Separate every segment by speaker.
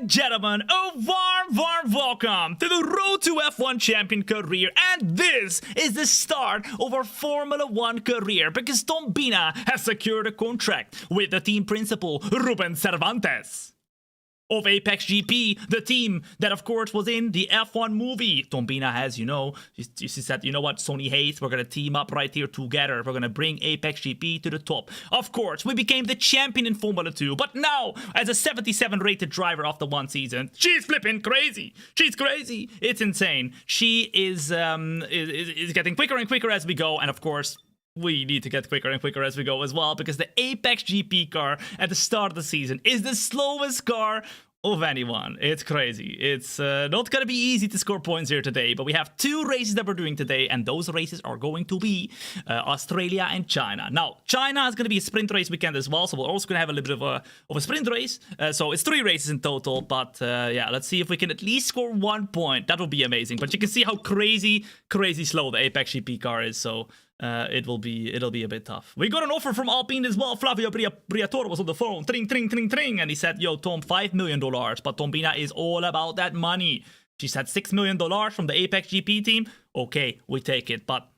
Speaker 1: and gentlemen, a warm welcome to the Road to F1 Champion career. And this is the start of our Formula 1 career because Thombina has secured a contract with the team principal, Ruben Cervantes of Apex GP, the team that of course was in the F1 movie. Thombina has, she said, you know what, Sonny Hayes, we're gonna team up right here together. We're gonna bring Apex GP to the top. Of course, we became the champion in Formula 2, but now, as a 77 rated driver after one season, she's flipping crazy. She's crazy. It's insane. She is getting quicker and quicker as we go, and of course, we need to get quicker and quicker as we go as well, because the Apex GP car at the start of the season is the slowest car of anyone. It's crazy. It's not gonna be easy to score points here today, but we have two races that we're doing today, and those races are going to be Australia and China. Now, China is gonna be a sprint race weekend as well, so we're also gonna have a little bit of a sprint race. So it's 3 races in total, but yeah, let's see if we can at least score 1 point. That would be amazing. But you can see how crazy slow the Apex GP car is, so it'll be a bit tough. We got an offer from Alpine as well. Flavio Briatore was on the phone, tring, and he said, yo, Tom, $5 million, but Thombina is all about that money. She said $6 million from the Apex GP team. Okay, we take it, but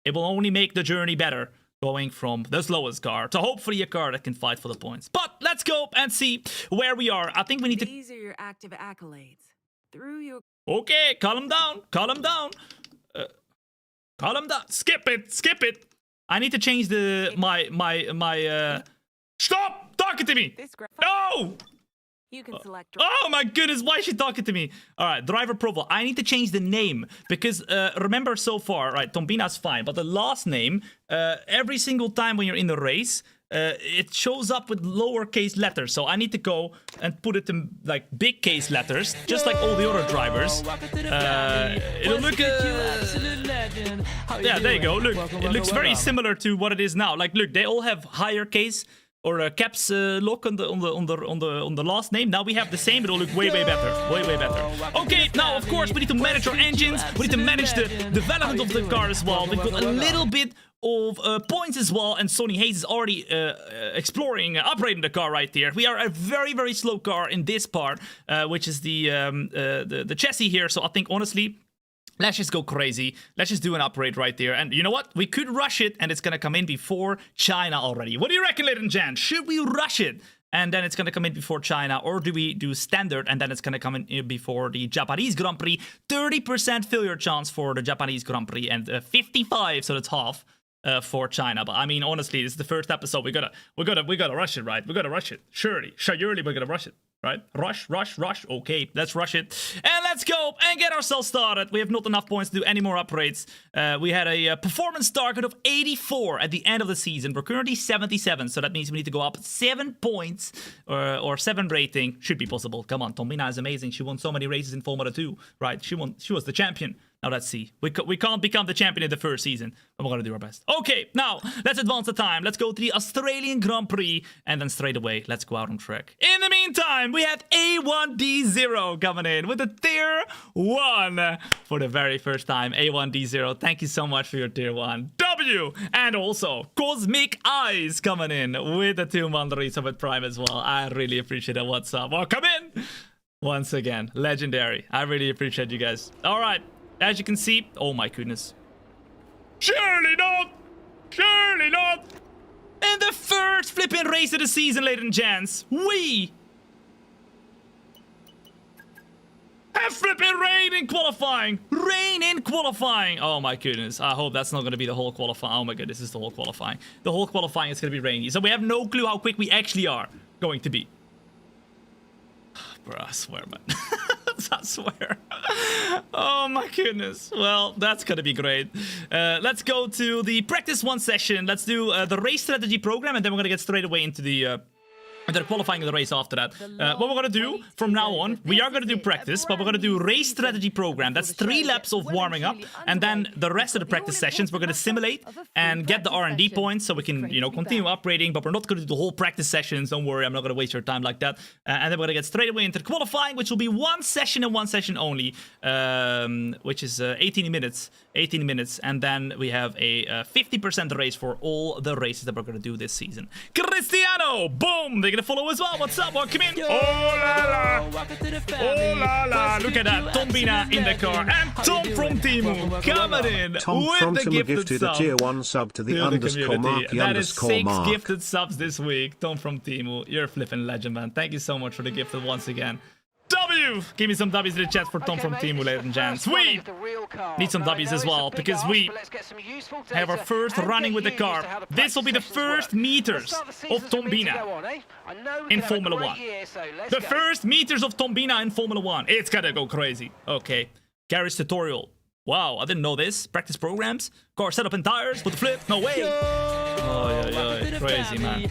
Speaker 1: it will only make the journey better going from the slowest car to hopefully a car that can fight for the points. But let's go and see where we are. I think we need to...
Speaker 2: These are your active accolades. Through your...
Speaker 1: Okay, calm down. Calm down. Skip it. I need to change the my Stop talking to me. No.
Speaker 2: You can select.
Speaker 1: Oh my goodness, why is she talking to me? All right, driver profile. I need to change the name because remember so far, right? Thombina's fine, but the last name, every single time when you're in the race, it shows up with lowercase letters. So I need to go and put it in like big case letters, just like all the other drivers. It'll look. Yeah, there you go. Look, it looks very similar to what it is now. Like, look, they all have higher case or caps lock on the last name. Now we have the same, but it'll look way better. Way better. Okay, now of course we need to manage our engines. We need to manage the development of the car as well. We've got a little bit of points as well, and Sonny Hayes is already exploring, upgrading the car right there. We are a very slow car in this part, which is the chassis here. So I think honestly, let's just go crazy. Let's just do an upgrade right there. And you know what? We could rush it, and it's gonna come in before China already. What do you reckon, ladies and gents? Should we rush it? And then it's going to come in before China, or do we do standard and then it's going to come in before the Japanese Grand Prix? 30% failure chance for the Japanese Grand Prix and 55, so that's half for China. But I mean, honestly, this is the first episode. We gotta rush it, right? We gotta rush it. Surely, we're gonna rush it, right? Rush. Okay, let's rush it. And let's go and get ourselves started. We have not enough points to do any more upgrades. We had a performance target of 84 at the end of the season. We're currently 77, so that means we need to go up 7 points or 7 rating. Should be possible. Come on, Thombina is amazing. She won so many races in Formula 2, right? She was the champion. Now let's see. We can't become the champion in the first season, but we're gonna do our best. Okay, now let's advance the time. Let's go to the Australian Grand Prix, and then straight away, let's go out on track. In the meantime, we have A1D0 coming in with a tier 1 for the very first time. A1D0, thank you so much for your tier 1. W, and also Cosmic Eyes coming in with a 2-month resubmit Prime as well. I really appreciate it. What's up? Well, come in once again. Legendary. I really appreciate you guys. All right. As you can see, oh my goodness. Surely not! Surely not! In the first flipping race of the season, ladies and gents, we have flipping rain in qualifying! Rain in qualifying! Oh my goodness, I hope that's not going to be the whole qualifying. Oh my goodness, this is the whole qualifying. The whole qualifying is going to be rainy, so we have no clue how quick we actually are going to be. Bro, I swear, man. I swear. Oh my goodness. Well, that's gonna be great. Let's go to the practice 1 session. Let's do the race strategy program, and then we're gonna get straight away into the qualifying of the race after that. What we're gonna do from now on, we are gonna do practice, but we're gonna do race strategy program. That's 3 laps of warming up, and then the rest of the practice sessions we're gonna simulate and get the R&D points so we can, continue upgrading. But we're not gonna do the whole practice sessions. Don't worry, I'm not gonna waste your time like that. And then we're gonna get straight away into qualifying, which will be 1 session and 1 session only, which is 18 minutes. 18 minutes, and then we have a 50% race for all the races that we're gonna do this season. Cristiano, boom! They're taking a follow as well. What's up? Welcome in. Oh la la. Oh la la. Look at that. Thombina in the car. And Tom from Timu coming in
Speaker 3: Tom
Speaker 1: with
Speaker 3: from
Speaker 1: the
Speaker 3: Timu
Speaker 1: gifted
Speaker 3: gifted a
Speaker 1: sub.
Speaker 3: tier 1 sub to the
Speaker 1: To the
Speaker 3: underscore
Speaker 1: community.
Speaker 3: mark, the
Speaker 1: That is
Speaker 3: underscore
Speaker 1: 6
Speaker 3: mark.
Speaker 1: gifted subs this week. Tom from Timu. You're a flipping legend, man. Thank you so much for the gifted once again. W! Give me some W's in the chat for Tom from Timu, ladies and gents. We need some W's as well, because we have our first running with the car. This will be the first meters of Thombina in Formula 1. The first meters of Thombina in Formula 1. It's gonna go crazy. Okay. Garage tutorial. Wow, I didn't know this. Practice programs. Car setup and tires. Put the flip. No way. Oh, yeah. Crazy, man.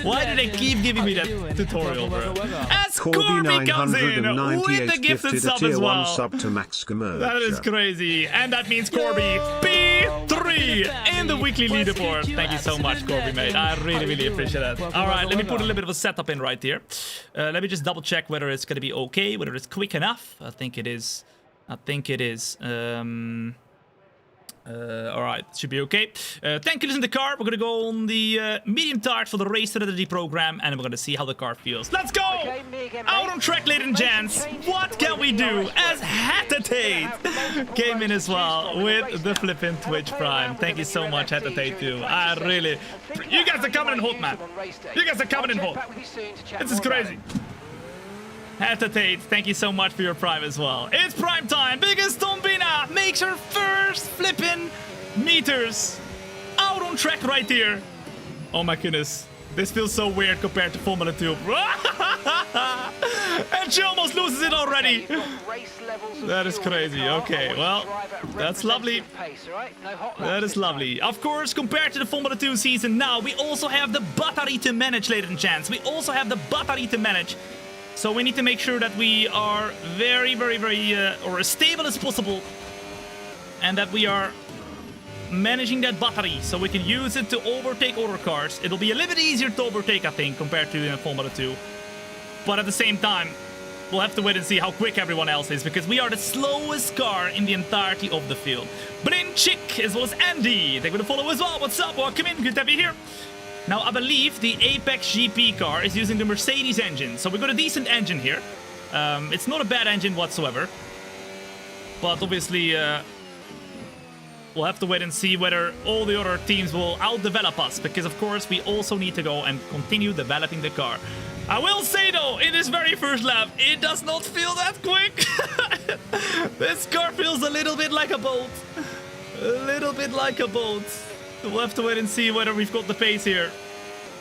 Speaker 1: Why do they keep giving me that tutorial, bro? As Corby comes in with the gifted sub as well.
Speaker 3: Sub to Max Gamer.
Speaker 1: That is crazy. And that means Corby P3 in the weekly leaderboard. Thank you so much, Corby, mate. I really appreciate that. All right, let me put a little bit of a setup in right here. Let me just double check whether it's going to be okay, whether it's quick enough. I think it is. Alright, should be okay. 10 kilos in the car. We're gonna go on the medium tires for the race strategy program, and we're gonna see how the car feels. Let's go! Out on track, ladies and gents. What can we do? As Hatatate came in as well with the flipping Twitch Prime. Thank you so much, Hatatate, too. I really... You guys are coming in hot, man. You guys are coming in hot. This is crazy. Hatatate, thank you so much for your prime as well. It's prime time because Thombina makes her first flipping meters out on track right here. Oh my goodness. This feels so weird compared to Formula 2. And she almost loses it already. That is crazy. Okay, well, that's lovely. That is lovely. Of course, compared to the Formula 2 season now, we also have the battery to manage, ladies and gents. We also have the battery to manage. So we need to make sure that we are very or as stable as possible, and that we are managing that battery so we can use it to overtake other cars. It'll be a little bit easier to overtake, I think, compared to Formula 2. But at the same time, we'll have to wait and see how quick everyone else is, because we are the slowest car in the entirety of the field. Brinchik, as well as Andy. Thank you for the follow as well. What's up? Welcome in. Good to have you here. Now, I believe the Apex GP car is using the Mercedes engine. So we got a decent engine here. It's not a bad engine whatsoever. But obviously, we'll have to wait and see whether all the other teams will outdevelop us. Because, of course, we also need to go and continue developing the car. I will say, though, in this very first lap, it does not feel that quick. This car feels a little bit like a boat. A little bit like a boat. We'll have to wait and see whether we've got the pace here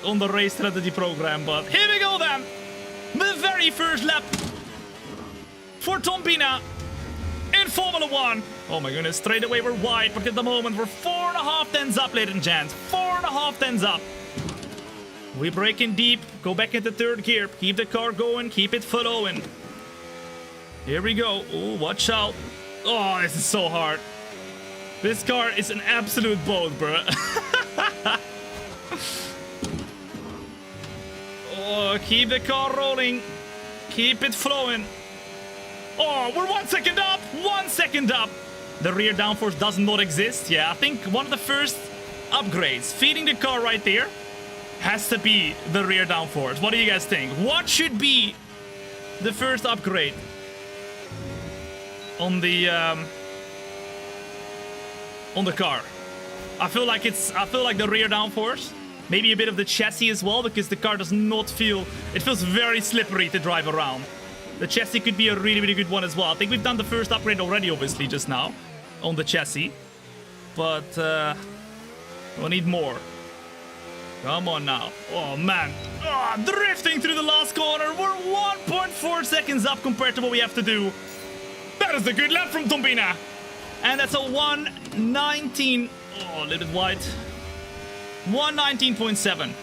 Speaker 1: on the race strategy program. But here we go then. The very first lap for Thombina in Formula 1. Oh my goodness, straight away we're wide, but at the moment we're 4.5 tenths up, ladies and gents. 4.5 tenths up. We break in deep, go back into third gear, keep the car going, keep it following. Here we go. Oh, watch out. Oh, this is so hard. This car is an absolute boat, bro. Oh, keep the car rolling. Keep it flowing. Oh, we're 1 second up. 1 second up. The rear downforce does not exist. Yeah, I think one of the first upgrades, feeding the car right there, has to be the rear downforce. What do you guys think? What should be the first upgrade on the car? I feel like the rear downforce, maybe a bit of the chassis as well, because the car does not feel, it feels very slippery to drive around. The chassis could be a really good one as well. I think we've done the first upgrade already, obviously, just now on the chassis, but we'll need more. Come on now. Oh man, drifting through the last corner. We're 1.4 seconds up compared to what we have to do. That is a good lap from Thombina. And that's a 1:19. Oh, a little bit wide. 1:19.7.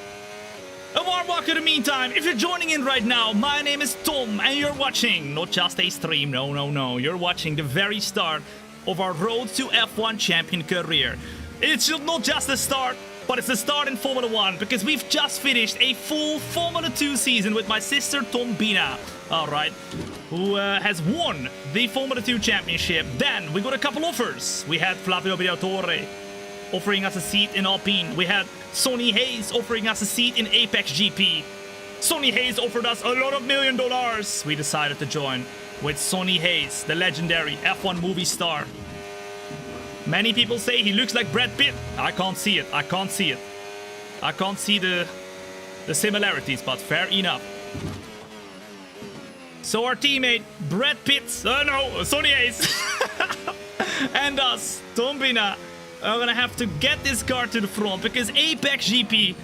Speaker 1: A warm welcome in the meantime. If you're joining in right now, my name is Tom, and you're watching not just a stream. No. You're watching the very start of our road to F1 champion career. It's not just the start, but it's the start in Formula 1, because we've just finished a full Formula 2 season with my sister Thombina. Alright, who has won the Formula 2 championship. Then we got a couple offers. We had Flavio Briatore offering us a seat in Alpine. We had Sonny Hayes offering us a seat in Apex GP. Sonny Hayes offered us a lot of $1 million. We decided to join with Sonny Hayes, the legendary F1 movie star. Many people say he looks like Brad Pitt. I can't see it. I can't see it. I can't see the similarities, but fair enough. So our teammate, Brad Pitt, Sonny Hayes, and us, Thombina, are gonna have to get this car to the front because Apex GP,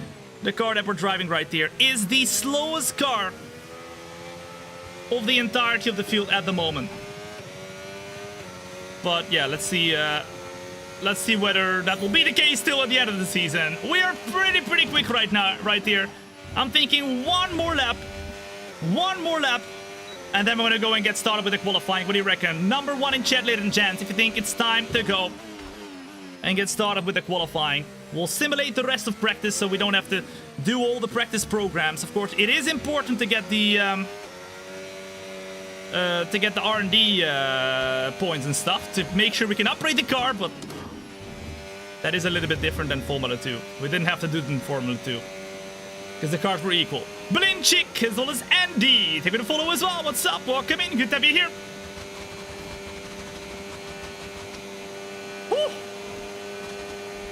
Speaker 1: the car that we're driving right here, is the slowest car of the entirety of the field at the moment. But yeah, let's see whether that will be the case still at the end of the season. We are pretty quick right now, right here. I'm thinking one more lap, and then we're gonna go and get started with the qualifying. What do you reckon? Number 1 in chat, ladies and gents, if you think it's time to go and get started with the qualifying. We'll simulate the rest of practice so we don't have to do all the practice programs. Of course, it is important to get the R&D points and stuff to make sure we can upgrade the car, but that is a little bit different than Formula 2. We didn't have to do it in Formula 2 because the cars were equal. Blinchik as well as Andy. Take me to follow as well. What's up? Welcome in. Good to be here. Woo.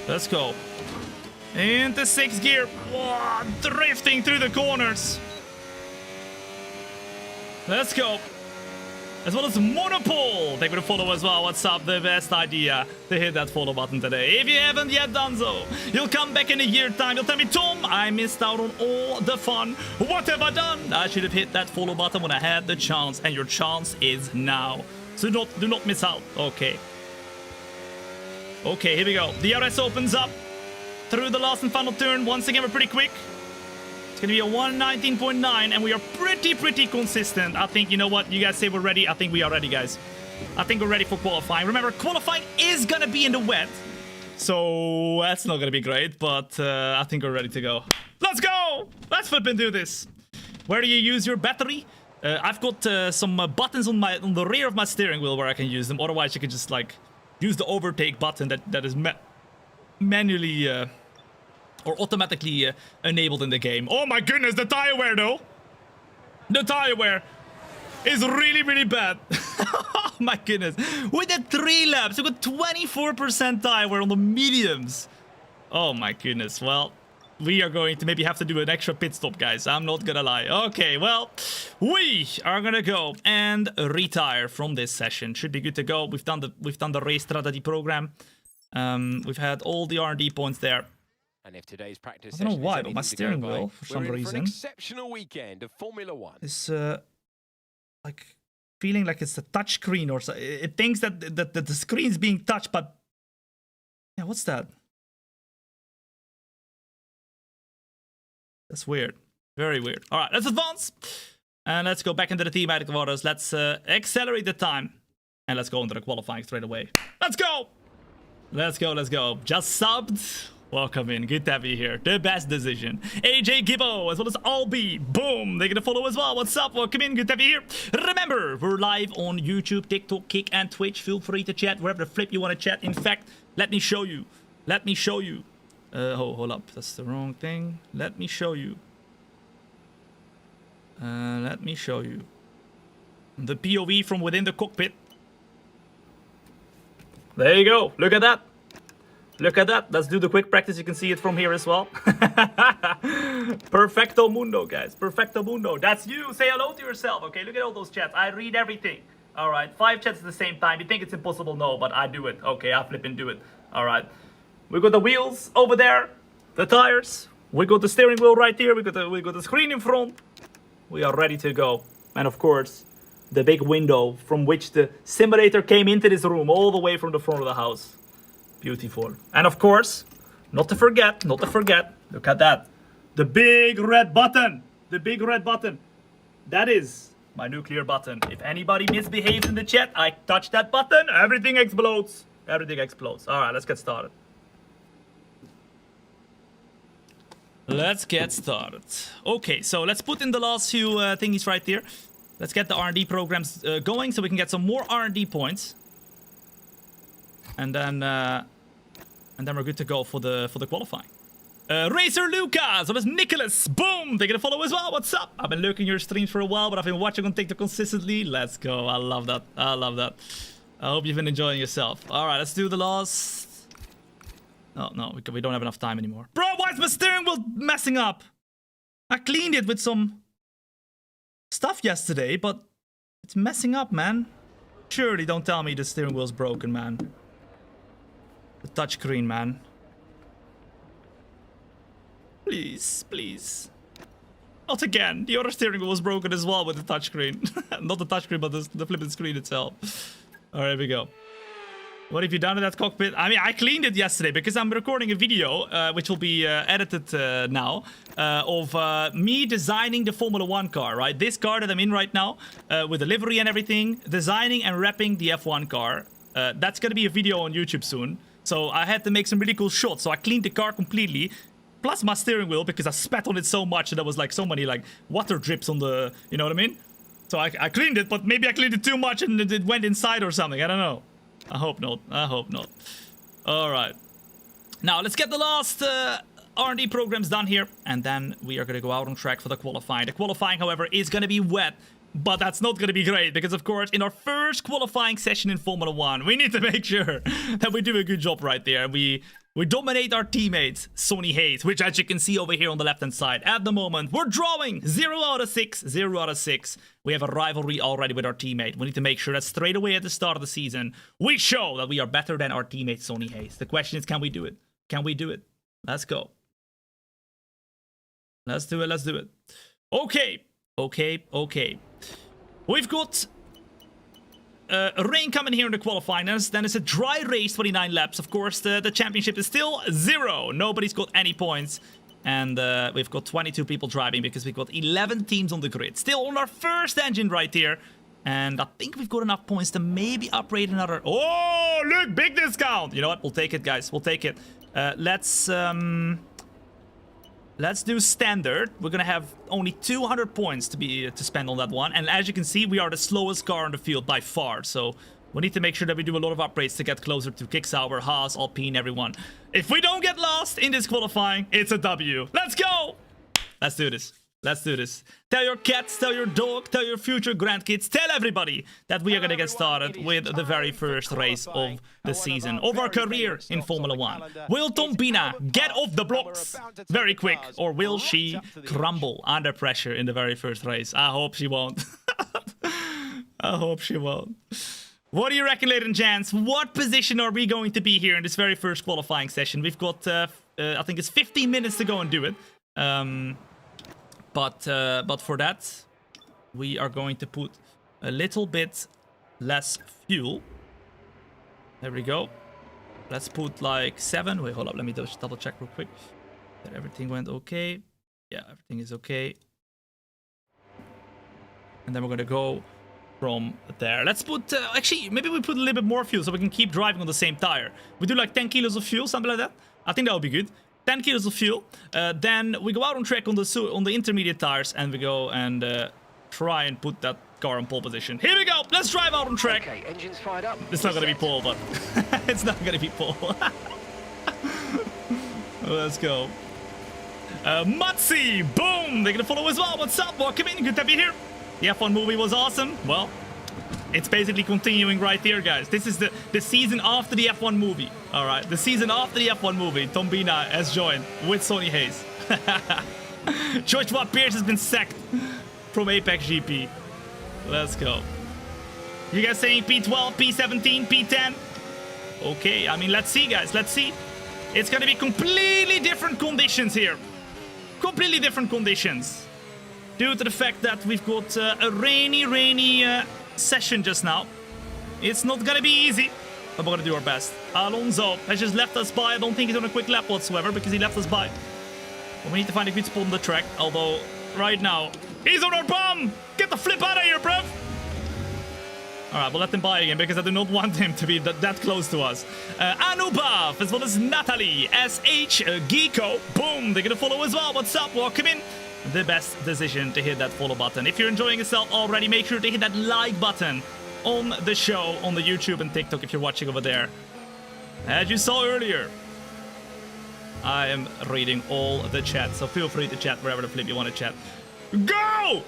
Speaker 1: Let's go. Into 6th gear. Whoa, drifting through the corners. Let's go. As well as Monopole. Take me to follow as well. What's up? The best idea to hit that follow button today. If you haven't yet done so, you'll come back in a year time. You'll tell me, Tom, I missed out on all the fun. What have I done? I should have hit that follow button when I had the chance. And your chance is now. So do not miss out. Okay. Okay, here we go. DRS opens up through the last and final turn. Once again, we're pretty quick. It's going to be a 119.9, and we are pretty consistent. I think, you know what? You guys say we're ready. I think we are ready, guys. I think we're ready for qualifying. Remember, qualifying is going to be in the wet. So that's not going to be great, but I think we're ready to go. Let's go! Let's flip and do this. Where do you use your battery? I've got some buttons on the rear of my steering wheel where I can use them. Otherwise, you can just, like, use the overtake button that is manually... or automatically enabled in the game. Oh my goodness, the tire wear though. The tire wear is really bad. Oh my goodness. We did 3 laps. We got 24% tire wear on the mediums. Oh my goodness. Well, we are going to maybe have to do an extra pit stop, guys. I'm not gonna lie. Okay, well, we are gonna go and retire from this session. Should be good to go. We've done the race strategy program. We've had all the R&D points there.
Speaker 4: And if today's practice
Speaker 1: I don't know why, but my steering wheel, for some reason,
Speaker 4: an exceptional weekend of Formula 1.
Speaker 1: Is like feeling like it's a touch screen or so. It thinks that the screen's being touched, but yeah, what's that? That's weird. Very weird. All right, let's advance and let's go back into the thematic waters. Let's accelerate the time and let's go into the qualifying straight away. Let's go. Let's go. Just subbed. Welcome in. Good to have you here. The best decision. AJ Gibbo, as well as Albi. Boom. They're going to follow as well. What's up? Welcome in. Good to have you here. Remember, we're live on YouTube, TikTok, Kick, and Twitch. Feel free to chat wherever the flip you want to chat. In fact, let me show you. Hold up. That's the wrong thing. Let me show you. The POV from within the cockpit. There you go. Look at that. Let's do the quick practice. You can see it from here as well. Perfecto mundo, guys. Perfecto mundo. That's you. Say hello to yourself, okay? Look at all those chats. I read everything. All right. 5 chats at the same time. You think it's impossible? No, but I do it. Okay, I flip and do it. All right. We got the wheels over there. The tires. We got the steering wheel right here. We got the screen in front. We are ready to go. And of course, the big window from which the simulator came into this room all the way from the front of the house. Beautiful. And of course, not to forget, look at that. The big red button. That is my nuclear button. If anybody misbehaves in the chat, I touch that button, everything explodes. All right, let's get started. Okay, so let's put in the last few thingies right here. Let's get the R&D programs going so we can get some more R&D points. And then And then we're good to go for the qualifying. Racer Lucas, what is Nicholas? Boom! They're gonna follow as well. What's up? I've been lurking your streams for a while, but I've been watching on TikTok consistently. Let's go. I love that. I love that. I hope you've been enjoying yourself. All right, let's do the last. Oh no, we don't have enough time anymore. Bro, why is my steering wheel messing up? I cleaned it with some stuff yesterday, but it's messing up, man. Surely don't tell me the steering wheel's broken, man. The touchscreen, man. Please, please. Not again. The other steering wheel was broken as well with the touchscreen. Not the touchscreen, but the flipping screen itself. Alright, here we go. What have you done in that cockpit? I mean, I cleaned it yesterday because I'm recording a video, which will be edited now, of me designing the Formula 1 car, right? This car that I'm in right now, with the livery and everything, designing and wrapping the F1 car. That's gonna be a video on YouTube soon. So I had to make some really cool shots. So I cleaned the car completely. Plus my steering wheel, because I spat on it so much and there was like so many like water drips on the, you know what I mean? So I cleaned it, but maybe I cleaned it too much and it went inside or something. I don't know. I hope not. I hope not. All right. Now let's get the last R&D programs done here, and then we are going to go out on track for the qualifying. The qualifying, however, is going to be wet. But that's not going to be great because, of course, in our first qualifying session in Formula 1, we need to make sure that we do a good job right there. We dominate our teammates, Sonny Hayes, which, as you can see over here on the left-hand side, at the moment, we're drawing 0 out of 6, 0 out of 6. We have a rivalry already with our teammate. We need to make sure that straight away at the start of the season, we show that we are better than our teammate, Sonny Hayes. The question is, can we do it? Can we do it? Let's go. Let's do it. Let's do it. Okay. Okay. Okay. We've got rain coming here in the qualifying. Then it's a dry race, 29 laps. Of course, the championship is still 0. Nobody's got any points. And we've got 22 people driving because we've got 11 teams on the grid. Still on our first engine right here. And I think we've got enough points to maybe upgrade another. Oh, look, big discount. You know what? We'll take it, guys. We'll take it. Let's do standard. We're gonna have only 200 points to spend on that one. And as you can see, we are the slowest car on the field by far. So we need to make sure that we do a lot of upgrades to get closer to Kicksauber, Haas, Alpine, everyone. If we don't get lost in this qualifying, it's a W. Let's go! Let's do this. Let's do this. Tell your cats, tell your dog, tell your future grandkids, tell everybody that we are going to get started with the very first race of the season, of our career in Formula 1. Will Thombina get off the blocks very quick, or will she crumble under pressure in the very first race? I hope she won't. I hope she won't. What do you reckon, ladies and gents? What position are we going to be here in this very first qualifying session? We've got, I think it's 15 minutes to go and do it. But for that, we are going to put a little bit less fuel. There we go. Let's put like 7. Wait, hold up. Let me just double check real quick that everything went okay. Yeah, everything is okay. And then we're going to go from there. Let's put, actually, maybe we put a little bit more fuel so we can keep driving on the same tire. We do like 10 kilos of fuel, something like that. I think that would be good. 10 kilos of fuel. Then we go out on track on the intermediate tires, and we go and try and put that car in pole position. Here we go. Let's drive out on track.
Speaker 4: Okay, engines fired up.
Speaker 1: It's not gonna be pole, but it's not gonna be pole. Let's go. Mutzi, boom. They're gonna follow as well. What's up? Welcome in. Good to have you here. The F1 movie was awesome. Well, it's basically continuing right here, guys. This is the season after the F1 movie. All right, the season after the F1 movie. Thombina has joined with Sonny Hayes. Joshua Pierce has been sacked from Apex GP. Let's go. You guys saying P12, P17, P10? Okay, I mean, let's see, guys. Let's see. It's going to be completely different conditions here. Completely different conditions. Due to the fact that we've got a rainy session just now. It's not gonna be easy, but we're gonna do our best. Alonso has just left us by. I don't think he's on a quick lap whatsoever because he left us by. But we need to find a good spot on the track. Although, right now, he's on our bum! Get the flip out of here, bruv! Alright, we'll let him by again because I do not want him to be that close to us. Anubhav, as well as Natalie, SH, Geeko. Boom! They're gonna follow as well. What's up? Welcome in. The best decision to hit that follow button. If you're enjoying yourself already, make sure to hit that like button on the show, on the YouTube and TikTok if you're watching over there. As you saw earlier, I am reading all the chat, so feel free to chat wherever the flip you want to chat. Go!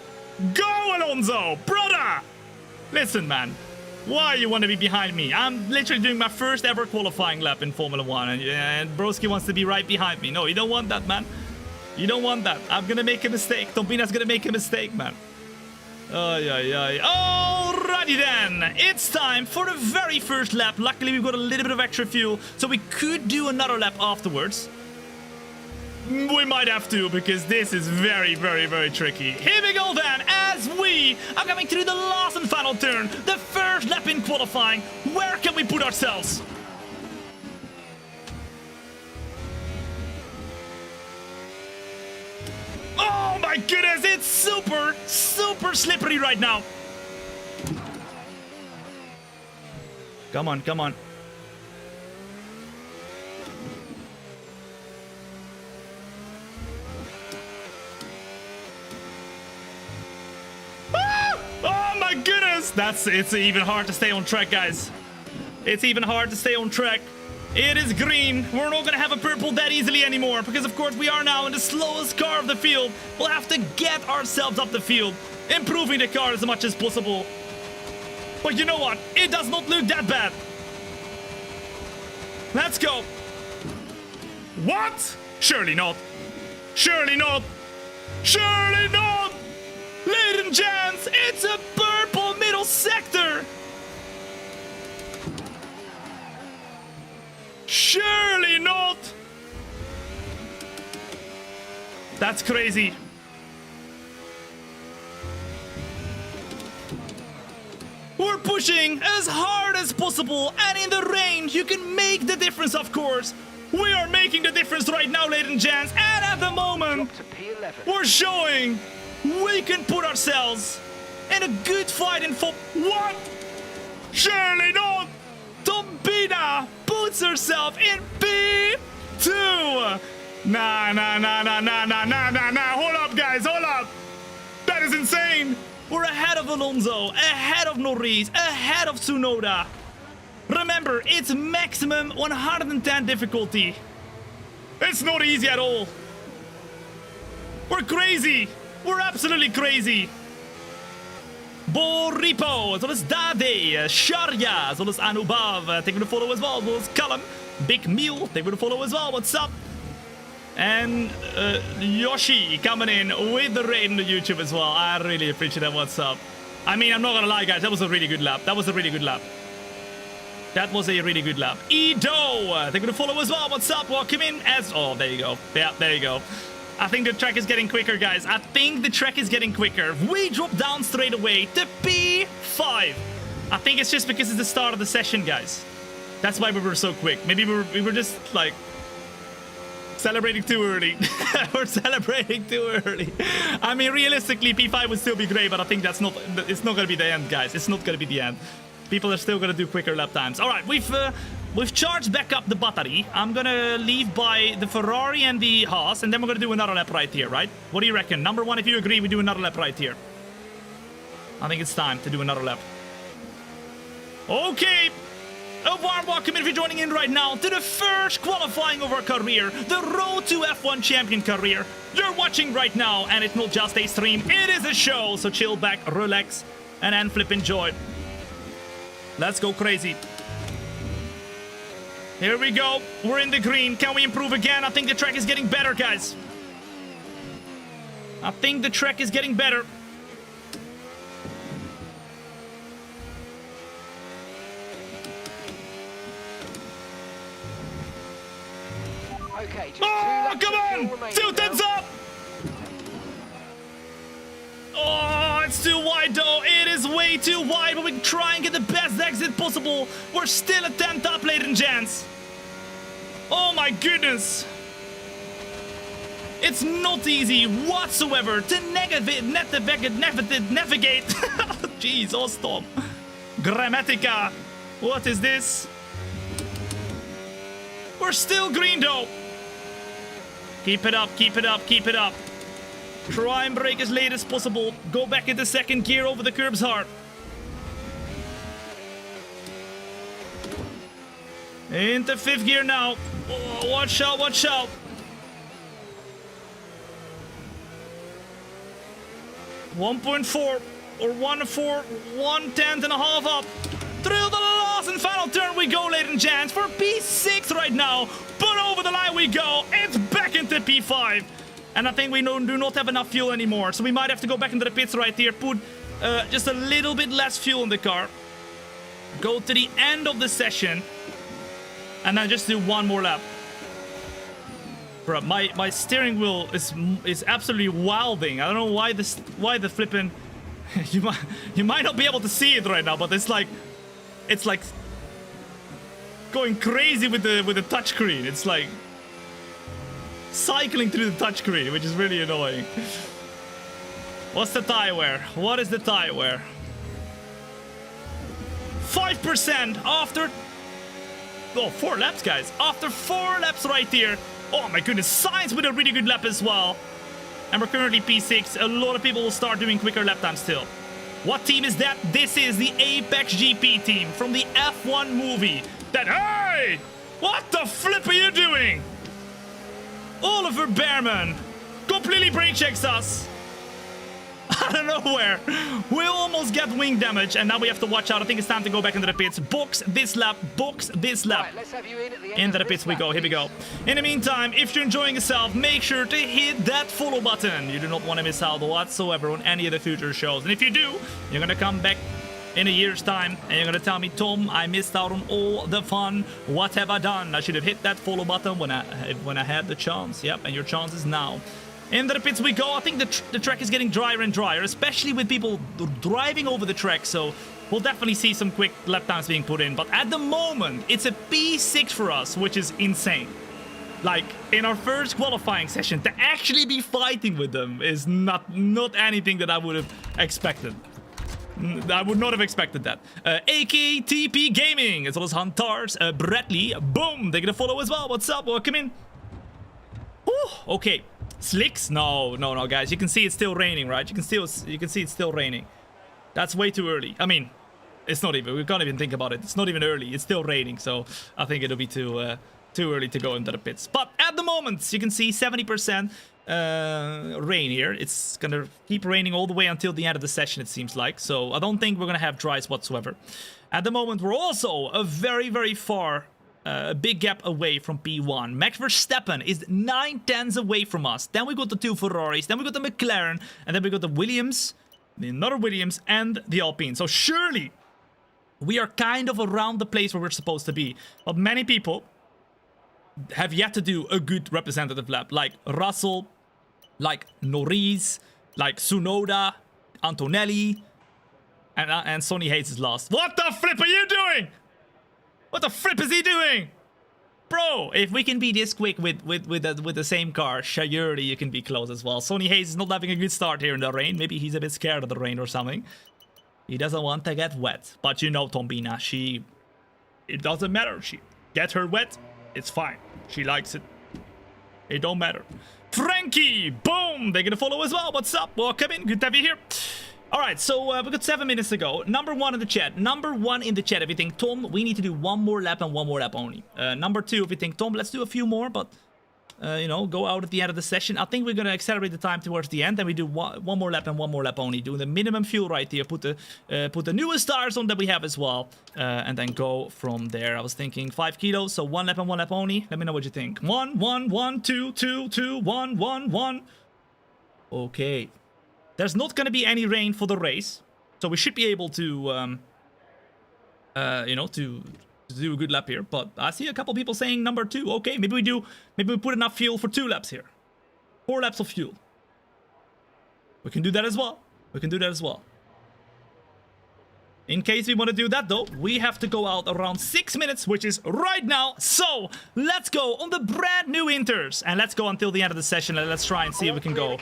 Speaker 1: Go, Alonso! Brother! Listen, man. Why you want to be behind me? I'm literally doing my first ever qualifying lap in Formula 1, and Broski wants to be right behind me. No, you don't want that, man. You don't want that. I'm gonna make a mistake. Thombina's gonna make a mistake, man. Alrighty then. It's time for the very first lap. Luckily, we've got a little bit of extra fuel, so we could do another lap afterwards. We might have to, because this is very, very, very tricky. Here we go then, as we are coming through the last and final turn. The first lap in qualifying. Where can we put ourselves? Oh my goodness, it's super, super slippery right now. Come on, come on. Oh my goodness! It's even hard to stay on track, guys. It's even hard to stay on track. It is green. We're not gonna have a purple that easily anymore, because of course we are now in the slowest car of the field. We'll have to get ourselves up the field, improving the car as much as possible. But you know what? It does not look that bad. Let's go. What? Surely not. Surely not. Surely not. Ladies and gents, it's a purple middle sector. Surely not. That's crazy. We're pushing as hard as possible, and in the rain you can make the difference, of course. We are making the difference right now, ladies and gents, and at the moment we're showing we can put ourselves in a good fight in what? Surely not. Thombina puts herself in P2. Nah. Hold up, guys, hold up. That is insane. We're ahead of Alonso, ahead of Norris, ahead of Tsunoda. Remember, it's maximum 110 difficulty. It's not easy at all. We're crazy. We're absolutely crazy. Boripo, zoals Dade, Sharja, zoals Anubhav, thank you for the follow as well, zoals Callum, Big Meal, thank you for the follow as well, what's up? And Yoshi coming in with the raid on the YouTube as well. I really appreciate that, what's up? I mean, I'm not gonna lie, guys, that was a really good lap. That was a really good lap. That was a really good lap. Edo, thank you for the follow as well, what's up? Welcome in as, oh, there you go. Yeah, there you go. I think the track is getting quicker, guys. I think the track is getting quicker. We drop down straight away to P5. I think it's just because it's the start of the session, guys. That's why we were so quick. Maybe we were just, like, celebrating too early. We're celebrating too early. I mean, realistically, P5 would still be great, but I think it's not going to be the end, guys. It's not going to be the end. People are still going to do quicker lap times. All right, we've charged back up the battery. I'm going to leave by the Ferrari and the Haas, and then we're going to do another lap right here, right? What do you reckon? Number one, if you agree, we do another lap right here. I think it's time to do another lap. Okay. A warm welcome if you're joining in right now to the first qualifying of our career, the Road to F1 Champion career. You're watching right now, and it's not just a stream, it is a show. So chill back, relax, and then flip enjoy. Let's go crazy. Here we go. We're in the green. Can we improve again? I think the track is getting better, guys. I think the track is getting better.
Speaker 5: Okay, just
Speaker 1: oh, come on! 2 tenths up! Oh, it's too wide, though. It is way too wide, but we can try and get the best exit possible. We're still a 10th up, ladies and gents. Oh, my goodness. It's not easy whatsoever to navigate. Jeez, oh, stop. Grammatica. What is this? We're still green, though. Keep it up, keep it up, keep it up. Try and brake as late as possible. Go back into second gear over the curbs hard. Into 5th gear now. Oh, watch out, watch out. 1.4 or 1.4, 1/10 and a half up. Through the last and final turn we go, ladies and gents, for P6 right now. But over the line we go. It's back into P5. And I think we do not have enough fuel anymore. So we might have to go back into the pits right here. Put just a little bit less fuel in the car. Go to the end of the session. And then just do one more lap. Bro, my steering wheel is absolutely wilding. I don't know why the flipping... you might not be able to see it right now, but it's like going crazy with the touchscreen. It's like cycling through the touchscreen, which is really annoying. What's the tire wear? What is the tire wear? 5% after 4 laps, guys. After 4 laps right here. Oh my goodness, Sainz with a really good lap as well. And we're currently P6. A lot of people will start doing quicker lap times still. What team is that? This is the Apex GP team from the F1 movie. Hey! What the flip are you doing? Oliver Bearman completely brake checks us. Out of nowhere. We almost get wing damage, and now we have to watch out. I think it's time to go back into the pits. Box this lap. Box this lap.
Speaker 5: Right, let's have you in at the end
Speaker 1: Into the
Speaker 5: of
Speaker 1: pits
Speaker 5: this
Speaker 1: we
Speaker 5: lap.
Speaker 1: go. Here we go. In the meantime, if you're enjoying yourself, make sure to hit that follow button. You do not want to miss out whatsoever on any of the future shows. And if you do, you're gonna come back in a year's time and you're gonna tell me, Tom, I missed out on all the fun. What have I done? I should have hit that follow button when I had the chance. Yep, and your chance is now. Into the pits we go. I think the track is getting drier and drier, especially with people driving over the track. So we'll definitely see some quick lap times being put in. But at the moment, it's a P6 for us, which is insane. Like, in our first qualifying session, to actually be fighting with them is not anything that I would have expected. I would not have expected that. AKTP Gaming, as well as Huntars, Bradley, boom, they're gonna follow as well. What's up? Welcome in. Ooh, okay. Slicks? No, guys. You can see it's still raining, right? You can see it's still raining. That's way too early. I mean, it's not even. We can't even think about it. It's not even early. It's still raining, so I think it'll be too early to go into the pits. But at the moment, you can see 70% rain here. It's gonna keep raining all the way until the end of the session, it seems like. So I don't think we're gonna have dries whatsoever. At the moment, we're also a very, very far. A big gap away from P1. Max Verstappen is 9/10 away from us. Then we got the 2 Ferraris. Then we got the McLaren. And then we got the Williams, another Williams, and the Alpine. So surely we are kind of around the place where we're supposed to be. But many people have yet to do a good representative lap. Like Russell, like Norris, like Tsunoda, Antonelli, and Sonny Hayes is last. What the flip are you doing? What the flip is he doing? Bro, if we can be this quick with the same car, surely you can be close as well. Sonny Hayes is not having a good start here in the rain. Maybe he's a bit scared of the rain or something. He doesn't want to get wet. But you know Thombina, it doesn't matter. She get her wet, it's fine. She likes it. It don't matter. Frankie, boom, they're gonna follow as well. What's up? Welcome in, good to have you here. Alright, so we got 7 minutes to go. Number 1 in the chat. Number 1 in the chat, if you think, Tom, we need to do 1 more lap and 1 more lap only. Number 2, if you think, Tom, let's do a few more, but, you know, go out at the end of the session. I think we're going to accelerate the time towards the end, and we do 1 more lap and 1 more lap only. Do the minimum fuel right here. Put the newest tires on that we have as well, and then go from there. I was thinking 5 kilos, so 1 lap and 1 lap only. Let me know what you think. 1, 1, 1, 2, 2, 2, 1, 1, 1. Okay. There's not going to be any rain for the race, so we should be able to, you know, to do a good lap here. But I see a couple people saying number 2. Okay, maybe we put enough fuel for 2 laps here. 4 laps of fuel. We can do that as well. In case we want to do that, though, we have to go out around 6 minutes, which is right now. So let's go on the brand new Inters. And let's go until the end of the session. And let's try and see if we can go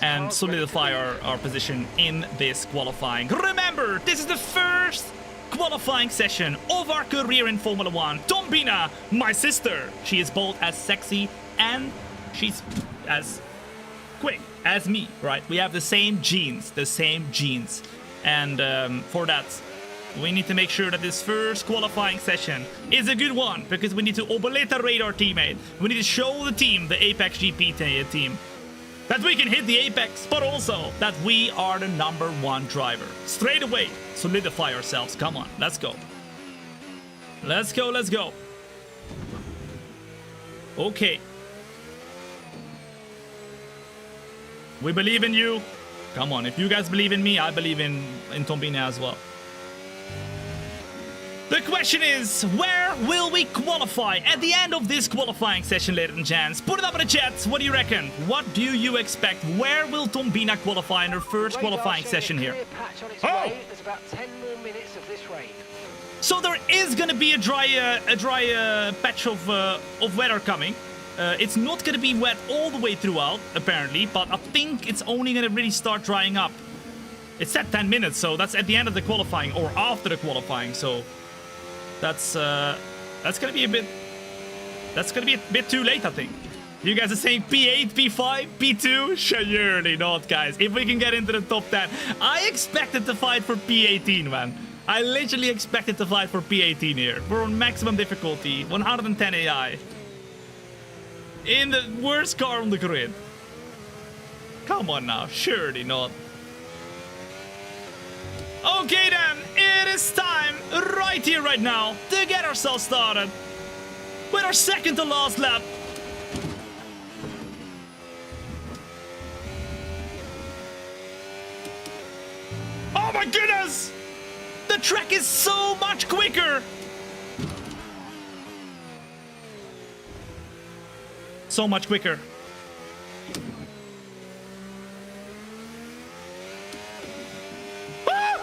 Speaker 1: and solidify our position in this qualifying. Remember, this is the first qualifying session of our career in Formula 1. Thombina, my sister. She is both as sexy and she's as quick as me, right? We have the same genes. And for that, we need to make sure that this first qualifying session is a good one, because we need to obliterate our teammate. We need to show the team, the Apex GP team, that we can hit the apex, but also that we are the #1 driver. Straight away, solidify ourselves. Come on, let's go. Let's go, let's go. Okay. We believe in you. Come on, if you guys believe in me, I believe in Thombina as well. The question is, where will we qualify at the end of this qualifying session, ladies and gents? Put it up in the chat. What do you reckon? What do you expect? Where will Thombina qualify in her first qualifying session here? Oh!
Speaker 5: There's about 10 more minutes of this rain.
Speaker 1: So there is going to be a dry patch of weather coming. It's not going to be wet all the way throughout, apparently, but I think it's only going to really start drying up. It's at 10 minutes, so that's at the end of the qualifying or after the qualifying, so that's going to be a bit too late, I think. You guys are saying P8, P5, P2? Surely not, guys. If we can get into the top 10. I expected to fight for P18, man. I literally expected to fight for P18 here. We're on maximum difficulty, 110 AI. In the worst car on the grid. Come on now, surely not. Okay then, it is time, right here, right now, to get ourselves started with our second to last lap. Oh my goodness! The track is so much quicker! So much quicker. Ah!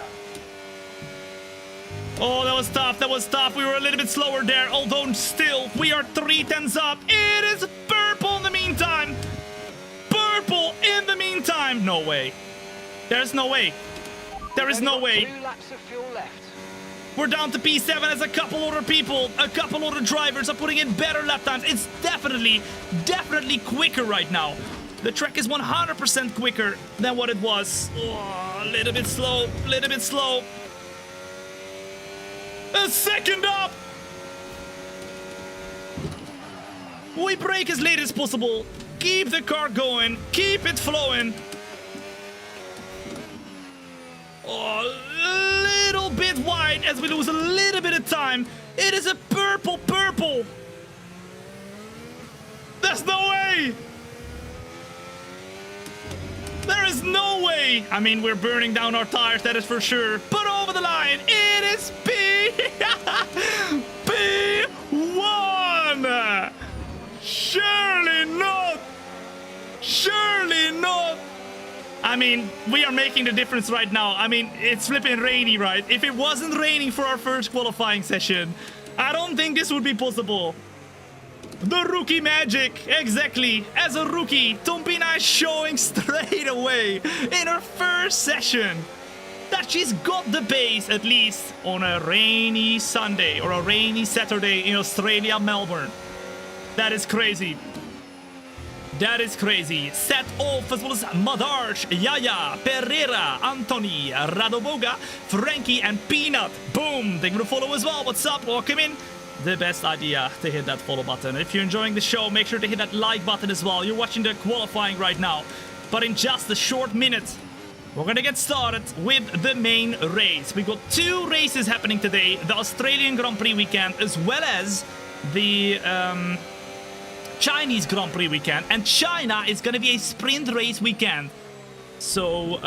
Speaker 1: Oh, that was tough. That was tough. We were a little bit slower there, although still, we are 3/10 up. It is purple in the meantime. Purple in the meantime. No way. There's no way. There is no way.
Speaker 5: 2 laps of fuel left.
Speaker 1: We're down to P7 as a couple other people, a couple other drivers are putting in better lap times. It's definitely quicker right now. The track is 100% quicker than what it was. Oh, a little bit slow, little bit slow. A second up. We brake as late as possible. Keep the car going, keep it flowing. Oh, a little bit wide as we lose a little bit of time. It is a purple. There's no way. There is no way. I mean, we're burning down our tires, that is for sure. But over the line, it is P1. Surely not. Surely not. I mean, we are making the difference right now. I mean, it's flipping rainy, right? If it wasn't raining for our first qualifying session, I don't think this would be possible. The rookie magic, exactly. As a rookie, Thombina is showing straight away in her first session that she's got the base, at least on a rainy Sunday or a rainy Saturday in Australia, Melbourne. That is crazy. That is crazy. Set off as well as Madarch, Yaya, Pereira, Anthony, Radoboga, Frankie, and Peanut. Boom! Thank you for the follow as well. What's up? Welcome in. The best idea to hit that follow button. If you're enjoying the show, make sure to hit that like button as well. You're watching the qualifying right now. But in just a short minute, we're gonna get started with the main race. We got 2 races happening today. The Australian Grand Prix weekend as well as the Chinese Grand Prix weekend, and China is going to be a sprint race weekend. So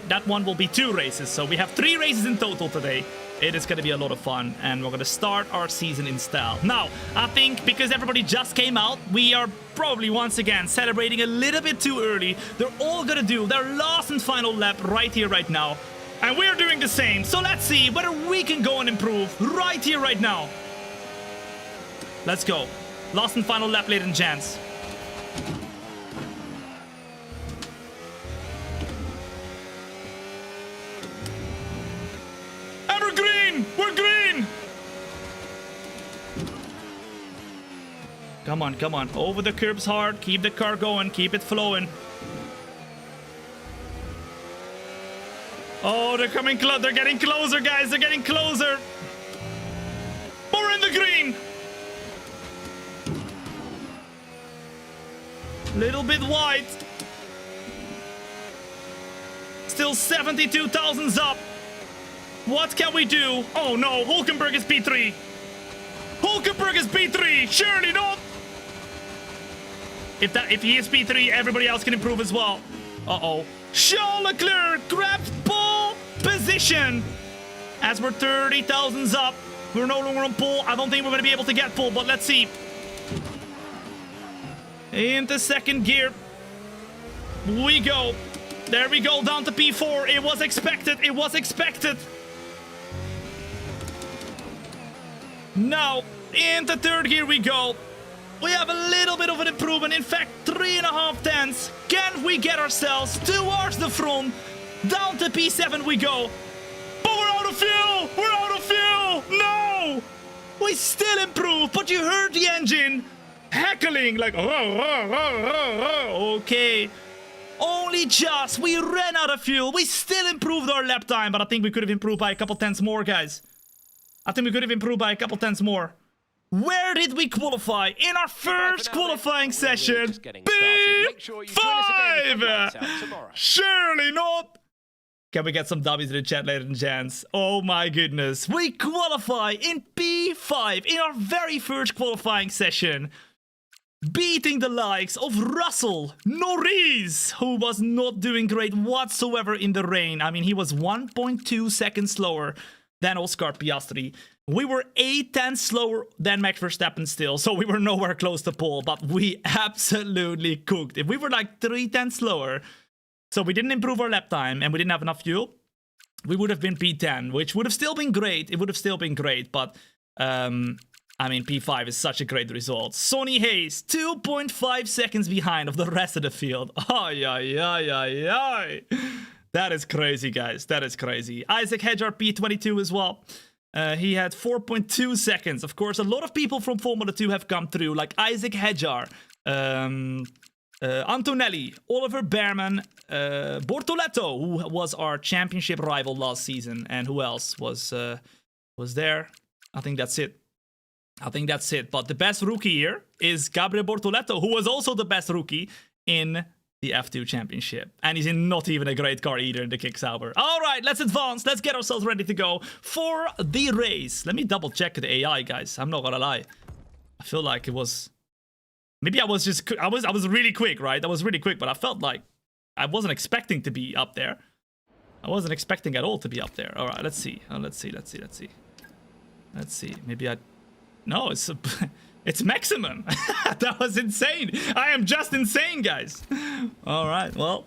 Speaker 1: that one will be 2 races. So we have 3 races in total today. It is going to be a lot of fun, and we're going to start our season in style. Now, I think because everybody just came out, we are probably once again celebrating a little bit too early. They're all going to do their last and final lap right here, right now. And we're doing the same. So let's see whether we can go and improve right here, right now. Let's go. Last and final lap, ladies and gents. And we're green! We're green! Come on, come on. Over the curbs hard. Keep the car going. Keep it flowing. Oh, they're coming close. They're getting closer, guys. They're getting closer. We're in the green. Little bit wide. Still 72,000 up. What can we do? Oh no, Hulkenberg is P3. Hulkenberg is P3. Surely not. If he is P3, everybody else can improve as well. Uh-oh. Charles Leclerc grabs pole position. As we're 30,000 up. We're no longer on pole. I don't think we're going to be able to get pole, but let's see. Into second gear. We go. There we go, down to P4. It was expected. It was expected. Now, into third gear we go. We have a little bit of an improvement. In fact, 3.5 tenths. Can we get ourselves towards the front? Down to P7 we go. But we're out of fuel! We're out of fuel! No! We still improve, but you heard the engine heckling like, okay. Only just. We ran out of fuel. We still improved our lap time, but I think we could have improved by a couple tenths more, guys. I think we could have improved by a couple tenths more. Where did we qualify? In our first qualifying session. P5! Surely not. Can we get some W's in the chat, ladies and gents? Oh my goodness. We qualify in P5 in our very first qualifying session. Beating the likes of Russell Norris, who was not doing great whatsoever in the rain. I mean, he was 1.2 seconds slower than Oscar Piastri. We were 8 tenths slower than Max Verstappen still, so we were nowhere close to pole, but we absolutely cooked. If we were like 3 tenths slower, so we didn't improve our lap time and we didn't have enough fuel, we would have been P10, which would have still been great. It would have still been great, but I mean, P5 is such a great result. Sonny Hayes, 2.5 seconds behind of the rest of the field. Ay, ay, ay, ay, ay. That is crazy, guys. That is crazy. Isaac Hedjar, P22 as well. He had 4.2 seconds. Of course, a lot of people from Formula 2 have come through, like Isaac Hedjar, Antonelli, Oliver Behrman, Bortoletto, who was our championship rival last season. And who else was there? I think that's it. I think that's it. But the best rookie here is Gabriel Bortoletto, who was also the best rookie in the F2 Championship. And he's in not even a great car either in the Kick Sauber. All right, let's advance. Let's get ourselves ready to go for the race. Let me double check the AI, guys. I'm not gonna lie. I feel like it was... Maybe I was just... I was really quick, right? I was really quick, but I felt like I wasn't expecting to be up there. I wasn't expecting at all to be up there. All right, let's see. Let's see. Maybe I... No, it's maximum. That was insane. I am just insane, guys. All right, well,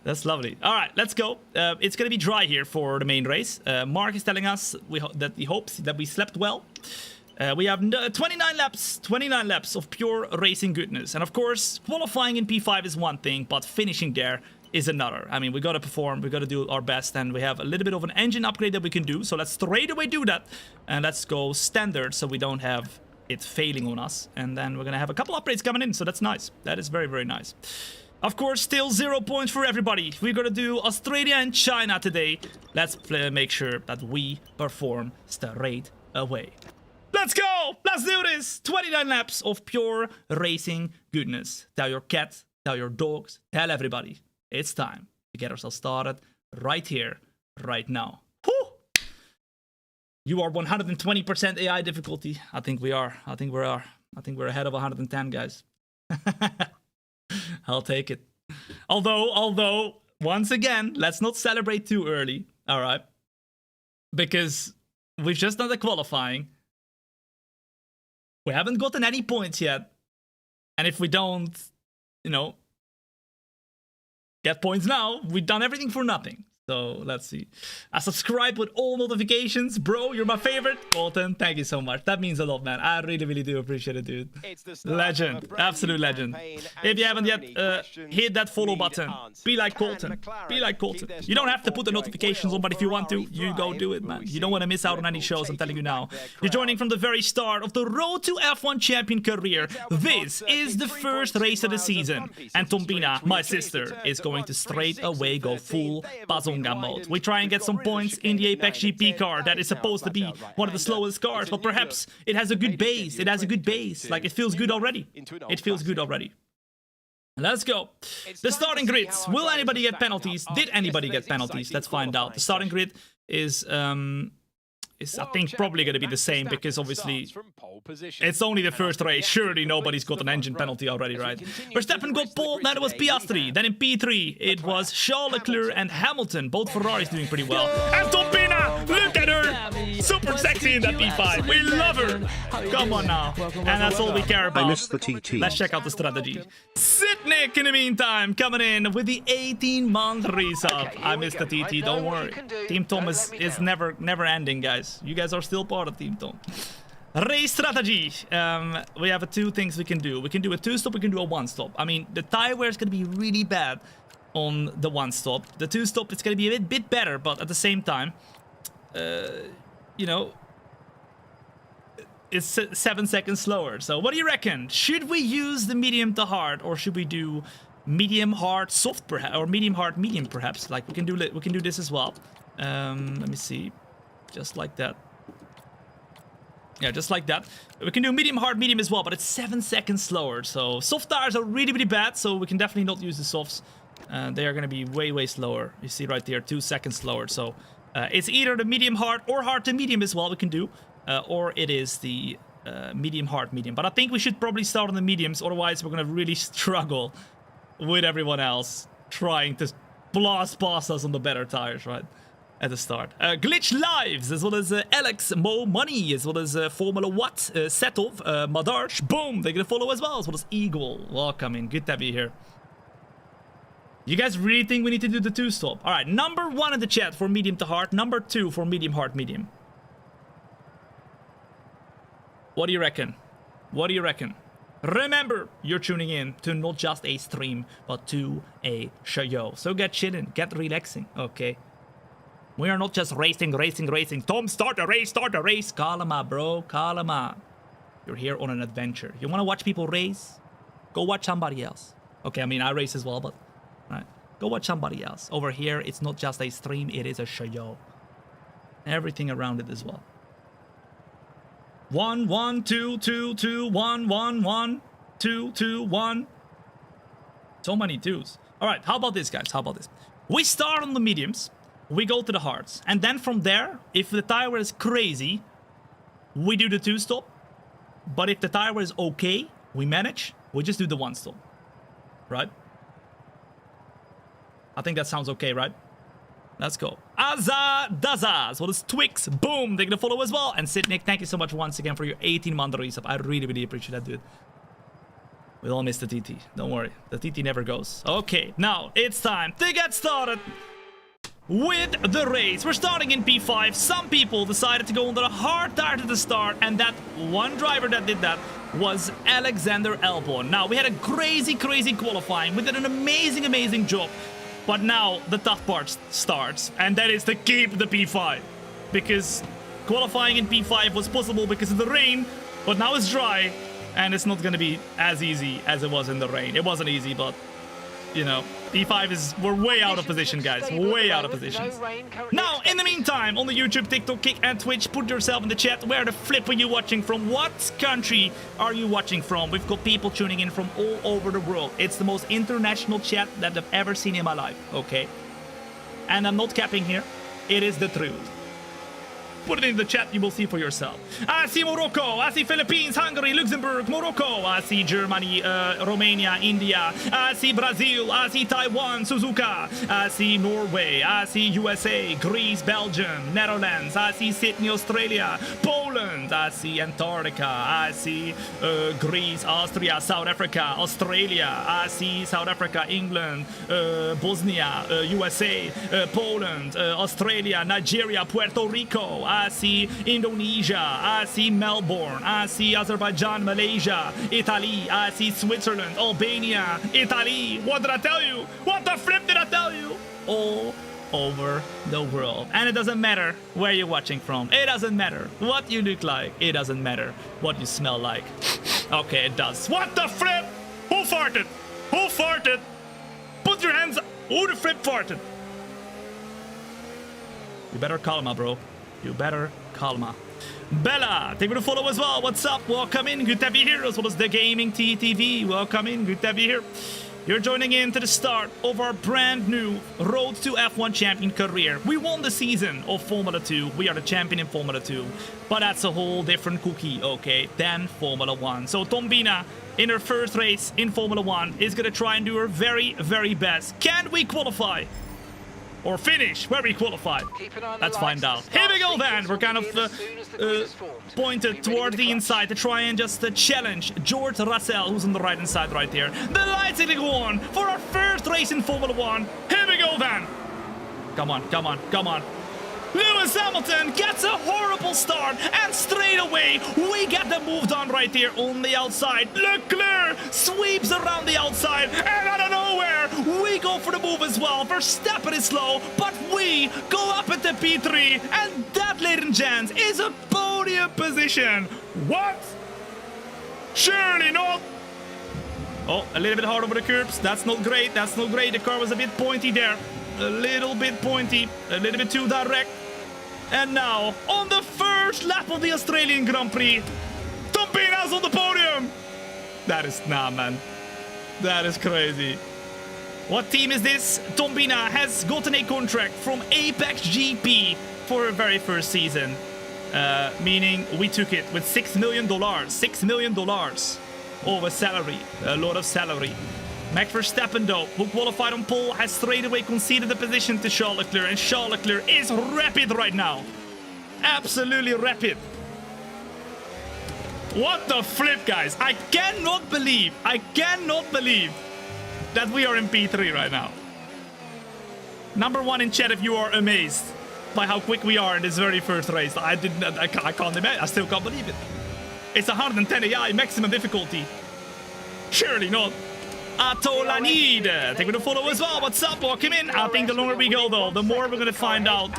Speaker 1: that's lovely. All right, let's go. It's going to be dry here for the main race. Mark is telling us that he hopes that we slept well. We have 29 laps of pure racing goodness. And of course, qualifying in P5 is one thing, but finishing there is another. I mean, we got to perform, we got to do our best, and we have a little bit of an engine upgrade that we can do. So let's straight away do that. And let's go standard so we don't have it failing on us. And then we're going to have a couple upgrades coming in, so that's nice. That is very, very nice. Of course, still 0 points for everybody. We're going to do Australia and China today. Let's make sure that we perform straight away. Let's go! Let's do this! 29 laps of pure racing goodness. Tell your cat, tell your dogs, tell everybody. It's time to get ourselves started right here, right now. Whew! You are 120% AI difficulty. I think we are. I think we're ahead of 110, guys. I'll take it. Although, once again, let's not celebrate too early. All right. Because we've just done the qualifying. We haven't gotten any points yet. And if we don't, you know, get points now, we've done everything for nothing. So let's see. I subscribe with all notifications. Bro, you're my favorite. Colton, thank you so much. That means a lot, man. I really, really do appreciate it, dude. Legend. Absolute legend. If you haven't yet, hit that follow button. Be like Colton. Be like Colton. You don't have to put the notifications on, but if you want to, you go do it, man. You don't want to miss out on any shows, I'm telling you now. You're joining from the very start of the road to F1 champion career. This is the first race of the season. And Thombina, my sister, is going to straight away go full Bazonga mode. We try and get some points in the Apex GP car that is supposed to be one of the slowest cars, but perhaps it has a good base. It has a good base. Like, it feels good already. It feels good already. Let's go. The starting grids. Will anybody get penalties? Did anybody get penalties? Let's find out. The starting grid is I think probably going to be the same because obviously it's only the first race. Surely nobody's got an engine penalty already, right? Verstappen got pole, then it was Piastri. Then in P3 it was Charles Leclerc and Hamilton. Both Ferraris doing pretty well. And Thombina, look at her, super sexy in that P5. We love her. Come on now, and that's all we care about.
Speaker 3: I miss the TT.
Speaker 1: Let's check out the strategy. Sitnik in the meantime coming in with the 18-month resub. I missed the TT, don't worry. Team Tom is never ending, guys. You guys are still part of Team Tom. Race strategy. We have two things we can do. We can do a 2-stop, we can do a 1-stop. I mean, the tire wear is going to be really bad on the 1-stop. The 2-stop, it's going to be a bit better, but at the same time, you know, it's 7 seconds slower. So what do you reckon? Should we use the medium to hard, or should we do medium, hard, soft, perhaps, or medium, hard, medium, perhaps? Like we can do this as well. Let me see. Just like that. Yeah, just like that. We can do medium, hard, medium as well, but it's 7 seconds slower. So soft tires are really, really bad, so we can definitely not use the softs. They are going to be way, way slower. You see right there, 2 seconds slower. So it's either the medium, hard, or hard to medium as well we can do. Or it is the medium, hard, medium. But I think we should probably start on the mediums, otherwise we're going to really struggle with everyone else trying to blast past us on the better tires, right? At the start. Glitch Lives, as well as Alex Mo Money, as well as Formula Watt, Setov, Madarch, boom, they're gonna follow as well, as well as Eagle. Welcome in, good to have you here. You guys really think we need to do the 2-stop? Alright, number 1 in the chat for medium to hard, number 2 for medium, hard, medium. What do you reckon? What do you reckon? Remember, you're tuning in to not just a stream, but to a show. So get chilling, get relaxing, okay? We are not just racing. Tom, start a race. Kalama, bro, kalama. You're here on an adventure. You want to watch people race? Go watch somebody else. Okay, I mean, I race as well, but... Right. Go watch somebody else. Over here, it's not just a stream, it is a show. Everything around it as well. 1, 1, 2, 2, 2, 1, 1, 1, 2, 2, 1. So many twos. Alright, how about this, guys? How about this? We start on the mediums. We go to the hards, and then from there, if the tire wear is crazy, we do the 2-stop. But if the tire wear is okay, we manage, we just do the 1-stop. Right? I think that sounds okay, right? Let's go. Azza Dazaz. What is Twix? Boom. They're gonna follow as well. And Sitnik, thank you so much once again for your 18-month resub. I really, really appreciate that, dude. We all miss the TT. Don't worry. The TT never goes. Okay, now it's time to get started with the race. We're starting in P5. Some people decided to go on the hard tire at the start, and that one driver that did that was Alexander Albon. Now, we had a crazy qualifying. We did an amazing job. But now the tough part starts, and that is to keep the P5. Because qualifying in P5 was possible because of the rain, but now it's dry, and it's not going to be as easy as it was in the rain. It wasn't easy, but... You know, P5 is... We're way out of position, guys. Way out of position. Now, in the meantime, on the YouTube, TikTok, Kick, and Twitch, put yourself in the chat. Where the flip are you watching from? What country are you watching from? We've got people tuning in from all over the world. It's the most international chat that I've ever seen in my life, okay? And I'm not capping here. It is the truth. Put it in the chat, you will see for yourself. I see Morocco, I see Philippines, Hungary, Luxembourg, Morocco. I see Germany, Romania, India. I see Brazil, I see Taiwan, Suzuka. I see Norway, I see USA, Greece, Belgium, Netherlands. I see Sydney, Australia, Poland. I see Antarctica. I see Greece, Austria, South Africa, Australia. I see South Africa, England, Bosnia, USA, Poland, Australia, Nigeria, Puerto Rico. I see Indonesia, I see Melbourne, I see Azerbaijan, Malaysia, Italy, I see Switzerland, Albania, Italy. What did I tell you? What the flip did I tell you? All over the world. And it doesn't matter where you're watching from. It doesn't matter what you look like. It doesn't matter what you smell like. Okay, it does. What the flip? Who farted? Who farted? Put your hands up. Who the flip farted? You better calma, bro. You better calma. Bella, thank you for the follow as well. What's up? Welcome in. Good to have you here. As well as the Gaming TTV. Welcome in. Good to have you here. You're joining in to the start of our brand new Road to F1 Champion career. We won the season of Formula 2. We are the champion in Formula 2. But that's a whole different cookie, okay, than Formula 1. So Thombina, in her first race in Formula 1, is going to try and do her very, very best. Can we qualify? Or finish where we qualified? Let's find out. Here we go then. We're kind of pointed toward the inside to try and just challenge George Russell, who's on the right hand side right here. The lights are going to go on for our first race in Formula 1. Here we go then. Come on, come on, come on. Lewis Hamilton gets a horrible start, and straight away we get the move done right here on the outside. Leclerc sweeps around the outside, and out of nowhere we go for the move as well. Verstappen is slow, but we go up into P3, and that, ladies and gents, is a podium position. What? Surely not. Oh, a little bit hard over the curbs. That's not great. That's not great. The car was a bit pointy there. A little bit pointy, a little bit too direct. And now, on the first lap of the Australian Grand Prix, Thombina's on the podium. That is, nah, man. That is crazy. What team is this? Thombina has gotten a contract from Apex GP for her very first season. Meaning we took it with $6 million. $6 million of a salary. A lot of salary. Max Verstappen, though, who qualified on pole, has straight away conceded the position to Charles Leclerc, and Charles Leclerc is rapid right now. Absolutely rapid. What the flip, guys? I cannot believe that we are in P3 right now. Number one in chat if you are amazed by how quick we are in this very first race. I can't imagine. I still can't believe it. It's 110 AI maximum difficulty. Surely not. Atolanid, thank you for the follow as well. What's up? Welcome in. I think the longer we go, though, the more we're going to find out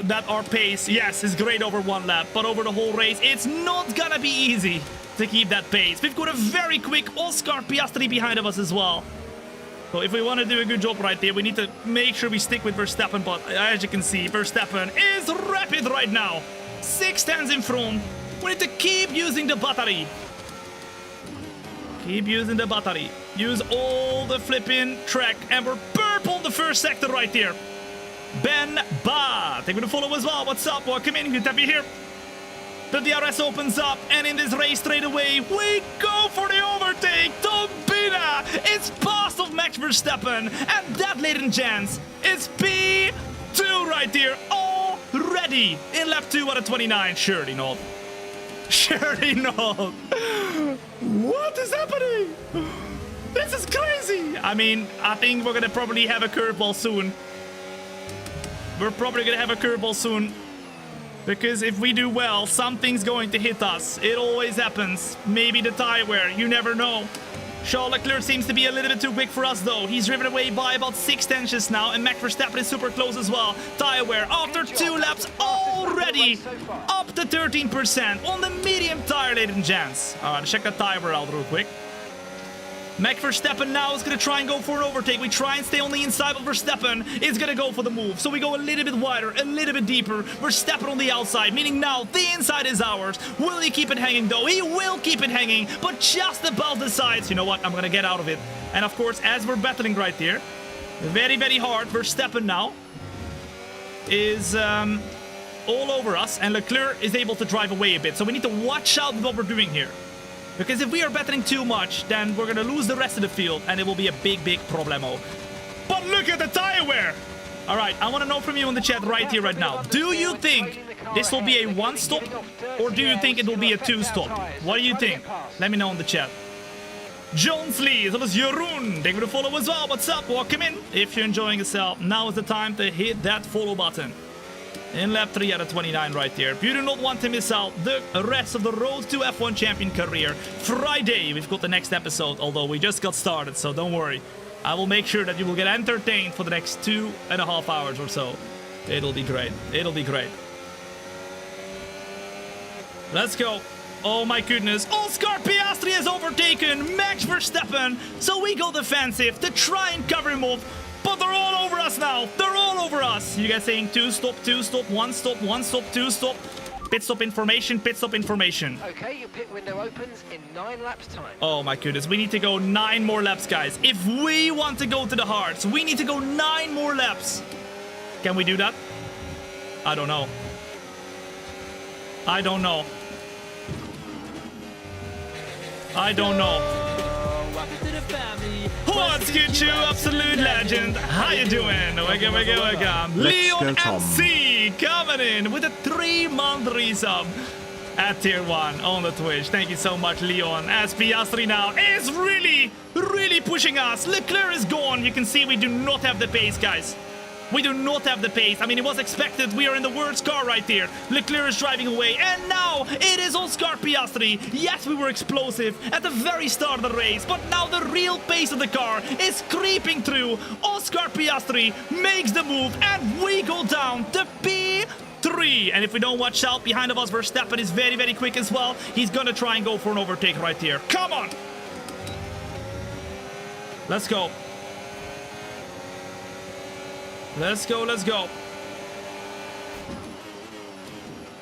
Speaker 1: that our pace, yes, is great over one lap, but over the whole race, it's not going to be easy to keep that pace. We've got a very quick Oscar Piastri behind of us as well. So if we want to do a good job right there, we need to make sure we stick with Verstappen. But as you can see, Verstappen is rapid right now. 6/10 in front. We need to keep using the battery. Keep using the battery. Use all the flipping track. And we're purple in the first sector right there. Ben Ba. Thank you for the follow as well. What's up? Welcome in. Good to have you here. The DRS opens up. And in this race straight away, we go for the overtake. Thombina is past of Max Verstappen. And that, ladies and gents, is P2 right there. Already in lap 2 out of 29. Surely not. Surely not. What is happening? This is crazy. I mean, I think we're gonna probably have a curveball soon. We're probably gonna have a curveball soon. Because if we do well, something's going to hit us. It always happens. Maybe the tire wear, you never know. Charles Leclerc seems to be a little bit too quick for us, though. He's driven away by about 6 tenths now, and Max Verstappen is super close as well. Tire wear after 2 laps already up to 13% on the medium tire, ladies and gents. All right, check that tire wear out real quick. Max Verstappen now is going to try and go for an overtake. We try and stay on the inside, but Verstappen is going to go for the move. So we go a little bit wider, a little bit deeper. Verstappen on the outside, meaning now the inside is ours. Will he keep it hanging, though? He will keep it hanging, but just above the sides. You know what? I'm going to get out of it. And, of course, as we're battling right here, very, very hard, Verstappen now is all over us. And Leclerc is able to drive away a bit. So we need to watch out with what we're doing here. Because if we are battling too much, then we're going to lose the rest of the field, and it will be a big, big problemo. But look at the tire wear! All right, I want to know from you in the chat right here, right now. Do you think this will be a 1-stop, or do you think it will be a 2-stop? What do you think? Let me know in the chat. Jones Lee, that was Jeroen. Thank you for the follow as well. What's up? Welcome in. If you're enjoying yourself, now is the time to hit that follow button. In lap 3 out of 29 right there. If you do not want to miss out the rest of the Road to F1 Champion career, Friday we've got the next episode, although we just got started, so don't worry. I will make sure that you will get entertained for the next 2.5 hours or so. It'll be great. It'll be great. Let's go. Oh my goodness. Oscar Piastri has overtaken Max Verstappen, so we go defensive to try and cover him off. But they're all over us now. They're all over us. You guys saying 2-stop, 2-stop, 1-stop, 1-stop, 2-stop. Pit stop information, pit stop information.
Speaker 5: Okay, your pit window opens in 9 laps time.
Speaker 1: Oh my goodness, we need to go 9 more laps, guys. If we want to go to the hearts, we need to go 9 more laps. Can we do that? I don't know. I don't know. I don't know. What's good, you absolute legend? How you doing? Welcome.
Speaker 3: Let's
Speaker 1: Leon
Speaker 3: go, Tom.
Speaker 1: MC coming in with a 3-month resub at tier 1 on the Twitch. Thank you so much, Leon. As Piastri now is really pushing us. Leclerc is gone. You can see we do not have the pace, guys. We do not have the pace. I mean, it was expected. We are in the worst car right here. Leclerc is driving away. And now it is Oscar Piastri. Yes, we were explosive at the very start of the race. But now the real pace of the car is creeping through. Oscar Piastri makes the move. And we go down to P3. And if we don't watch out, behind of us, Verstappen is very quick as well. He's going to try and go for an overtake right here. Come on. Let's go. Let's go.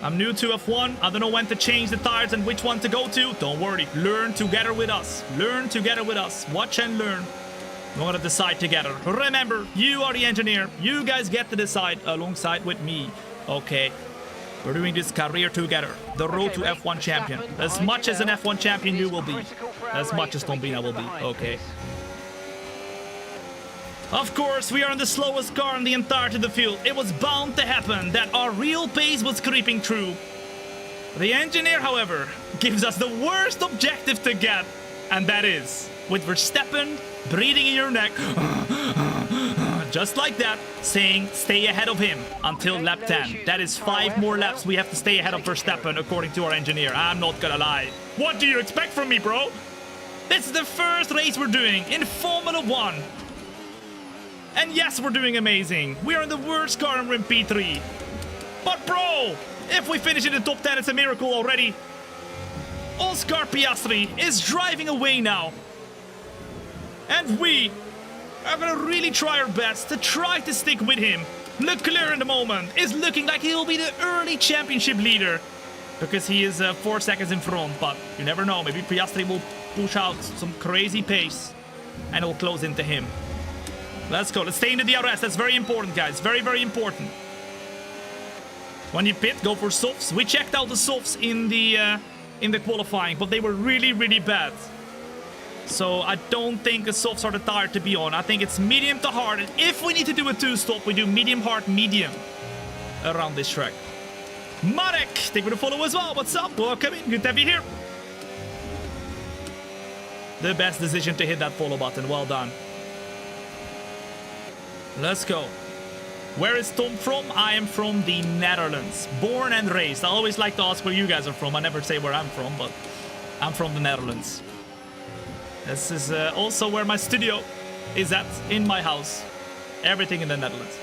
Speaker 1: I'm new to F1. I don't know when to change the tires and which one to go to. Don't worry. Learn together with us. Learn together with us. Watch and learn. We're going to decide together. Remember, you are the engineer. You guys get to decide alongside with me. Okay. We're doing this career together. The road to F1 champion. As much as an F1 champion you will be. As much as Thombina will be. Okay. Of course, we are in the slowest car in the entirety of the field. It was bound to happen that our real pace was creeping through. The engineer, however, gives us the worst objective to get, and that is, with Verstappen breathing in your neck, just like that, saying stay ahead of him until lap 10. That is 5 more laps we have to stay ahead of Verstappen, according to our engineer. I'm not gonna lie. What do you expect from me, bro? This is the first race we're doing in Formula 1. And yes, we're doing amazing. We are in the worst car and we're in P3. But bro, if we finish in the top 10, it's a miracle already. Oscar Piastri is driving away now. And we are going to really try our best to try to stick with him. Leclerc in the moment is looking like he will be the early championship leader. Because he is 4 seconds in front. But you never know. Maybe Piastri will push out some crazy pace. And it will close into him. Let's go. Let's stay in the DRS. That's very important, guys. Very important. When you pit, go for softs. We checked out the softs in the qualifying, but they were really bad. So I don't think the softs are the tire to be on. I think it's medium to hard. And if we need to do a 2-stop, we do medium, hard, medium around this track. Marek, thank you for the follow as well. What's up? Welcome in. Good to have you here. The best decision to hit that follow button. Well done. Let's go. Where is Tom from? I am from the Netherlands. Born and raised. I always like to ask where you guys are from. I never say where I'm from, but I'm from the Netherlands. This is also where my studio is at, in my house. Everything in the Netherlands.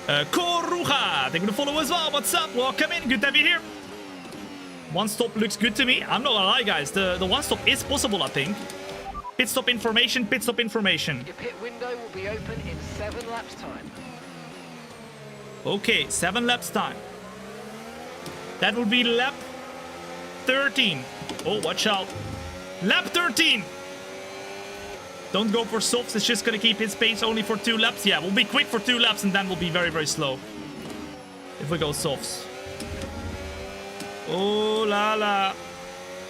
Speaker 1: Koruga, thank you for the follow as well. What's up? Welcome in. Good to have you here. 1-stop looks good to me. I'm not gonna lie, guys. The 1-stop is possible, I think. Pit stop information, pit stop information.
Speaker 5: Your pit window will be open in 7 laps time.
Speaker 1: Okay, 7 laps time. That will be lap 13. Oh, watch out. Lap 13. Don't go for softs. It's just going to keep his pace only for 2 laps. Yeah, we'll be quick for 2 laps and then we'll be very slow. If we go softs. Oh, la la.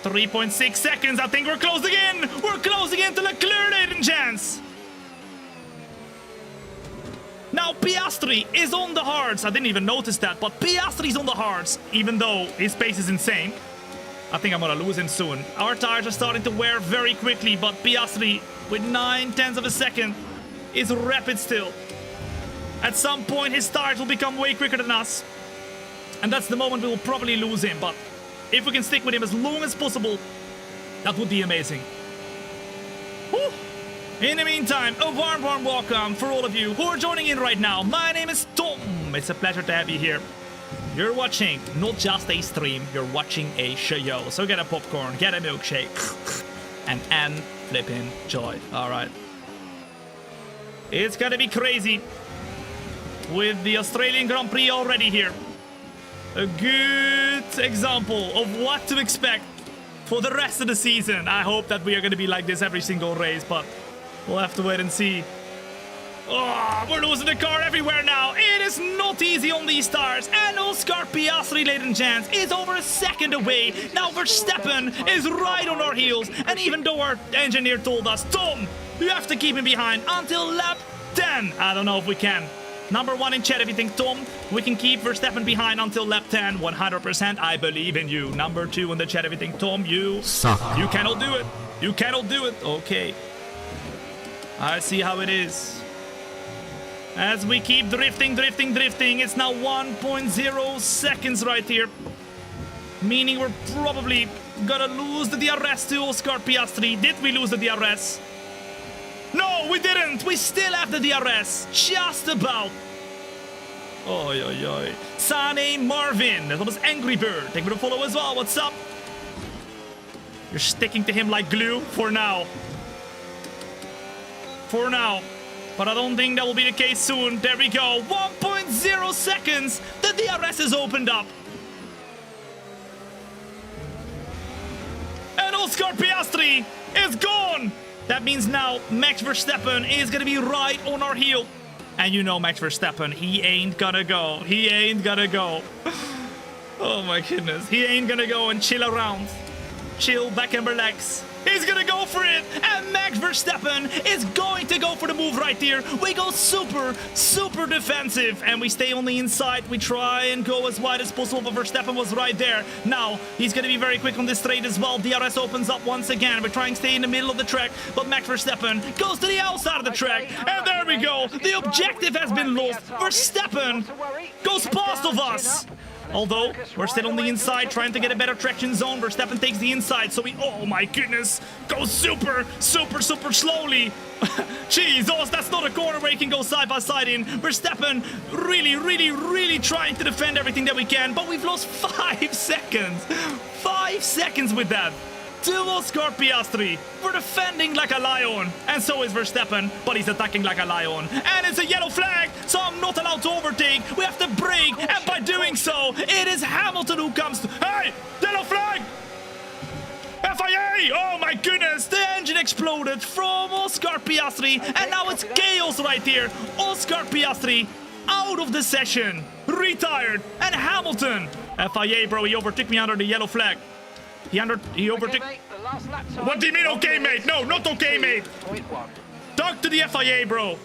Speaker 1: 3.6 seconds. I think we're closing in. We're closing in to Leclerc, ladies and gents. Now, Piastri is on the hards. I didn't even notice that, but Piastri's on the hards, even though his pace is insane. I think I'm going to lose him soon. Our tires are starting to wear very quickly, but Piastri, with 9/10 of a second, is rapid still. At some point, his tires will become way quicker than us. And that's the moment we will probably lose him, but if we can stick with him as long as possible, that would be amazing. Whew. In the meantime, a warm welcome for all of you who are joining in right now. My name is Tom. It's a pleasure to have you here. You're watching not just a stream, you're watching a show. So get a popcorn, get a milkshake, and flipping joy. All right. It's gonna be crazy with the Australian Grand Prix already here. A good example of what to expect for the rest of the season. I hope that we are going to be like this every single race, but we'll have to wait and see. Oh, we're losing the car everywhere now. It is not easy on these stars. And Oscar Piastri, ladies and gents, is over a second away. Now Verstappen is right on our heels. And even though our engineer told us, Tom, you have to keep him behind until lap 10. I don't know if we can. Number 1 in chat, if you think, Tom, we can keep Verstappen behind until lap 10. 100%, I believe in you. Number 2 in the chat, if you think, Tom, you suck. You cannot do it. You cannot do it. Okay. I see how it is. As we keep drifting, it's now 1.0 seconds right here. Meaning we're probably gonna lose the DRS to Oscar Piastri. Did we lose the DRS? No, we didn't. We still have the DRS. Just about. Oi, oi, oi. Sane Marvin, as well as Angry Bird. Thank you for the follow as well. What's up? You're sticking to him like glue for now. For now. But I don't think that will be the case soon. There we go. 1.0 seconds. The DRS is opened up. And Oscar Piastri is gone. That means now Max Verstappen is going to be right on our heel. And you know Max Verstappen, he ain't gonna go. He ain't gonna go. Oh my goodness. He ain't gonna go and chill around. Chill, back and relax. He's gonna go for it, and Max Verstappen is going to go for the move right here. We go super defensive, and we stay on the inside. We try and go as wide as possible, but Verstappen was right there. Now, he's gonna be very quick on this straight as well. DRS opens up once again. We're trying to stay in the middle of the track, but Max Verstappen goes to the outside of the track, and there we go. The objective has been lost. Verstappen goes past of us. Although, we're still on the inside, trying to get a better traction zone. Verstappen takes the inside, so we, oh my goodness, goes super slowly. Jesus, that's not a corner where he can go side by side in. Verstappen really trying to defend everything that we can, but we've lost 5 seconds. 5 seconds with that. To Oscar Piastri. We're defending like a lion. And so is Verstappen, but he's attacking like a lion. And it's a yellow flag, so I'm not allowed to overtake. We have to brake, and by doing so, it is Hamilton who comes to... Hey! Yellow flag! FIA! Oh my goodness! The engine exploded from Oscar Piastri, and now it's chaos right here. Oscar Piastri out of the session. Retired. And Hamilton. FIA, bro, he overtook me under the yellow flag. He overtook...
Speaker 5: Okay, mate, the last lap time.
Speaker 1: What do you mean, okay, mate? No, not okay, mate. Talk to the FIA, bro.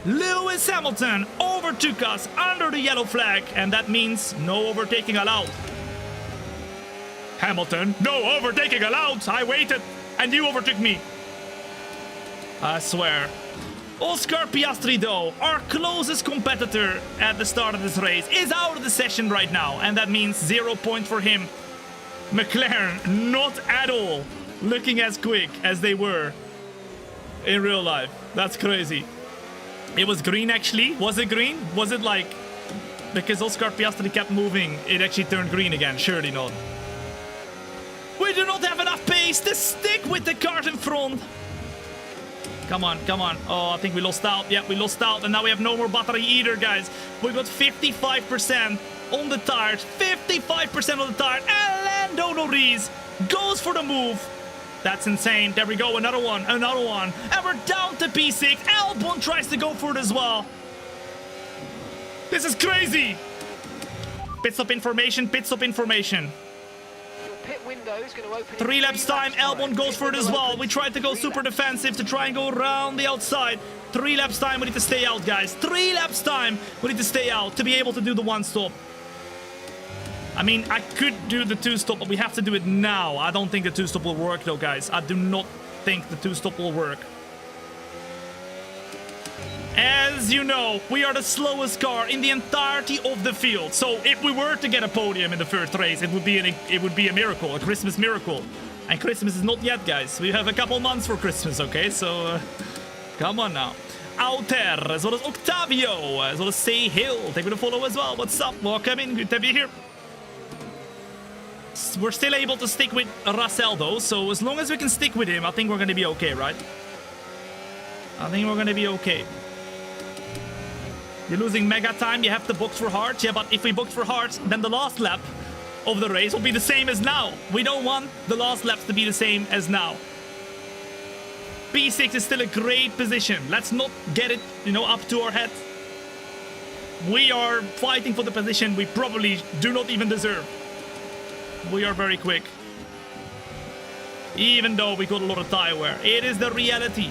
Speaker 1: Lewis Hamilton overtook us under the yellow flag, and that means no overtaking allowed. Hamilton, no overtaking allowed. I waited, and you overtook me. I swear. Oscar Piastri, though, our closest competitor at the start of this race, is out of the session right now, and that means 0 point for him. McLaren, not at all looking as quick as they were in real life. That's crazy. It was green, actually. Was it green? Was it like... Because Oscar Piastri kept moving, it actually turned green again? Surely not. We do not have enough pace to stick with the cars in front. Come on, come on. Oh, I think we lost out. Yeah, we lost out. And now we have no more battery either, guys. We got 55% on the tires. 55% on the tires. And Lando Norris goes for the move. That's insane. There we go. Another one. Another one. And we're down to P6. Albon tries to go for it as well. This is crazy. Pit stop information. Pit stop information.
Speaker 5: Pit window is going to open
Speaker 1: 3 laps time. Albon goes for it as well. We tried to go super defensive to try and go around the outside. 3 laps time. We need to stay out, guys. 3 laps time. We need to stay out to be able to do the 1 stop. I mean, I could do the 2 stop, but we have to do it now. I don't think the 2 stop will work, though, guys. I do not think the 2 stop will work. As you know, we are the slowest car in the entirety of the field. So if we were to get a podium in the first race, it would be a miracle, a Christmas miracle. And Christmas is not yet, guys. We have a couple months for Christmas, okay? So come on now. Outer, as well as Octavio, as well as Say Hill. Thank you for the follow as well. What's up? Welcome in. Good to have you here. We're still able to stick with Russell, though. So as long as we can stick with him, I think we're going to be okay, right? I think we're going to be okay. You're losing mega time. You have to box for hearts. Yeah, but if we box for hearts, then the last lap of the race will be the same as now. We don't want the last laps to be the same as now. P6 is still a great position. Let's not get it, you know, up to our head. We are fighting for the position we probably do not even deserve. We are very quick. Even though we got a lot of tire wear. It is the reality.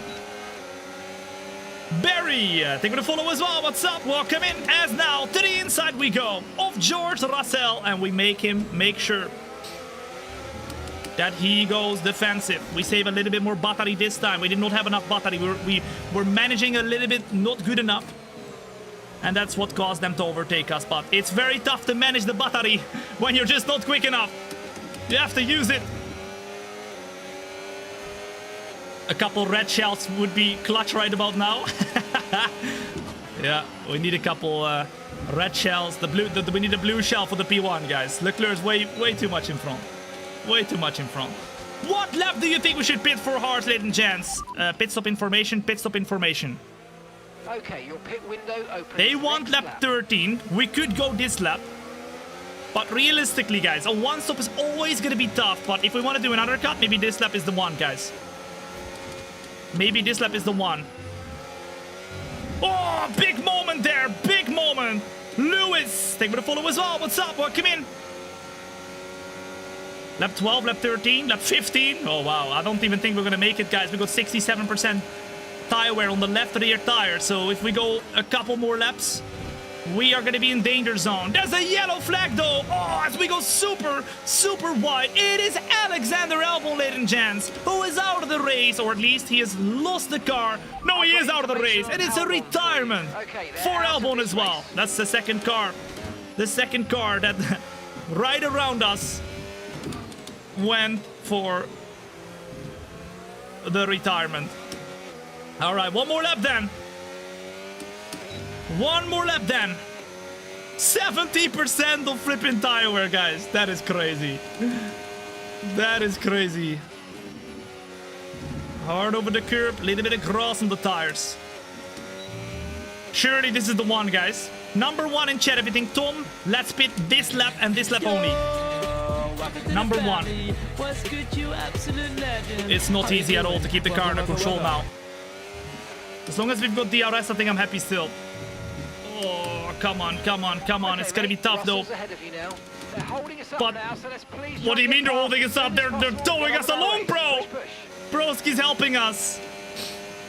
Speaker 1: Barry, thank you for the follow as well. What's up? Welcome in. As now, to the inside we go. Of George Russell. And we make him make sure that he goes defensive. We save a little bit more battery this time. We did not have enough battery. We were managing a little bit not good enough. And that's what caused them to overtake us. But it's very tough to manage the battery when you're just not quick enough. You have to use it. A couple red shells would be clutch right about now. Yeah, we need a couple red shells. We need a blue shell for the P1, guys. Leclerc's way too much in front. Way too much in front. What lap do you think we should pit for hard, ladies and gents? Pit stop information, pit stop information.
Speaker 5: Okay, your pit window opens.
Speaker 1: They want
Speaker 5: next
Speaker 1: lap 13. We could go this lap. But realistically, guys, a one stop is always going to be tough. But if we want to do another cut, maybe this lap is the one, guys. Maybe this lap is the one. Oh, big moment there. Big moment. Lewis, thank you for the follow as well. What's up? Welcome in. Lap 12, lap 13, lap 15. Oh, wow. I don't even think we're going to make it, guys. We got 67% tire wear on the left rear tire. So if we go a couple more laps, we are going to be in danger zone. There's a yellow flag, though. Oh, as we go super, super wide. It is Alexander Albon, ladies and gents, who is out of the race, or at least he has lost the car. No, he is out of the race, and it's a retirement for Albon as well. That's the second car. The second car that right around us went for the retirement. All right, one more lap then. One more lap then. 70% of flipping tire wear, guys. That is crazy. That is crazy. Hard over the curb. A little bit of grass on the tires. Surely this is the one, guys. Number one in chat, if you think, Tom, let's pit this lap and this lap only. Number one. It's not easy at all to keep the car under control now. As long as we've got DRS, I think I'm happy still. Oh, come on, come on, come on.
Speaker 5: Okay,
Speaker 1: it's going to be tough,
Speaker 5: Russell's
Speaker 1: though.
Speaker 5: ahead of you now. They're holding us up
Speaker 1: But
Speaker 5: now, so let's please
Speaker 1: what do you
Speaker 5: try
Speaker 1: mean
Speaker 5: and
Speaker 1: they're
Speaker 5: get
Speaker 1: holding us up? They're towing us along, bro.
Speaker 5: Push, push.
Speaker 1: Broski's helping us.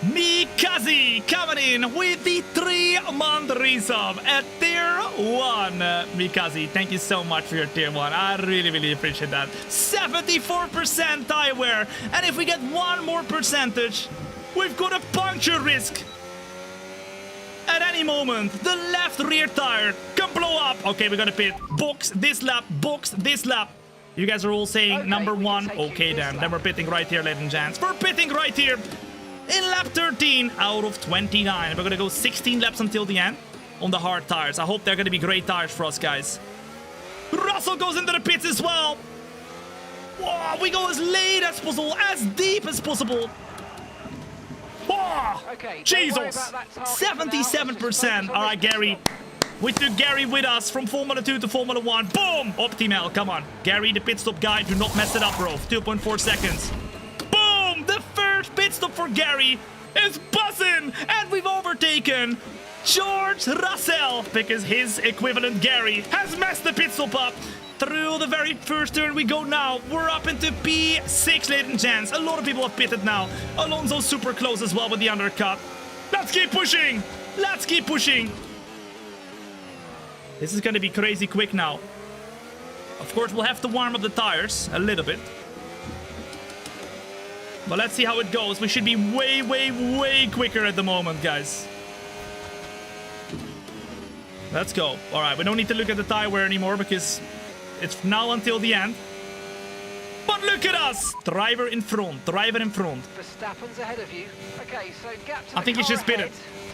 Speaker 1: Mikazi coming in with the 3-month resub at tier 1. Mikazi, thank you so much for your tier 1. I really, really appreciate that. 74% tire wear. And if we get one more percentage, we've got a puncture risk. At any moment, the left rear tire can blow up. Okay, we're gonna pit. Box this lap, box this lap. You guys are all saying
Speaker 5: Okay,
Speaker 1: number
Speaker 5: we can
Speaker 1: one.
Speaker 5: take you
Speaker 1: Okay,
Speaker 5: this
Speaker 1: then.
Speaker 5: lap.
Speaker 1: Then we're pitting right here, ladies and gents. We're pitting right here in lap 13 out of 29. We're gonna go 16 laps until the end on the hard tires. I hope they're gonna be great tires for us, guys. Russell goes into the pits as well. Whoa, we go as late as possible, as deep as possible. Whoa,
Speaker 5: Okay, don't worry
Speaker 1: Jesus,
Speaker 5: about that target for now. Let's just
Speaker 1: 77%.
Speaker 5: focus on
Speaker 1: All right,
Speaker 5: this
Speaker 1: Gary. We took Gary with us from Formula 2 to Formula 1. Boom! Optimal, come on. Gary, the pit stop guy, do not mess it up, bro. 2.4 seconds. Boom! The first pit stop for Gary is buzzing! And we've overtaken George Russell, because his equivalent Gary has messed the pit stop up. Through the very first turn we go now. We're up into P6, ladies and gents. A lot of people have pitted now. Alonso's super close as well with the undercut. Let's keep pushing. Let's keep pushing. This is going to be crazy quick now. Of course, we'll have to warm up the tires a little bit. But let's see how it goes. We should be way, way, way quicker at the moment, guys. Let's go. All right, we don't need to look at the tire wear anymore because it's now until the end. But look at us! Driver in front, driver in front.
Speaker 5: Verstappen's ahead of you. Okay, so gap to
Speaker 1: I think
Speaker 5: the
Speaker 1: it's
Speaker 5: car
Speaker 1: just pitted.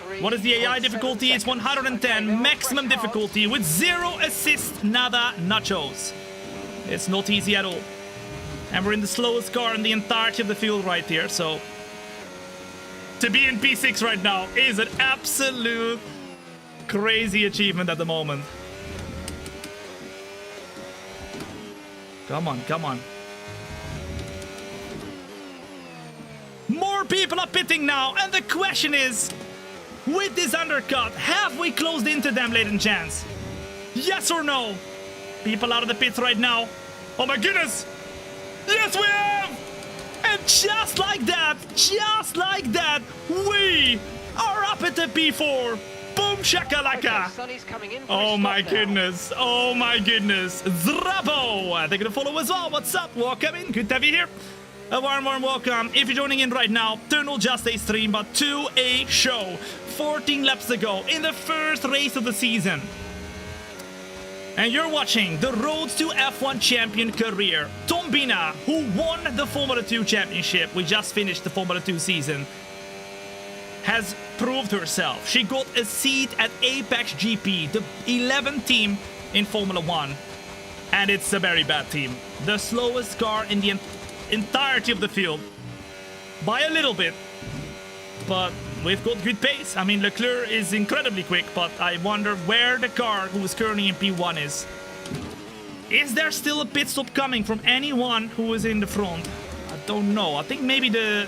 Speaker 5: ahead.
Speaker 1: What is the AI
Speaker 5: 3.7
Speaker 1: difficulty? It's
Speaker 5: seconds.
Speaker 1: 110,
Speaker 5: Okay,
Speaker 1: maximum
Speaker 5: they're all fresh
Speaker 1: difficulty with 0 assist, nada nachos. It's not easy at all. And we're in the slowest car in the entirety of the field right here, so to be in P6 right now is an absolute crazy achievement at the moment. Come on, come on. More people are pitting now, and the question is, with this undercut, have we closed into them, ladies and gents? Yes or no? People out of the pits right now. Oh my goodness! Yes, we have! And just like that, we are up at the P4. Boom shakalaka.
Speaker 5: Okay, Sonny's coming in for
Speaker 1: Oh
Speaker 5: his
Speaker 1: my
Speaker 5: stop now.
Speaker 1: goodness. Oh my goodness. Zrabo. Thank you to follow as well. What's up? Welcome in. Good to have you here. A warm welcome. If you're joining in right now, to not just a stream, but to a show. 14 laps to go in the first race of the season. And you're watching the Road to F1 Champion career. Thombina, who won the Formula 2 Championship, we just finished the Formula 2 season, has proved herself. She got a seat at Apex GP, the 11th team in Formula 1. And it's a very bad team. The slowest car in the entirety of the field. By a little bit. But we've got good pace. I mean, Leclerc is incredibly quick, but I wonder where the car who is currently in P1 is. Is there still a pit stop coming from anyone who is in the front? I don't know. I think maybe the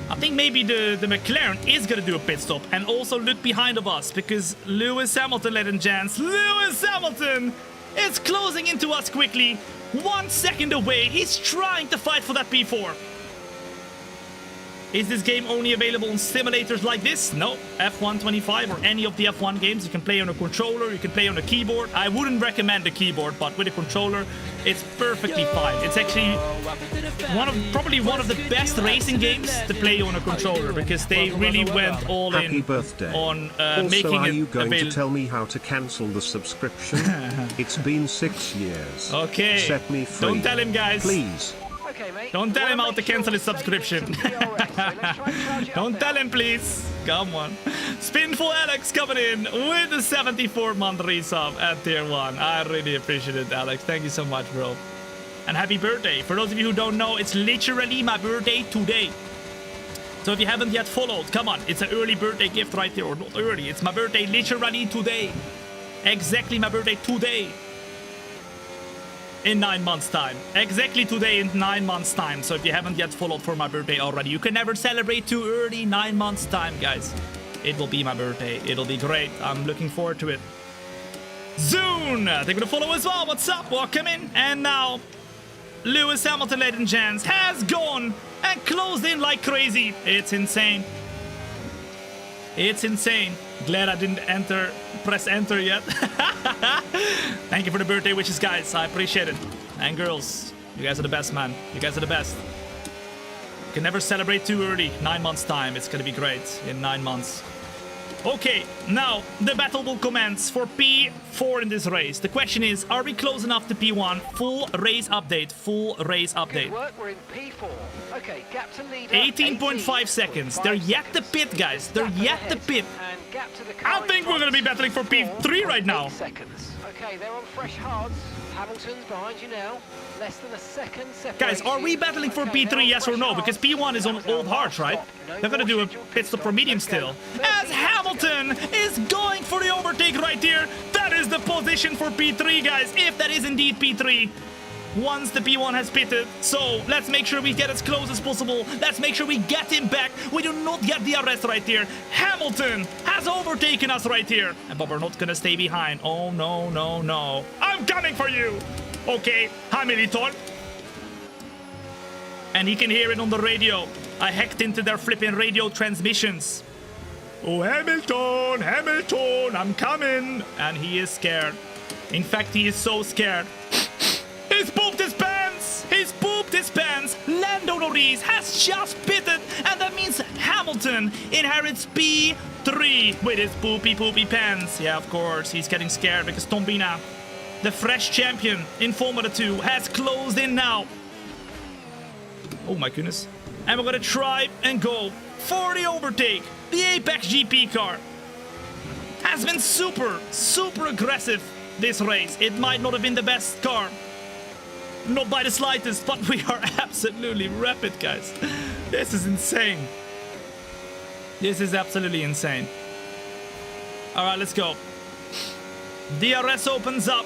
Speaker 1: McLaren is gonna do a pit stop, and also look behind of us, because Lewis Hamilton, ladies and gents, Lewis Hamilton is closing into us quickly. 1 second away. He's trying to fight for that P4. Is this game only available on simulators like this? No. F1 25 or any of the F1 games. You can play on a controller, you can play on a keyboard. I wouldn't recommend the keyboard, but with a controller, it's perfectly fine. It's actually probably one of the best racing games to play on a controller, because they really went all
Speaker 3: Happy
Speaker 1: in
Speaker 3: birthday.
Speaker 1: on
Speaker 3: Also,
Speaker 1: making
Speaker 3: are
Speaker 1: it
Speaker 3: you going to
Speaker 1: available.
Speaker 3: tell me how to cancel the subscription? It's been 6 years.
Speaker 1: Okay.
Speaker 3: Set me free.
Speaker 1: Don't tell him, guys.
Speaker 3: Please.
Speaker 5: Okay, mate.
Speaker 1: Don't tell
Speaker 5: We
Speaker 1: him
Speaker 5: wanna
Speaker 1: how to
Speaker 5: make sure
Speaker 1: cancel his
Speaker 5: we save
Speaker 1: subscription.
Speaker 5: some DRS, so let's try and charge it up
Speaker 1: Don't
Speaker 5: now.
Speaker 1: tell him, please. Come on. Spinful Alex coming in with the 74-month resub at tier 1. I really appreciate it, Alex. Thank you so much, bro. And happy birthday. For those of you who don't know, it's literally my birthday today. So if you haven't yet followed, come on. It's an early birthday gift right there. Or not early. It's my birthday literally today. Exactly my birthday today. In 9 months' time. Exactly today in 9 months' time. So if you haven't yet followed for my birthday already, you can never celebrate too early. 9 months' time, guys. It will be my birthday. It'll be great. I'm looking forward to it. Zune! Thank you for the follow as well. What's up? Welcome in. And now, Lewis Hamilton, ladies and gents, has gone and closed in like crazy. It's insane. It's insane. Glad I didn't press enter yet. Thank you for the birthday wishes, guys. I appreciate it. And girls, you guys are the best, man. You guys are the best. You can never celebrate too early. 9 months' time. It's gonna be great in 9 months. Okay, now the battle will commence for P4 in this race. The question is, are we close enough to P1? Full race update. Full race
Speaker 5: Good
Speaker 1: update.
Speaker 5: work, we're in P4. Okay, gap to leader.
Speaker 1: 18.5 seconds. They're yet to pit, guys. They're yet to pit.
Speaker 5: And gap to the car
Speaker 1: I
Speaker 5: in
Speaker 1: think we're
Speaker 5: front,
Speaker 1: gonna be battling for P3 right now.
Speaker 5: 8 seconds. Okay, they're on fresh hards. Hamilton's behind you now. Less than a second separation.
Speaker 1: Guys, are we battling for
Speaker 5: Okay, they're
Speaker 1: P3,
Speaker 5: on
Speaker 1: yes or
Speaker 5: fresh
Speaker 1: no?
Speaker 5: hards.
Speaker 1: Because P1 is on
Speaker 5: That was our
Speaker 1: old hards,
Speaker 5: last
Speaker 1: right?
Speaker 5: stop. No
Speaker 1: They're gonna
Speaker 5: more
Speaker 1: do a
Speaker 5: scheduled
Speaker 1: pit stop for medium
Speaker 5: Let's go.
Speaker 1: still.
Speaker 5: 13
Speaker 1: As
Speaker 5: laps to go.
Speaker 1: Hamilton is going for the overtake right here. That is the position for P3, guys. If that is indeed P3. Once the P1 has pitted. So let's make sure we get as close as possible. Let's make sure we get him back. We do not get the arrest right here. Hamilton has overtaken us right here. But we're not gonna stay behind. Oh, no, no, no. I'm coming for you. Okay, Hamilton. And he can hear it on the radio. I hacked into their flipping radio transmissions. Oh, Hamilton, Hamilton, I'm coming. And he is scared. In fact, he is so scared. He's pooped his pants! He's pooped his pants! Lando Norris has just pitted, and that means Hamilton inherits P3 with his poopy pants. Yeah, of course, he's getting scared because Thombina, the fresh champion in Formula 2, has closed in now. Oh my goodness. And we're gonna try and go for the overtake. The Apex GP car has been super aggressive this race. It might not have been the best car. Not by the slightest, but we are absolutely rapid, guys. This is insane. This is absolutely insane. All right, let's go. DRS opens up.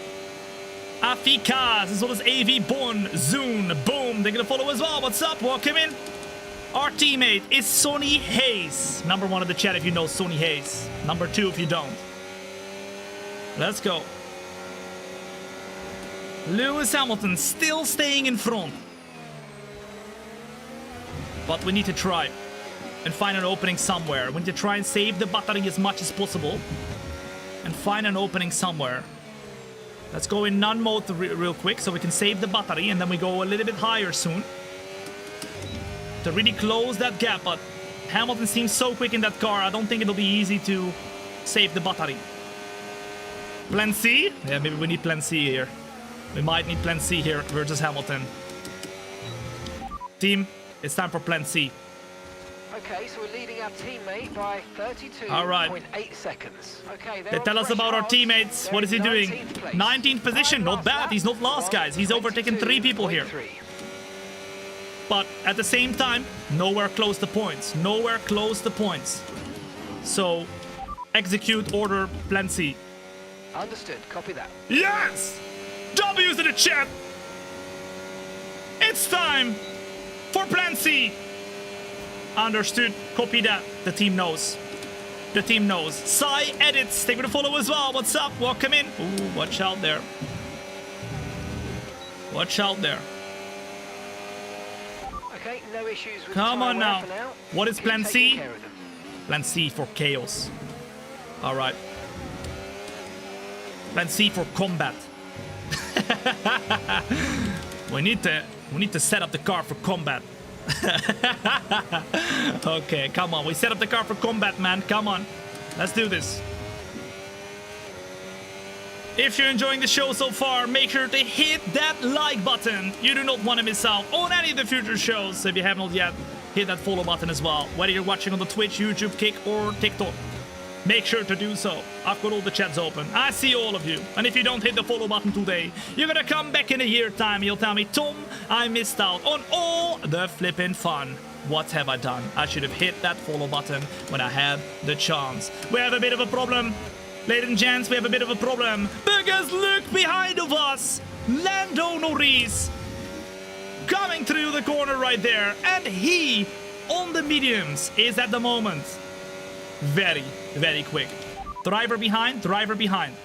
Speaker 1: Afikas, as well as AV Bon, Zoon, boom. They're gonna follow as well. What's up? Welcome in. Our teammate is Sonny Hayes. Number 1 in the chat if you know Sonny Hayes. Number 2 if you don't. Let's go. Lewis Hamilton still staying in front. But we need to try and find an opening somewhere. We need to try and save the battery as much as possible. And find an opening somewhere. Let's go in none mode real quick so we can save the battery. And then we go a little bit higher soon. To really close that gap. But Hamilton seems so quick in that car. I don't think it'll be easy to save the battery. Plan C? Yeah, maybe we need plan C here. We might need plan C here versus Hamilton. Team, it's time for plan C.
Speaker 5: Okay, so we're leading our teammate by 32.8
Speaker 1: All right.
Speaker 5: seconds. Okay,
Speaker 1: They tell us about our teammates. What is he doing? 19th position, not bad. He's not last, guys. He's overtaken 3 people here. But at the same time, nowhere close to points. Nowhere close to points. So, execute order plan C.
Speaker 5: Understood, copy that.
Speaker 1: Yes! W's in the chat! It's time for plan C. Understood. Copy that. The team knows. The team knows. Sai Edits. They gonna follow as well. What's up? Welcome in. Ooh, watch out there. Watch out there.
Speaker 5: Okay, no issues with
Speaker 1: Come on now.
Speaker 5: for now.
Speaker 1: What is
Speaker 5: Keep
Speaker 1: plan
Speaker 5: taking
Speaker 1: C?
Speaker 5: care of them.
Speaker 1: Plan C for chaos. All right. Plan C for combat. we need to set up the car for combat. Okay, come on. We set up the car for combat, man. Come on. Let's do this. If you're enjoying the show so far, make sure to hit that like button. You do not want to miss out on any of the future shows. If you have not yet, hit that follow button as well. Whether you're watching on the Twitch, YouTube, Kick, or TikTok. Make sure to do so. I've got all the chats open. I see all of you. And if you don't hit the follow button today, you're gonna come back in a year time. You'll tell me, Tom, I missed out on all the flipping fun. What have I done? I should have hit that follow button when I had the chance. We have a bit of a problem. Ladies and gents, we have a bit of a problem. Because look behind of us. Lando Norris. Coming through the corner right there. And he, on the mediums, is at the moment very, very quick. Driver behind, driver behind.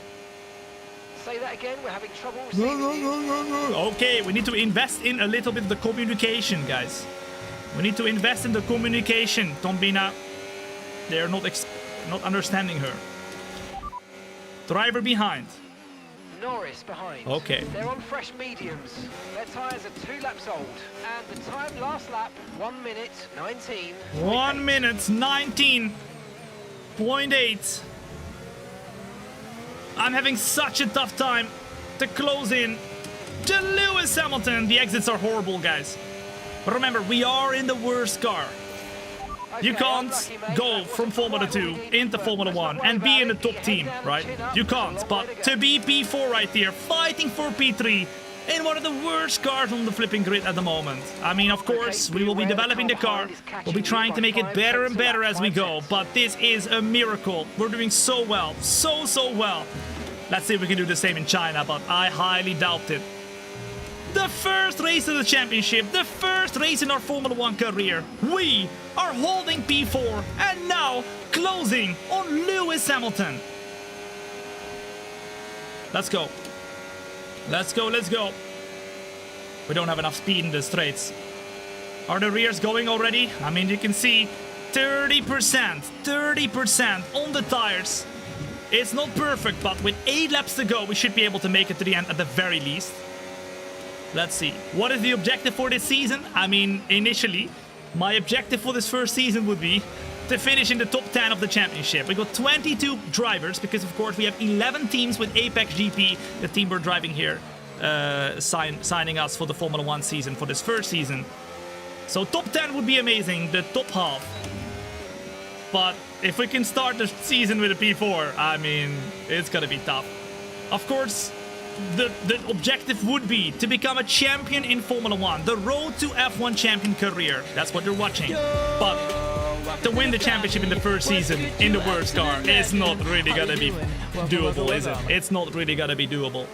Speaker 5: Say that again, we're having trouble receiving you.
Speaker 1: Okay, we need to invest in a little bit of the communication, guys. We need to invest in the communication, Thombina. They're not understanding her. Driver behind.
Speaker 5: Norris behind.
Speaker 1: Okay.
Speaker 5: They're on fresh mediums. Their tyres are 2 laps old. And the time last lap, 1 minute 19.
Speaker 1: 1 minute 19.8. I'm having such a tough time to close in to Lewis Hamilton. The exits are horrible, guys. But remember, we are in the worst car. You can't go from Formula 2 into Formula 1 and be in the top team, right? You can't. But to be P4 right here, fighting for P3 in one of the worst cars on the flipping grid at the moment. I mean, of course, we will be developing the car. We'll be trying to make it better and better as we go. But this is a miracle. We're doing so well. So well. Let's see if we can do the same in China, but I highly doubt it. The first race of the championship, the first race in our Formula 1 career. We are holding P4 and now closing on Lewis Hamilton. Let's go. Let's go, let's go. We don't have enough speed in the straights. Are the rears going already? I mean, you can see 30% on the tires. It's not perfect, but with 8 laps to go, we should be able to make it to the end at the very least. Let's see. What is the objective for this season? I mean, initially, my objective for this first season would be to finish in the top 10 of the championship. We got 22 drivers because, of course, we have 11 teams with Apex GP, the team we're driving here, signing us for the Formula 1 season for this first season. So top 10 would be amazing, the top half. But if we can start the season with a P4, I mean, it's gonna be tough. Of course, the objective would be to become a champion in Formula 1. The road to F1 champion career. That's what you're watching. But to win the championship in the first season in the worst car is not really gonna be doable, is it? It's not really gonna be doable.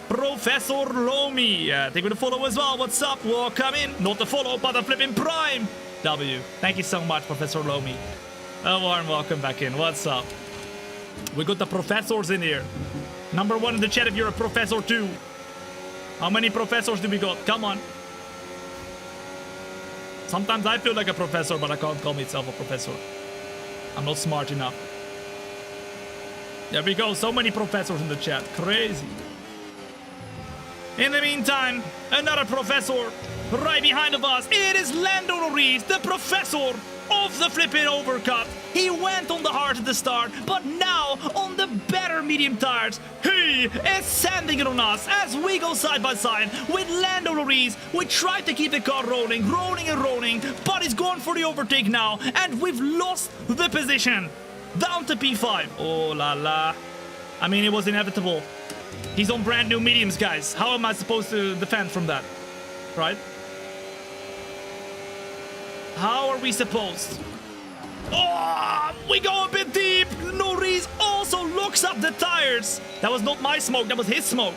Speaker 1: Professor Lomi, thank you for the follow as well. What's up? Welcome in. Not the follow, but the flipping prime. W. Thank you so much, Professor Lomi. A warm welcome back in. What's up? We got the professors in here. Number 1 in the chat if you're a professor too. How many professors do we got? Come on. Sometimes I feel like a professor, but I can't call myself a professor. I'm not smart enough. There we go. So many professors in the chat. Crazy. In the meantime, another professor right behind of us. It is Lando Norris, the professor of the flipping overcut. He went on the hard at the start, but now on the better medium tires, he is sending it on us as we go side by side with Lando Norris. We tried to keep the car rolling, but he's gone for the overtake now, and we've lost the position. Down to P5. Oh la la. I mean, it was inevitable. He's on brand new mediums, guys. How am I supposed to defend from that? Right? How are we supposed? Oh, we go a bit deep. Norris also looks up the tires. That was not my smoke, that was his smoke.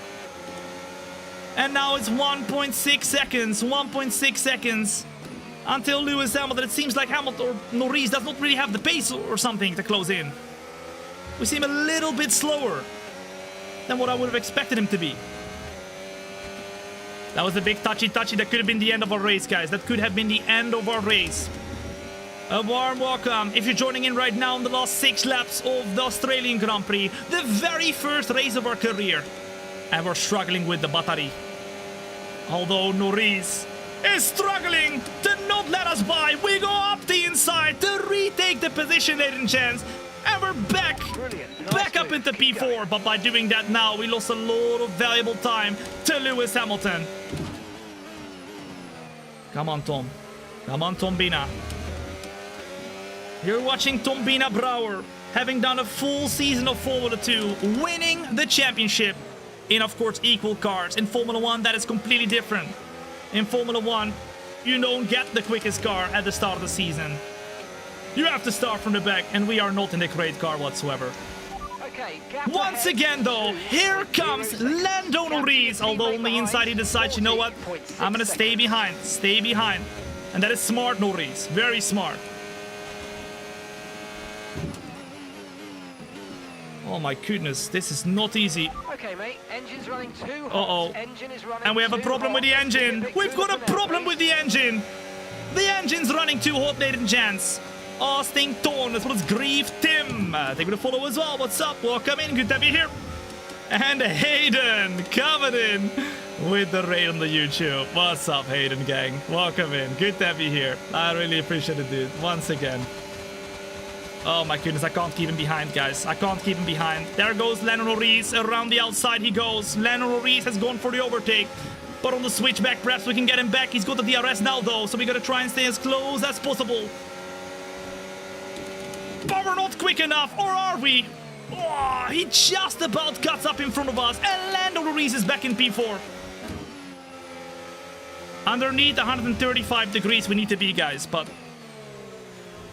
Speaker 1: And now it's 1.6 seconds. 1.6 seconds until Lewis Hamilton. It seems like Hamilton or Norris does not really have the pace or something to close in. We seem a little bit slower than what I would have expected him to be. That was a big touchy. That could have been the end of our race, guys. That could have been the end of our race. A warm welcome if you're joining in right now on the last 6 laps of the Australian Grand Prix. The very first race of our career. And we're struggling with the battery. Although Norris is struggling to not let us by. We go up the inside to retake the position, ladies and gents. And we're back. Back up into P4. But by doing that now, we lost a lot of valuable time to Lewis Hamilton. Come on, Tom. Come on, Thombina. You're watching Thombina Brouwer, having done a full season of Formula 2, winning the championship in, of course, equal cars. In Formula 1, that is completely different. In Formula 1, you don't get the quickest car at the start of the season. You have to start from the back, and we are not in a great car whatsoever.
Speaker 5: Okay,
Speaker 1: Once again, though, here comes Lando Norris. Although on the inside he decides, you know what, I'm gonna stay behind. Stay behind. And that is smart, Norris. Very smart. Oh my goodness, this is not easy.
Speaker 5: Okay, mate, engine's running too hot.
Speaker 1: Uh-oh.
Speaker 5: Engine is running
Speaker 1: And we have a
Speaker 5: too
Speaker 1: problem with
Speaker 5: hot.
Speaker 1: the engine. We've got a problem with the engine. The engine's running too hot, ladies and gents. Austin Thorn, as well as Grief Tim. Thank you for the follow as well. What's up? Welcome in. Good to have you here. And Hayden coming in with the raid on the YouTube. What's up, Hayden gang? Welcome in. Good to have you here. I really appreciate it, dude. Once again. Oh my goodness, I can't keep him behind, guys. I can't keep him behind. There goes Lando Norris. Around the outside he goes. Lando Norris has gone for the overtake. But on the switchback, perhaps we can get him back. He's got the DRS now, though, so we gotta try and stay as close as possible. But we're not quick enough, or are we? Oh, he just about cuts up in front of us, and Lando Norris is back in P4. Underneath 135 degrees we need to be, guys, but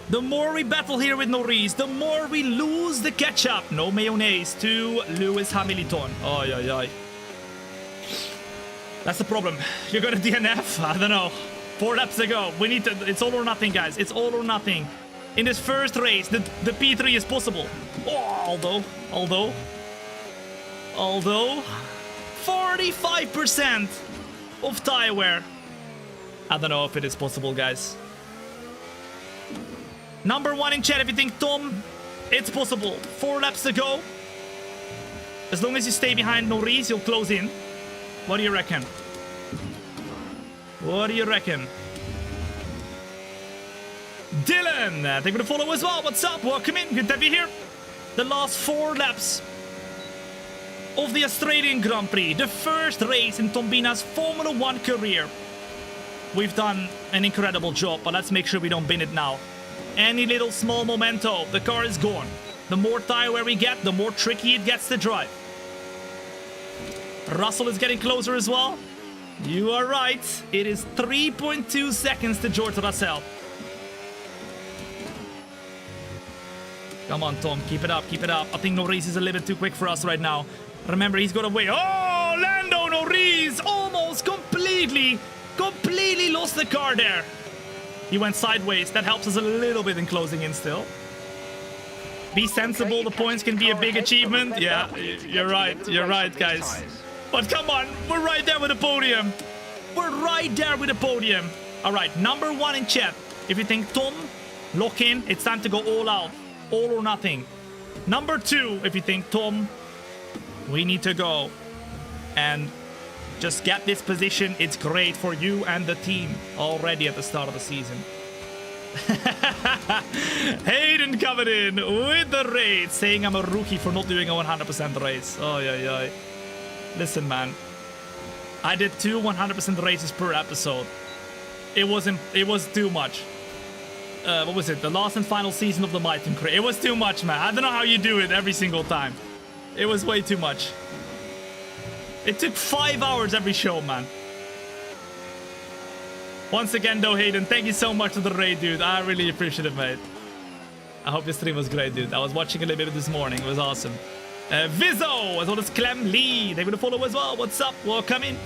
Speaker 1: the more we battle here with Norris, the more we lose the catch-up. No mayonnaise to Lewis Hamilton. Oy, oy, oy. That's the problem. You're gonna DNF? I don't know. 4 laps to go. We need to... It's all or nothing, guys. It's all or nothing. In this first race, the P3 is possible. Oh, although... 45% of tire wear. I don't know if it is possible, guys. Number 1 in chat if you think, Tom, it's possible. 4 laps to go. As long as you stay behind Norris, you'll close in. What do you reckon? What do you reckon? Dylan, thank you for the follow as well. What's up? Welcome in. Good to have you here. The last 4 laps of the Australian Grand Prix. The first race in Thombina's Formula 1 career. We've done an incredible job, but let's make sure we don't bin it now. Any little small memento, the car is gone. The more tire wear we get, the more tricky it gets to drive. Russell is getting closer as well. You are right. It is 3.2 seconds to George Russell. Come on, Tom. Keep it up. Keep it up. I think Norris is a little bit too quick for us right now. Remember, he's got away. Oh, Lando Norris almost completely lost the car there. He went sideways. That helps us a little bit in closing in still. Be sensible. The points can be a big achievement. Yeah, you're right. You're right, guys. But come on. We're right there with the podium. We're right there with the podium. All right, number 1 in chat. If you think Tom, lock in. It's time to go all out. All or nothing. Number 2, if you think Tom, we need to go and just get this position. It's great for you and the team already at the start of the season. Hayden coming in with the race, saying I'm a rookie for not doing a 100% race. Oh, yeah. Listen, man. I did 2 100% races per episode. It was too much. What was it? The last and final season of the My Team Crew. It was too much, man. I don't know how you do it every single time. It was way too much. It took 5 hours every show, man. Once again, though, Hayden, thank you so much for the raid, dude. I really appreciate it, mate. I hope your stream was great, dude. I was watching a little bit this morning. It was awesome. Vizzo, as well as Clem Lee. They're gonna follow as well. What's up? Welcome in.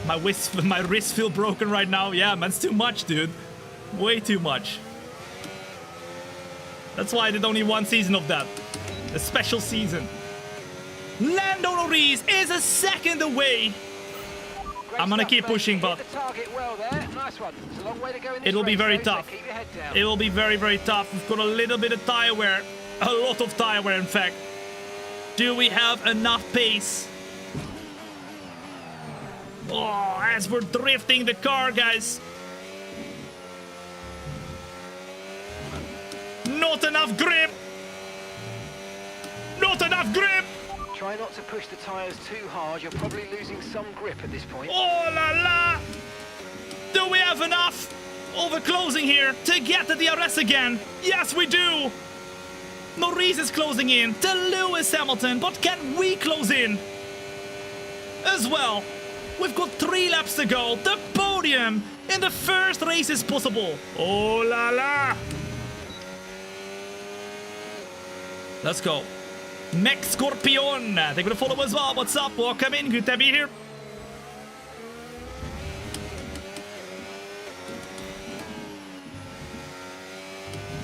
Speaker 1: My wrist feel broken right now. Yeah, man, it's too much, dude. Way too much. That's why I did only 1 season of that. A special season. Lando Norris is a second away. I'm gonna keep pushing, but it'll be very tough. It will be very, very tough. We've got a little bit of tire wear. A lot of tire wear, in fact. Do we have enough pace? Oh, as we're drifting the car, guys. Not enough grip. Not enough grip.
Speaker 5: Try not to push the tyres too hard. You're probably losing some grip at this point.
Speaker 1: Oh la la! Do we have enough of a closing here to get the DRS again? Yes, we do. Norris is closing in to Lewis Hamilton, but can we close in as well? We've got 3 laps to go. The podium in the first race is possible. Oh la la! Let's go. Next Scorpion. They're gonna follow as well. What's up? Welcome in. Good to be here.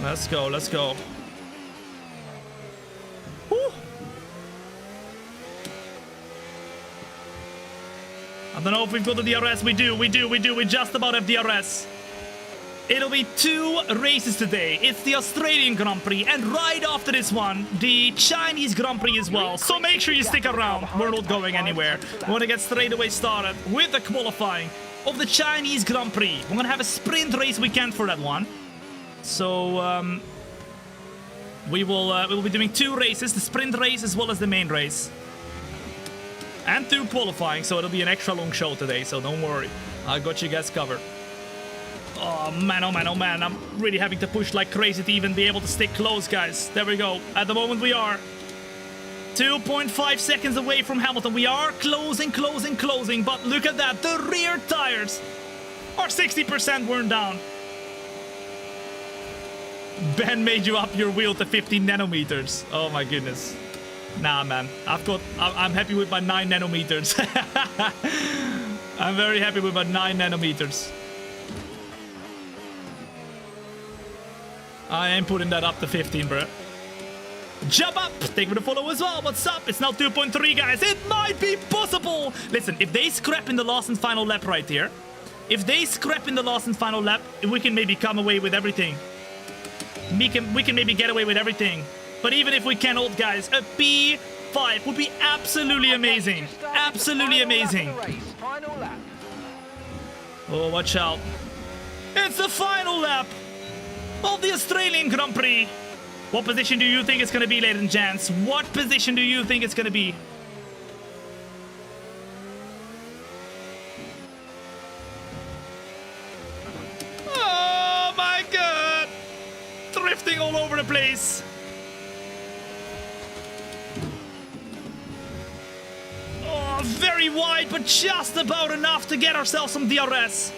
Speaker 1: Let's go. Let's go. Woo. I don't know if we've got the DRS. We do. We just about have DRS. It'll be 2 races today. It's the Australian Grand Prix, and right after this one, the Chinese Grand Prix as well. So make sure you stick around. We're not going anywhere. We're going to get straight away started with the qualifying of the Chinese Grand Prix. We're going to have a sprint race weekend for that one. So we will be doing 2 races, the sprint race as well as the main race. And 2 qualifying, so it'll be an extra long show today, so don't worry. I got you guys covered. Oh man, oh man, oh man. I'm really having to push like crazy to even be able to stick close, guys. There we go. At the moment we are 2.5 seconds away from Hamilton. We are closing, but look at that. The rear tires are 60% worn down. Ben made you up your wheel to 15 nanometers. Oh my goodness. Nah, man. I'm happy with my 9 nanometers. I'm very happy with my 9 nanometers. I ain't putting that up to 15, bro. Jump up! Thank you for the follow as well. What's up? It's now 2.3, guys. It might be possible. Listen, if they scrap in the last and final lap right here, if they scrap in the last and final lap, we can maybe come away with everything. We can maybe get away with everything. But even if we cannot, guys, a P5 would be absolutely amazing. Absolutely amazing. Oh, watch out. It's the final lap of the Australian Grand Prix. What position do you think it's going to be, ladies and gents? What position do you think it's going to be? Oh my god! Drifting all over the place. Oh, very wide, but just about enough to get ourselves some DRS.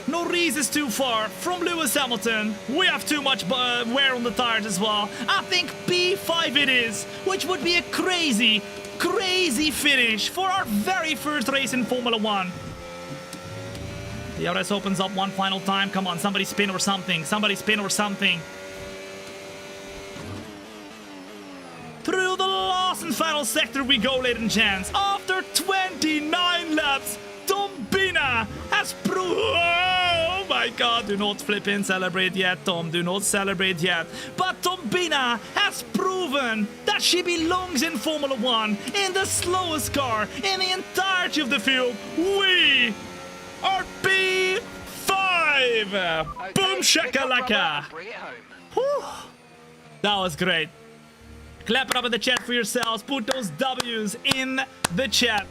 Speaker 1: Norris is too far from Lewis Hamilton. We have too much wear on the tires as well. I think P5 it is, which would be a crazy, crazy finish for our very first race in Formula 1. The DRS opens up one final time. Come on, somebody spin or something. Somebody spin or something. Through the last and final sector we go, ladies and gents. After 29 laps, Thombina has proved... Oh my god, do not flip in celebrate yet, Tom. Do not celebrate yet. But Thombina has proven that she belongs in Formula 1, in the slowest car, in the entirety of the field. We are P5! Boom shakalaka!
Speaker 5: Bring it home.
Speaker 1: Whew. That was great. Clap it up in the chat for yourselves. Put those W's in the chat.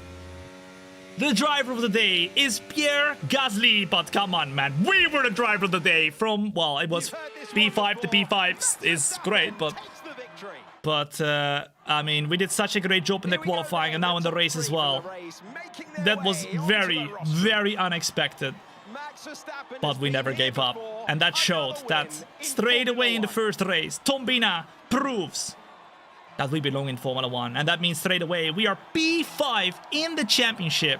Speaker 1: The driver of the day is Pierre Gasly. But come on, man. We were the driver of the day from, well, it was P5 to P5 is great, but I mean, we did such a great job in the qualifying and now in the race as well. That was very, very unexpected. But we never gave up. And that showed that straight away in the first race, Thombina proves that we belong in Formula 1. And that means straight away we are P5 in the championship.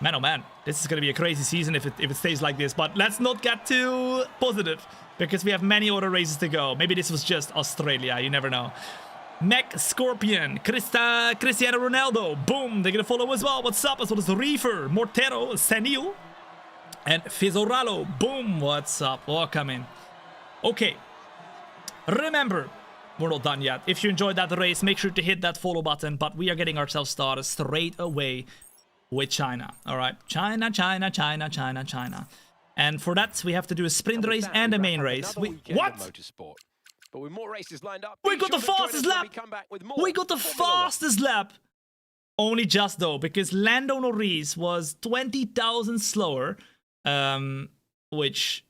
Speaker 1: Man, oh man, this is going to be a crazy season if it stays like this. But let's not get too positive, because we have many other races to go. Maybe this was just Australia, you never know. Mac Scorpion, Cristiano Ronaldo, boom, they're going to follow as well. What's up? As well as Reefer, Mortero, Senil, and Fizzoralo, boom, what's up? Welcome in. Okay, remember, we're not done yet. If you enjoyed that race, make sure to hit that follow button. But we are getting ourselves started straight away with China. All right, China. And for that, we have to do a sprint race and a main race. What?
Speaker 4: But with more races lined up,
Speaker 1: we got the fastest lap. We got the fastest lap. Only just though, because Lando Norris was 20,000 slower, which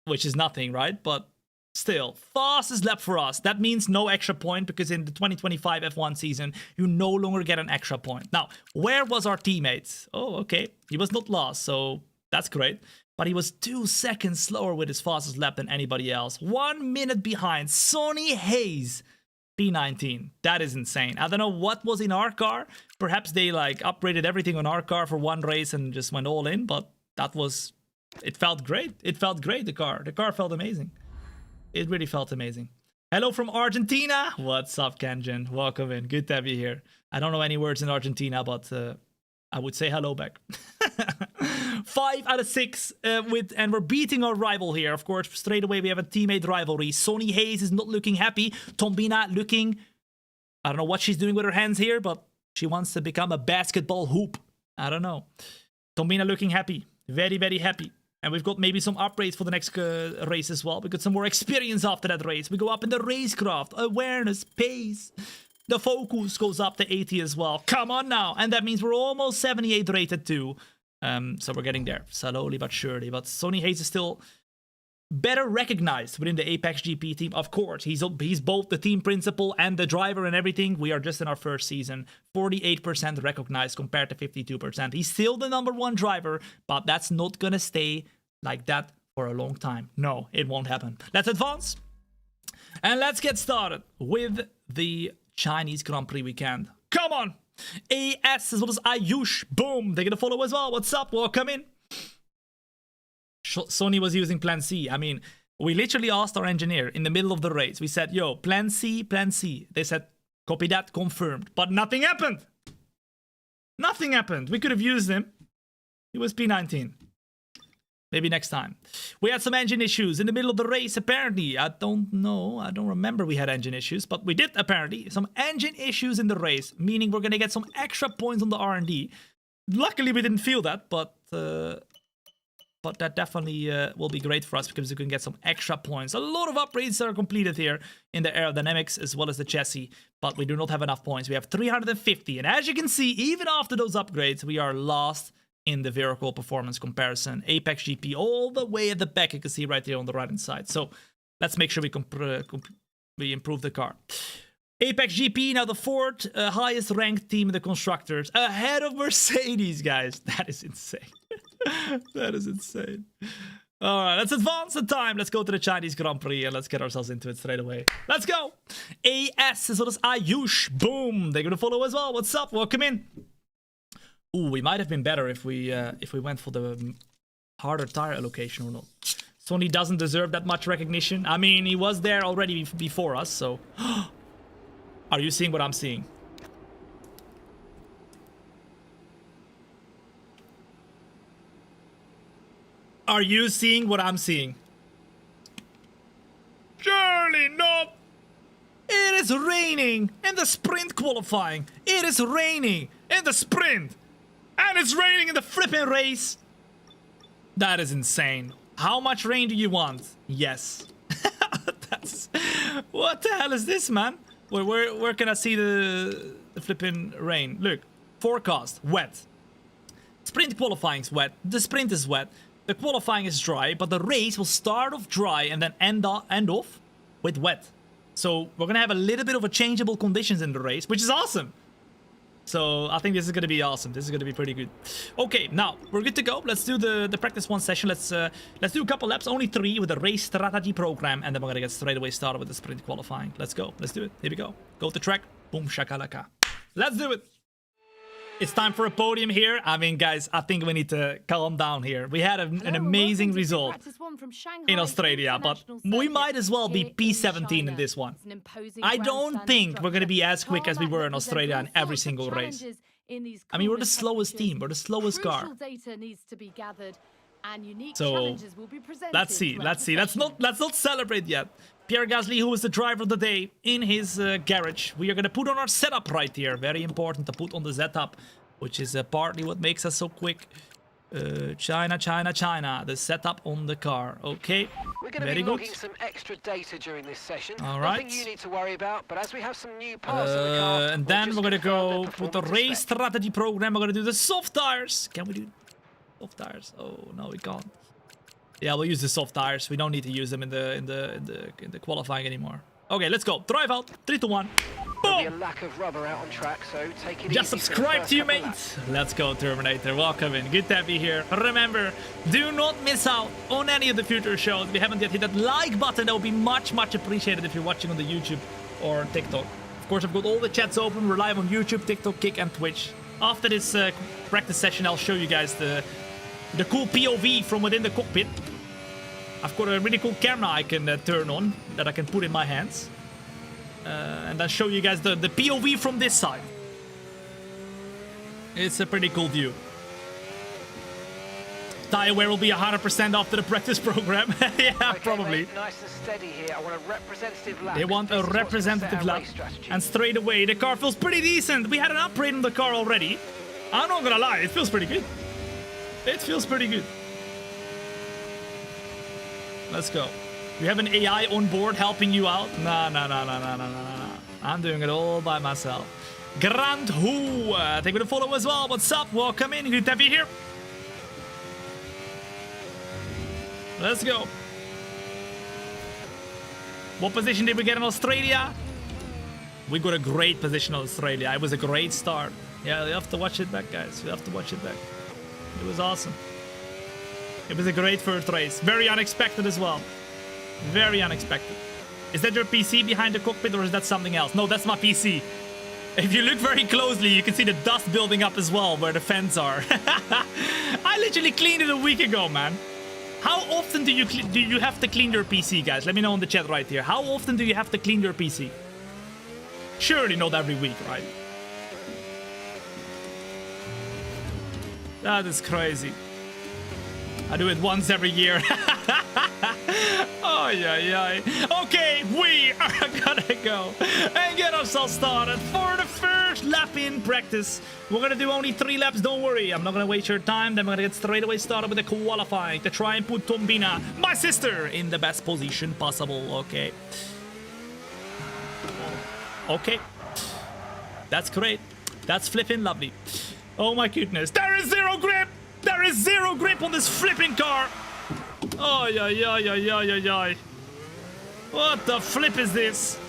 Speaker 1: is nothing, right? But still, fastest lap for us. That means no extra point, because in the 2025 F1 season, you no longer get an extra point. Now, where was our teammate? Oh, okay. He was not last, so that's great. But he was 2 seconds slower with his fastest lap than anybody else. 1 minute behind Sonny Hayes, P19. That is insane. I don't know what was in our car. Perhaps they like upgraded everything on our car for one race and just went all in. But that was... It felt great. It felt great, the car. The car felt amazing. It really felt amazing. Hello from Argentina. What's up, Kenjin? Welcome in. Good to have you here. I don't know any words in Argentina, but I would say hello back. 5 out of 6 and we're beating our rival here. Of course, straight away we have a teammate rivalry. Sonny Hayes is not looking happy. Thombina looking... I don't know what she's doing with her hands here, but she wants to become a basketball hoop. I don't know. Thombina looking happy. Very, very happy. And we've got maybe some upgrades for the next race as well. We got some more experience after that race. We go up in the racecraft. Awareness, pace. The focus goes up to 80 as well. Come on now. And that means we're almost 78 rated too. So we're getting there. Slowly but surely. But Sonny Hayes is still better recognized within the Apex GP team. Of course, he's both the team principal and the driver and everything. We are just in our first season. 48% recognized compared to 52%. He's still the #1 driver, but that's not gonna stay like that for a long time. No, it won't happen. Let's advance. And let's get started with the Chinese Grand Prix weekend. Come on! AS as well as Ayush. Boom! They're gonna follow as well. What's up? Welcome in. Sony was using Plan C. I mean, we literally asked our engineer in the middle of the race. We said, yo, Plan C, Plan C. They said, copy that, confirmed. But nothing happened. Nothing happened. We could have used him. He was P19. Maybe next time. We had some engine issues in the middle of the race, apparently. I don't know. I don't remember we had engine issues. But we did, apparently. Some engine issues in the race, meaning we're going to get some extra points on the R&D. Luckily, we didn't feel that, but that definitely will be great for us because we can get some extra points. A lot of upgrades are completed here in the aerodynamics as well as the chassis, but we do not have enough points. We have 350, and as you can see, even after those upgrades, we are last in the vehicle performance comparison. Apex GP all the way at the back, you can see right there on the right-hand side. So let's make sure we improve the car. Apex GP, now the 4th highest ranked team in the constructors, ahead of Mercedes, guys. That is insane. That is insane. All right, let's advance the time. Let's go to the Chinese Grand Prix and let's get ourselves into it straight away. Let's go. AS as well as Ayush. Boom. They're gonna follow as well. What's up? Welcome in. Ooh, we might have been better if we went for the harder tire allocation or not. Sonny doesn't deserve that much recognition. I mean, he was there already before us, so. Are you seeing what I'm seeing? Are you seeing what I'm seeing? Surely not. It is raining in the sprint qualifying. It is raining in the sprint. And it's raining in the flipping race. That is insane. How much rain do you want? Yes. That's... What the hell is this, man? Where can I see the flipping rain? Look. Forecast. Wet. Sprint qualifying is wet. The sprint is wet. The qualifying is dry, but the race will start off dry and then end off with wet. So we're gonna have a little bit of a changeable conditions in the race, which is awesome. So I think this is gonna be awesome. This is gonna be pretty good. Okay, now we're good to go. Let's do the practice one session. Let's do a couple laps, only 3 with the race strategy program, and then we're gonna get straight away started with the sprint qualifying. Let's go. Let's do it. Here we go. Go to track. Boom shakalaka. Let's do it. It's time for a podium here. I mean, guys, I think we need to calm down here. We had an amazing result in Australia, but we might as well be P17 in this one. I don't think we're going to be as quick as we were in Australia in every single race. I mean, we're the slowest team. We're the slowest car. So, let's see. Let's not celebrate yet. Pierre Gasly, who is the driver of the day, in his garage. We are going to put on our setup right here. Very important to put on the setup, which is partly what makes us so quick. China. The setup on the car. Okay.
Speaker 5: We're going to be logging some extra data during this session.
Speaker 1: All right.
Speaker 5: Nothing you need to worry about, but as we have some new parts on the car,
Speaker 1: and then we're going to go with the race strategy program. We're going to do the soft tires. Can we do soft tires? Oh no, we can't. Yeah, we'll use the soft tires. We don't need to use them in the qualifying anymore. Okay, let's go. Drive out. 3, 2, 1.
Speaker 5: There'll be a lack of rubber out on track, so take it
Speaker 1: just
Speaker 5: easy
Speaker 1: subscribe to you, mate. Let's go, Terminator. Welcome in. Good to have you here. Remember, do not miss out on any of the future shows. If you haven't yet hit that like button, that would be much appreciated if you're watching on the YouTube or TikTok. Of course, I've got all the chats open. We're live on YouTube, TikTok, Kick, and Twitch. After this practice session, I'll show you guys the cool POV from within the cockpit. I've got a really cool camera I can turn on that I can put in my hands. And then show you guys the POV from this side. It's a pretty cool view. Tire wear will be 100% after the practice program. Yeah, okay, probably.
Speaker 5: Mate, nice and steady here. I want a representative lap.
Speaker 1: They want a representative lap. And straight away, the car feels pretty decent. We had an upgrade on the car already. I'm not gonna lie, it feels pretty good. It feels pretty good. Let's go. You have an AI on board helping you out? No. I'm doing it all by myself. Grand Hu, thank you for the follow as well. What's up? Welcome in. Good to have you here. Let's go. What position did we get in Australia? We got a great position in Australia. It was a great start. Yeah, you have to watch it back, guys. You have to watch it back. It was awesome. It was a great first race. Very unexpected as well. Very unexpected. Is that your PC behind the cockpit or is that something else? No, that's my PC. If you look very closely, you can see the dust building up as well where the fans are. I literally cleaned it a week ago, man. How often do you have to clean your PC, guys? Let me know in the chat right here. How often do you have to clean your PC? Surely not every week, right? That is crazy. I do it once every year. Oh, yeah. Okay, we are gonna go and get ourselves started for the first lap in practice. We're gonna do only 3 laps, don't worry. I'm not gonna waste your time. Then we're gonna get straight away started with the qualifying to try and put Thombina, my sister, in the best position possible. Okay. Okay. That's great. That's flipping lovely. Oh my goodness. There is 0 grip. There is 0 grip on this flipping car. Oh, yeah. What the flip is this?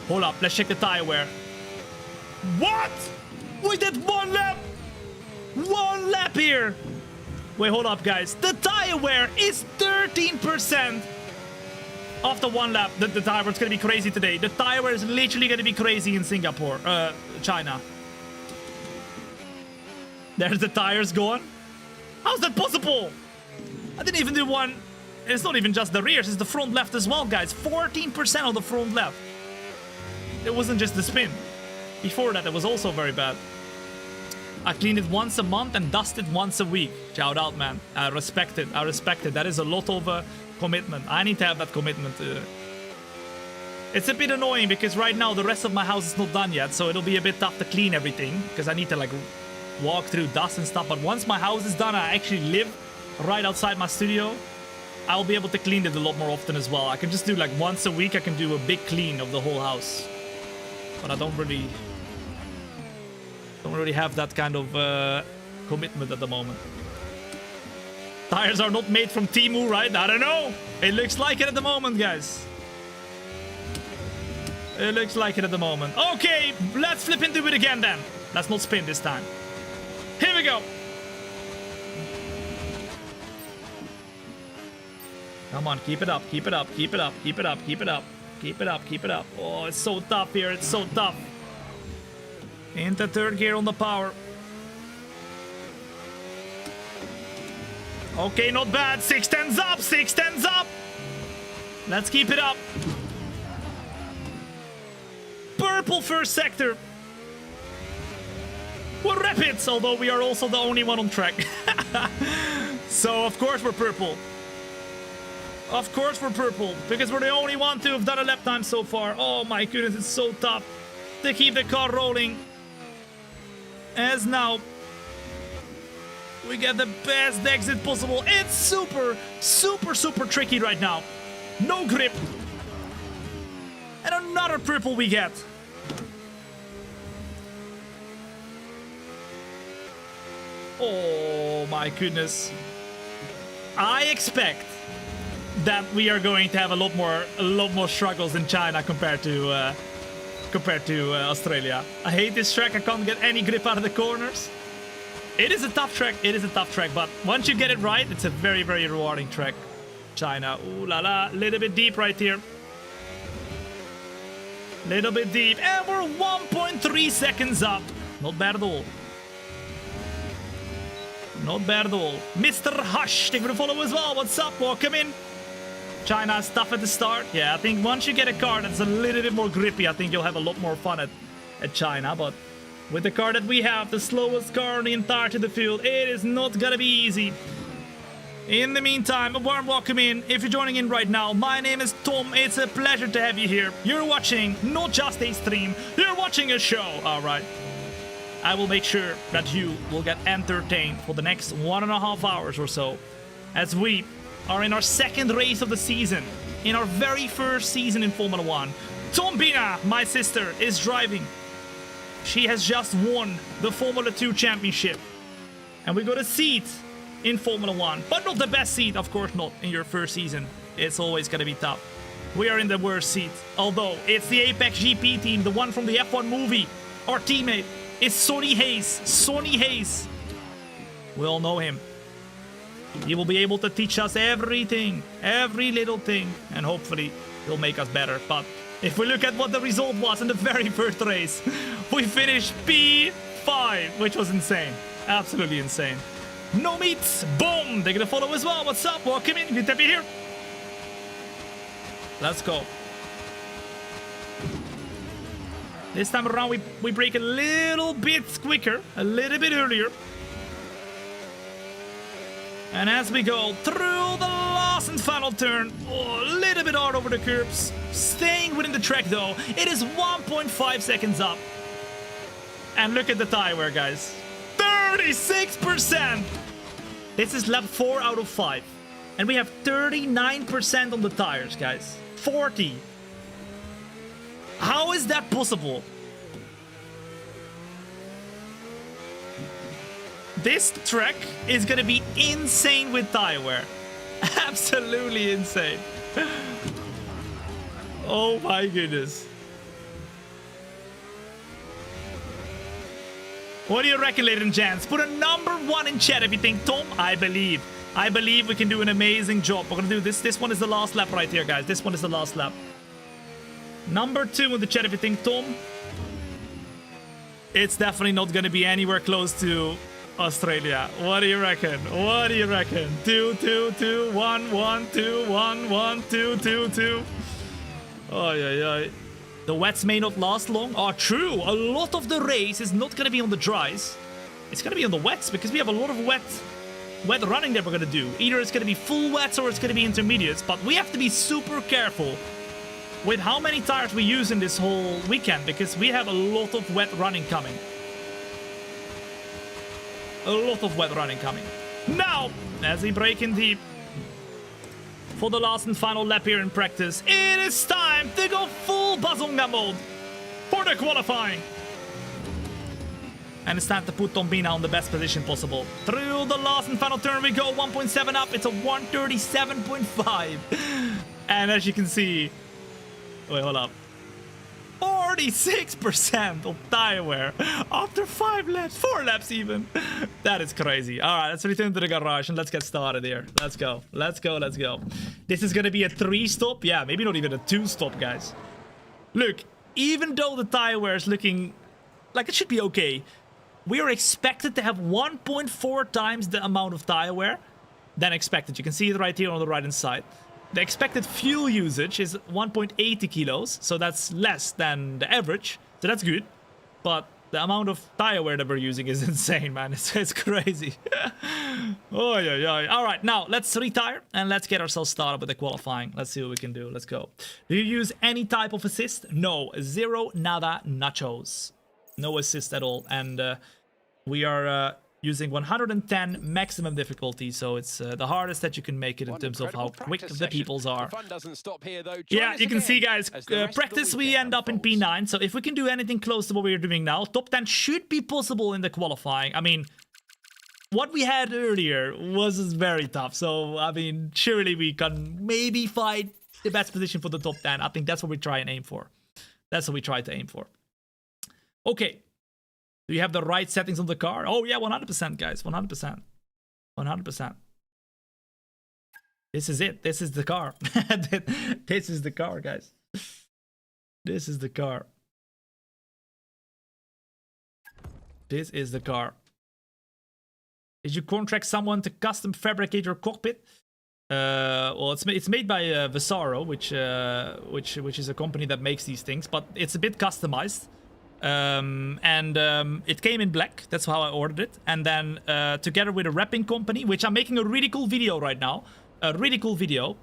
Speaker 1: Hold up. Let's check the tire wear. What? We did 1 lap. 1 lap here. Wait, hold up, guys. The tire wear is 13% after one lap. The tire wear is going to be crazy today. The tire wear is literally going to be crazy in Singapore, China. There's the tires gone. How's that possible? I didn't even do one. It's not even just the rears, it's the front left as well, guys. 14% on the front left. It wasn't just the spin. Before that, it was also very bad. I clean it once a month and dust it once a week. Shout out, man. I respect it. I respect it. That is a lot of commitment. I need to have that commitment. It's a bit annoying because right now the rest of my house is not done yet, so it'll be a bit tough to clean everything because I need to like walk through dust and stuff. But once my house is done, I actually live right outside my studio. I'll be able to clean it a lot more often as well. I can just do like once a week. I can do a big clean of the whole house. But I don't really have that kind of commitment at the moment. Tires are not made from Temu, right? I don't know. It looks like it at the moment, guys. It looks like it at the moment. Okay, let's flip into it again then. Let's not spin this time. Here we go. Come on, keep it up, keep it up, keep it up, keep it up, keep it up, keep it up, keep it up. Oh, it's so tough here, it's so tough. Into third gear on the power. Okay, not bad. 610s up, 610s up. Let's keep it up. Purple first sector. We're rapids, although we are also the only one on track. So, of course, we're purple. Of course, we're purple, because we're the only one to have done a lap time so far. Oh my goodness, it's so tough to keep the car rolling. As now, we get the best exit possible. It's super, super, super tricky right now. No grip. And another purple we get. Oh my goodness. I expect that we are going to have a lot more struggles in China compared to Australia. I hate this track. I can't get any grip out of the corners. It is a tough track. It is a tough track, but once you get it right, it's a very, very rewarding track. China. Ooh la la. Little bit deep right here. Little bit deep. And we're 1.3 seconds up. Not bad at all. Not bad at all. Mr. Hush, thank you for the follow as well. What's up? Welcome in. China is tough at the start. Yeah, I think once you get a car that's a little bit more grippy, I think you'll have a lot more fun at China. But with the car that we have, the slowest car on the entirety of the field, it is not gonna be easy. In the meantime, a warm welcome in. If you're joining in right now, my name is Tom. It's a pleasure to have you here. You're watching not just a stream, you're watching a show. All right. I will make sure that you will get entertained for the next 1.5 hours or so as we are in our second race of the season, in our very first season in Formula 1. Thombina, my sister, is driving. She has just won the Formula 2 championship. And we got a seat in Formula 1, but not the best seat, of course not, in your first season. It's always gonna be tough. We are in the worst seat, although it's the Apex GP team, the one from the F1 movie. Our teammate is Sonny Hayes. Sonny Hayes. We all know him. He will be able to teach us everything, every little thing, and hopefully he'll make us better. But if we look at what the result was in the very first race, we finished P5, which was insane. Absolutely insane. No meets. Boom. They're gonna follow as well. What's up? Welcome in. Good to be here. Let's go. This time around, we break a little bit quicker, a little bit earlier. And as we go through the last and final turn, a little bit hard over the curbs, staying within the track though, it is 1.5 seconds up. And look at the tire wear, guys. 36%! This is lap 4 out of 5. And we have 39% on the tires, guys. 40. How is that possible? This track is gonna be insane with tire wear. Absolutely insane. Oh my goodness. What do you reckon, ladies and gents? Put a number 1 in chat if you think Tom. I believe we can do an amazing job. We're gonna do this. This one is the last lap right here, guys. This one is the last lap. Number 2 in the chat if you think Tom. It's definitely not gonna be anywhere close to Australia. What do you reckon? What do you reckon? 2, 2, 2, 1, 1, 2, 1, 1, 2, 2, 2. Oh, yeah. The wets may not last long. Oh, true. A lot of the race is not going to be on the dries. It's going to be on the wets because we have a lot of wet running that we're going to do. Either it's going to be full wets or it's going to be intermediates. But we have to be super careful with how many tires we use in this whole weekend because we have a lot of wet running coming. A lot of wet running coming. Now, as we break in deep for the last and final lap here in practice, it is time to go full Bazonga mode for the qualifying. And it's time to put Thombina on the best position possible. Through the last and final turn we go, 1.7 up, it's a 137.5. And as you can see, wait, hold up. 46% of tire wear after 5 laps, 4 laps even. That is crazy. All right, let's return to the garage and let's get started here. Let's go. This is going to be a 3-stop. Yeah, maybe not even a 2-stop, guys. Look, even though the tire wear is looking like it should be okay, we are expected to have 1.4 times the amount of tire wear than expected. You can see it right here on the right-hand side. The expected fuel usage is 1.80 kilos, so that's less than the average, so that's good. But the amount of tire wear that we're using is insane, man. It's crazy. Oh, yeah. All right, now let's retire and let's get ourselves started with the qualifying. Let's see what we can do. Let's go. Do you use any type of assist? No, zero, nada, nachos. No assist at all, and we are using 110 maximum difficulty, so it's the hardest that you can make it in terms of how quick the peoples are.
Speaker 4: The fun doesn't stop here, though.
Speaker 1: Yeah, you can see, guys, practice we end up in P9, so if we can do anything close to what we're doing now, top 10 should be possible in the qualifying. I mean, what we had earlier was very tough, so, I mean, surely we can maybe fight the best position for the top 10. I think that's what we try and aim for. That's what we try to aim for. Okay. Do you have the right settings on the car? Oh, yeah, 100%, guys. 100%. 100%. This is it. This is the car. This is the car, guys. This is the car. This is the car. Did you contract someone to custom fabricate your cockpit? Well, it's made by Visaro, which is a company that makes these things, but it's a bit customized. It came in black. That's how I ordered it. And then together with a wrapping company, which I'm making a really cool video right now. A really cool video.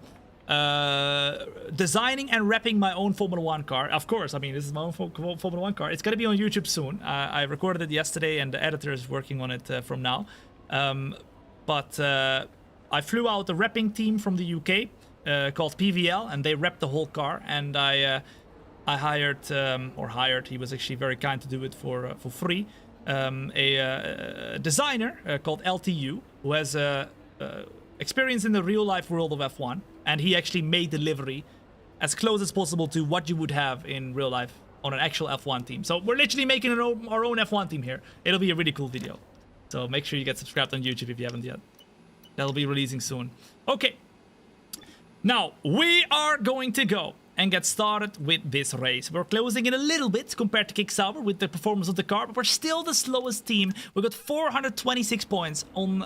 Speaker 1: Designing and wrapping my own Formula 1 car. Of course, I mean, this is my own Formula 1 car. It's going to be on YouTube soon. I recorded it yesterday and the editor is working on it from now. I flew out a wrapping team from the UK called PVL, and they wrapped the whole car. And I hired, he was actually very kind to do it for free, a designer called LTU, who has experience in the real-life world of F1, and he actually made the livery as close as possible to what you would have in real life on an actual F1 team. So we're literally making our own F1 team here. It'll be a really cool video. So make sure you get subscribed on YouTube if you haven't yet. That'll be releasing soon. Okay. Now, we are going to go and get started with this race. We're closing in a little bit compared to Kick Sauber with the performance of the car, but we're still the slowest team. We got 426 points on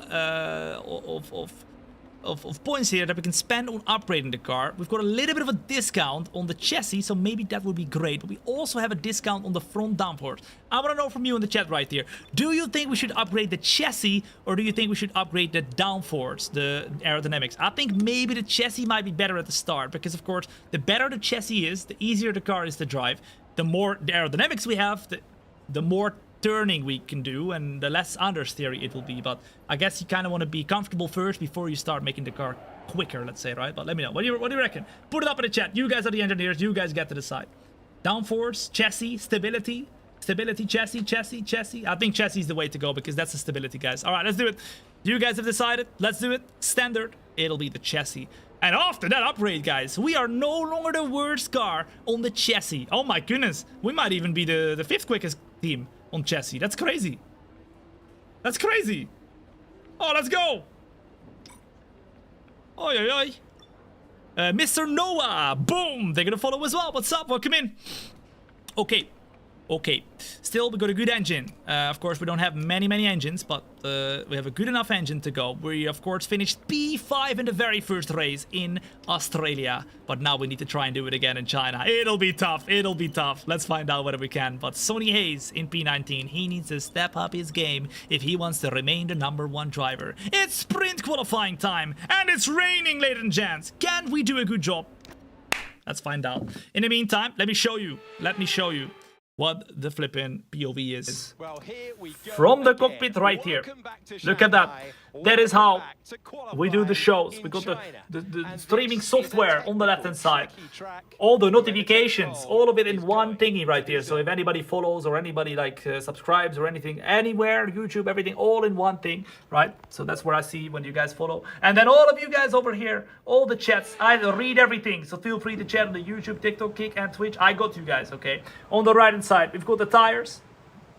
Speaker 1: of points here that we can spend on upgrading the car. We've got a little bit of a discount on the chassis, so maybe that would be great. But we also have a discount on the front downforce. I want to know from you in the chat right here. Do you think we should upgrade the chassis, or do you think we should upgrade the downforce, the aerodynamics? I think maybe the chassis might be better at the start, because of course, the better the chassis is, the easier the car is to drive. The more the aerodynamics we have, the more turning we can do, and the less understeering it will be. But I guess you kind of want to be comfortable first before you start making the car quicker, let's say, right? But let me know. What do you reckon? Put it up in the chat. You guys are the engineers. You guys get to decide. Downforce, chassis, stability, chassis. I think chassis is the way to go, because that's the stability, guys. All right, let's do it. You guys have decided. Let's do it. Standard. It'll be the chassis. And after that upgrade, guys, we are no longer the worst car on the chassis. Oh my goodness. We might even be the 5th quickest team on chassis. That's crazy. That's crazy. Oh, let's go. Oi, oi, oi. Mr. Noah. Boom. They're gonna follow as well. What's up? Welcome in. Okay. Okay. Still, we got a good engine. Of course, we don't have many engines, but we have a good enough engine to go. We, of course, finished P5 in the very first race in Australia. But now we need to try and do it again in China. It'll be tough. It'll be tough. Let's find out whether we can. But Sonny Hayes in P19, he needs to step up his game if he wants to remain the #1 driver. It's sprint qualifying time, and it's raining, ladies and gents. Can we do a good job? Let's find out. In the meantime, let me show you. Let me show you what the flipping POV is.
Speaker 4: Well, here we go
Speaker 1: From the
Speaker 4: again.
Speaker 1: cockpit right here.
Speaker 4: Welcome back to
Speaker 1: Look at that.
Speaker 4: Shanghai.
Speaker 1: That is how
Speaker 4: Welcome back to
Speaker 1: we do the shows.
Speaker 4: qualifying
Speaker 1: We got
Speaker 4: in
Speaker 1: the
Speaker 4: China.
Speaker 1: streaming
Speaker 4: And this
Speaker 1: software
Speaker 4: is a
Speaker 1: on the left hand side.
Speaker 4: tricky track.
Speaker 1: All the
Speaker 4: Where the
Speaker 1: notifications,
Speaker 4: control
Speaker 1: all of it in
Speaker 4: is
Speaker 1: one
Speaker 4: going.
Speaker 1: thingy right here. So if anybody follows or anybody like subscribes or anything, anywhere, YouTube, everything, all in one thing, right? So that's where I see when you guys follow. And then all of you guys over here, all the chats, I read everything. So feel free to chat on the YouTube, TikTok, Kick, and Twitch. I got you guys, okay? On the right hand side, we've got the tires.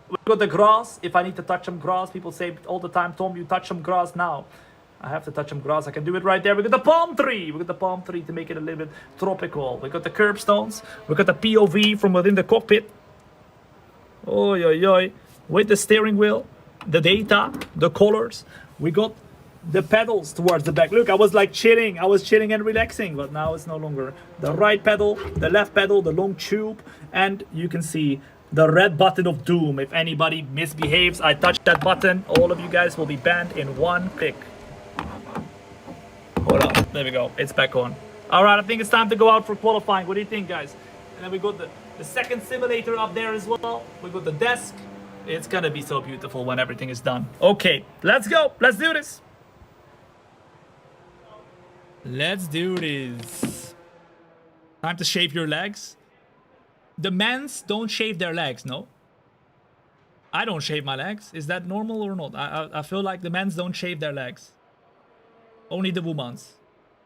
Speaker 1: We've got the grass. If I need to touch some grass, people say all the time, Tom, you touch some grass now. I have to touch some grass. I can do it right there. We got the palm tree. We got the palm tree to make it a little bit tropical. We got the curbstones. We got the POV from within the cockpit. Oi, oi, oi. With the steering wheel, the data, the colors. We got the pedals towards the back. Look, I was like chilling. I was chilling and relaxing, but now it's no longer. The right pedal, the left pedal, the long tube, and you can see the red button of doom. If anybody misbehaves, I touch that button. All of you guys will be banned in one click. Hold on. There we go. It's back on. All right, I think it's time to go out for qualifying. What do you think, guys? And then we got the second simulator up there as well. We got the desk. It's gonna be so beautiful when everything is done. Okay, let's go. Let's do this. Let's do this. Time to shave your legs. The men's don't shave their legs, no? I don't shave my legs. Is that normal or not? I feel like the men's don't shave their legs. Only the women's.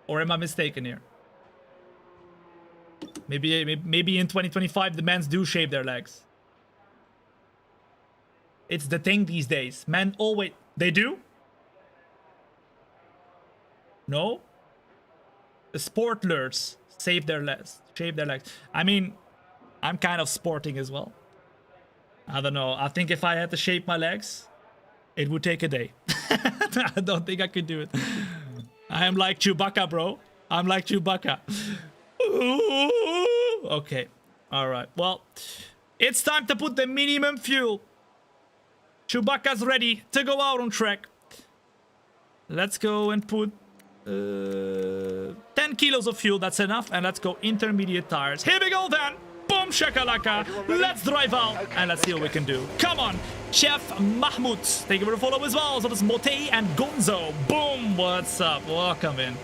Speaker 1: Or am I mistaken here? Maybe in 2025 the men's do shave their legs. It's the thing these days. Men always... They do? No? The sportlers shave their legs. I mean, I'm kind of sporting as well. I don't know. I think if I had to shave my legs, it would take a day. I don't think I could do it. I am like Chewbacca, bro. I'm like Chewbacca. Okay. All right. Well, it's time to put the minimum fuel. Chewbacca's ready to go out on track. Let's go and put 10 kilos of fuel. That's enough. And let's go intermediate tires. Here we go then. Boom shakalaka. Let's drive out and let's see what we can do. Come on. Chef Mahmoud. Thank you for the follow as well. So that's Mote and Gonzo. Boom. What's up? Welcome in.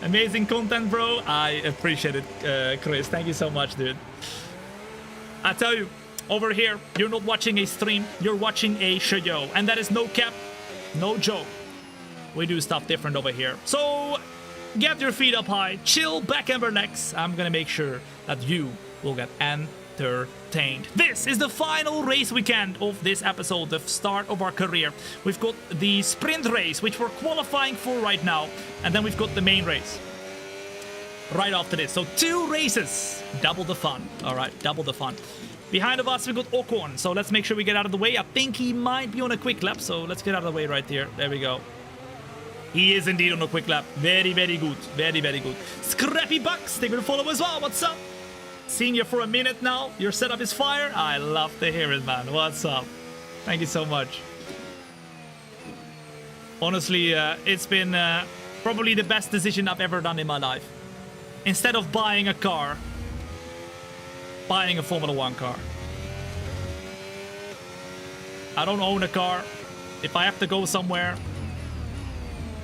Speaker 1: Amazing content, bro. I appreciate it, Chris. Thank you so much, dude. I tell you, over here, you're not watching a stream. You're watching a show. And that is no cap, no joke. We do stuff different over here. So get your feet up high. Chill, back and relax. I'm gonna make sure that you will get entertained. This is the final race weekend of this episode, the start of our career. We've got the sprint race, which we're qualifying for right now, and then we've got the main race right after this. So 2 races, double the fun. All right, double the fun. Behind of us, we got Ocon, so let's make sure we get out of the way. I think he might be on a quick lap, so let's get out of the way right here. There we go. He is indeed on a quick lap. Very, very good. Very, very good. Scrappy Bucks, they will follow as well. What's up? Seen you for a minute now. Your setup is fire. I love to hear it, man. What's up? Thank you so much. Honestly, it's been probably the best decision I've ever done in my life. Instead of buying a car, buying a Formula 1 car. I don't own a car. If I have to go somewhere,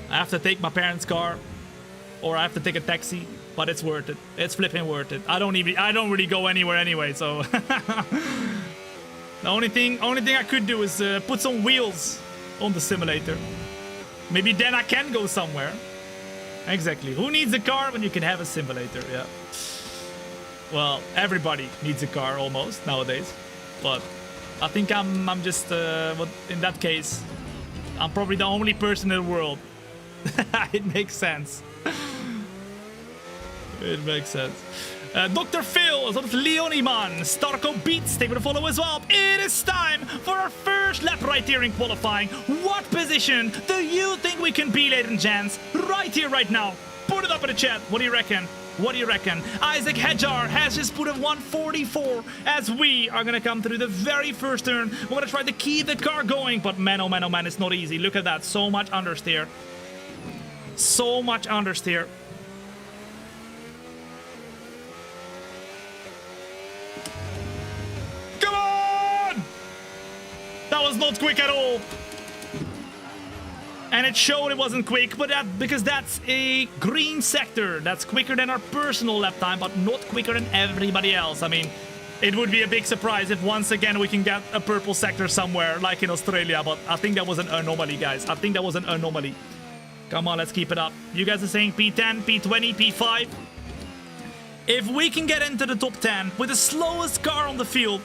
Speaker 1: I have to take my parents' car, or I have to take a taxi. But it's worth it. It's flipping worth it. I don't really go anywhere anyway. So the only thing I could do is put some wheels on the simulator. Maybe then I can go somewhere. Exactly. Who needs a car when you can have a simulator? Yeah. Well, everybody needs a car almost nowadays. But I think I'm just, in that case, I'm probably the only person in the world. It makes sense. It makes sense. Dr. Phil, sort of Leon Iman, Starko Beats, take a follow as well. It is time for our first lap right here in qualifying. What position do you think we can be, ladies and gents? Right here, right now. Put it up in the chat. What do you reckon? What do you reckon? Isaac Hedjar has just put a 144 as we are going to come through the very first turn. We're going to try to keep the car going, but man, oh man, it's not easy. Look at that. So much understeer. So much understeer. Come on! That was not quick at all. And it showed it wasn't quick, but because that's a green sector. That's quicker than our personal lap time, but not quicker than everybody else. I mean, it would be a big surprise if once again we can get a purple sector somewhere, like in Australia. But I think that was an anomaly, guys. I think that was an anomaly. Come on, let's keep it up. You guys are saying P10, P20, P5. If we can get into the top 10 with the slowest car on the field,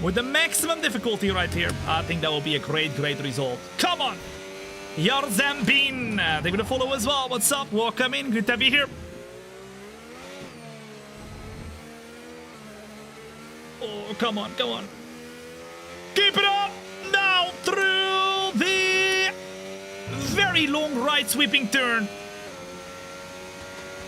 Speaker 1: with the maximum difficulty right here, I think that will be a great result. Come on! Yarzambin, they're gonna follow as well. What's up? Welcome in. Good to have you here. Oh, come on, come on. Keep it up! Now through the very long right sweeping turn.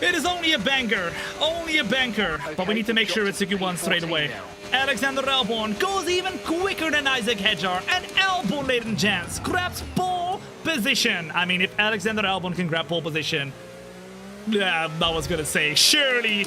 Speaker 1: It is only a banker. Only a banker. But we need to make sure it's a good one straight away. Alexander Albon goes even quicker than Isaac Hedjar. And Albon, ladies and gents, grabs pole position. I mean, if Alexander Albon can grab pole position, yeah, I was gonna say, surely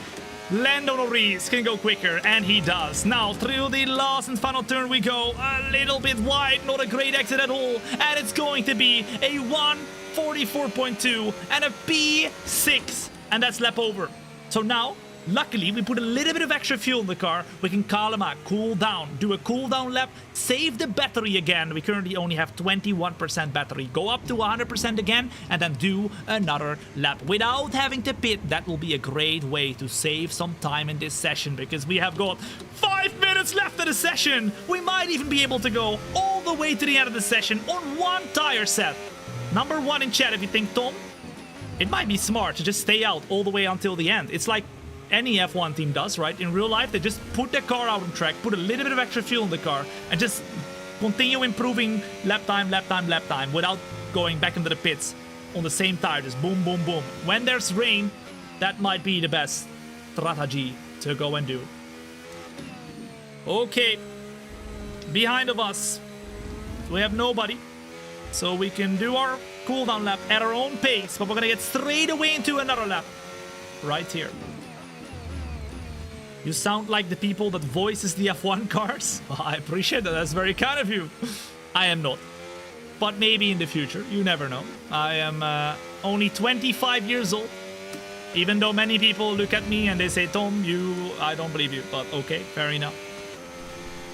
Speaker 1: Lando Norris can go quicker, and he does. Now, through the last and final turn we go. A little bit wide, not a great exit at all. And it's going to be a 144.2 and a P6. And that's lap over. So now, luckily, we put a little bit of extra fuel in the car. We can call him out, cool down, do a cool down lap, save the battery again. We currently only have 21% battery. Go up to 100% again, and then do another lap without having to pit. That will be a great way to save some time in this session, because we have got 5 minutes left of the session. We might even be able to go all the way to the end of the session on one tire set. Number 1 in chat if you think, Tom, it might be smart to just stay out all the way until the end. It's like any F1 team does, right? In real life, they just put their car out on track, put a little bit of extra fuel in the car, and just continue improving lap time without going back into the pits on the same tire. Just boom, boom, boom. When there's rain, that might be the best strategy to go and do. Okay. Behind of us, we have nobody. So we can do our cooldown lap at our own pace, but we're gonna get straight away into another lap right here. You sound like the people that voices the F1 cars. Well, I appreciate that. That's very kind of you. I am not, but maybe in the future. You never know. I am only 25 years old, even though many people look at me and they say, Tom, I don't believe you. But okay, fair enough.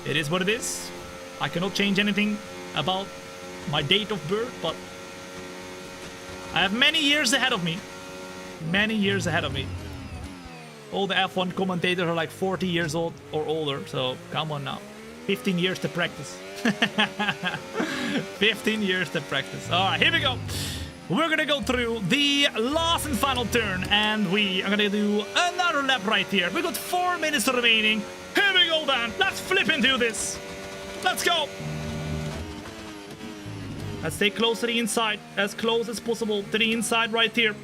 Speaker 1: It is what it is. I cannot change anything about my date of birth, but I have many years ahead of me. Many years ahead of me. All the F1 commentators are like 40 years old or older, so come on now. 15 years to practice. 15 years to practice. All right, here we go. We're gonna go through the last and final turn, and we are gonna do another lap right here. We got 4 minutes remaining. Here we go then. Let's flip into this. Let's go. Let's stay close to the inside, as close as possible to the inside right here.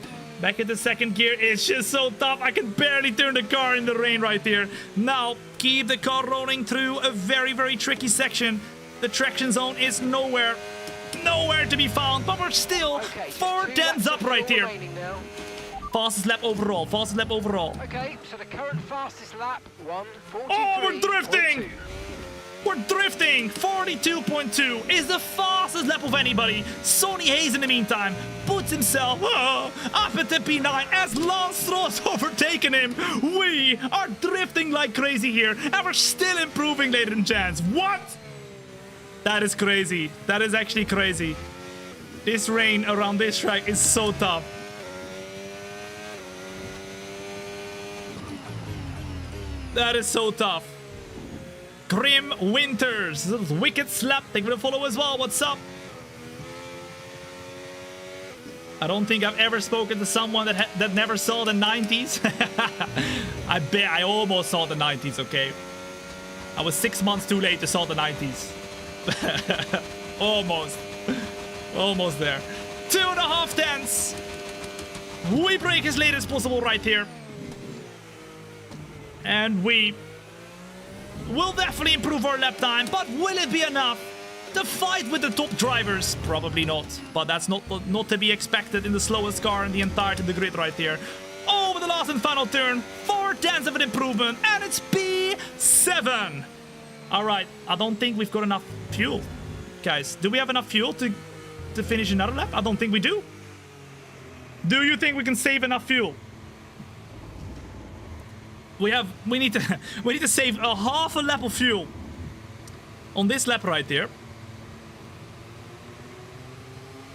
Speaker 1: Back in the second gear, it's just so tough. I can barely turn the car in the rain right here. Now, keep the car rolling through a very tricky section. The traction zone is nowhere to be found, but we're still 4 tenths up right here. Fastest lap overall, fastest lap overall.
Speaker 5: Okay, so the current fastest lap, 1:43.2.
Speaker 1: Oh, we're drifting! We're drifting! 42.2 is the fastest lap of anybody. Sonny Hayes, in the meantime, puts himself up at the P9 as Lance Stroll's overtaken him. We are drifting like crazy here, and we're still improving, ladies and gents. What? That is crazy. That is actually crazy. This rain around this track is so tough. That is so tough. Grim Winters. Wicked Slap. Thank you for the follow as well. What's up? I don't think I've ever spoken to someone that never saw the 90s. I bet I almost saw the 90s, okay? I was 6 months too late to saw the 90s. Almost. Almost there. 2.5 tenths. We break as late as possible right here. And we will definitely improve our lap time, but will it be enough to fight with the top drivers? Probably not, but that's not to be expected in the slowest car in the entirety of the grid right here. Over the last and final turn, 4 tenths of an improvement, and it's P7. All right, I don't think we've got enough fuel. Guys, do we have enough fuel to finish another lap? I don't think we do. Do you think we can save enough fuel? We need to save a half a lap of fuel on this lap right here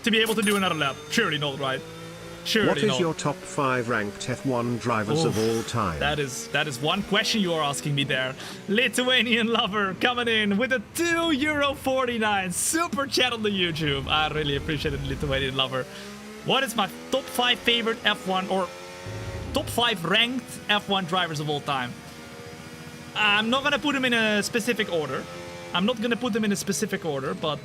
Speaker 1: to be able to do another lap. Surely not, right? Surely
Speaker 3: What is
Speaker 1: not.
Speaker 3: your top 5 ranked F1 drivers of all time?
Speaker 1: That is one question you are asking me there. Lithuanian lover coming in with a €2.49 super chat on the YouTube. I really appreciate it, Lithuanian lover. What is my top 5 favorite F1 or top 5 ranked F1 drivers of all time? I'm not gonna put them in a specific order. But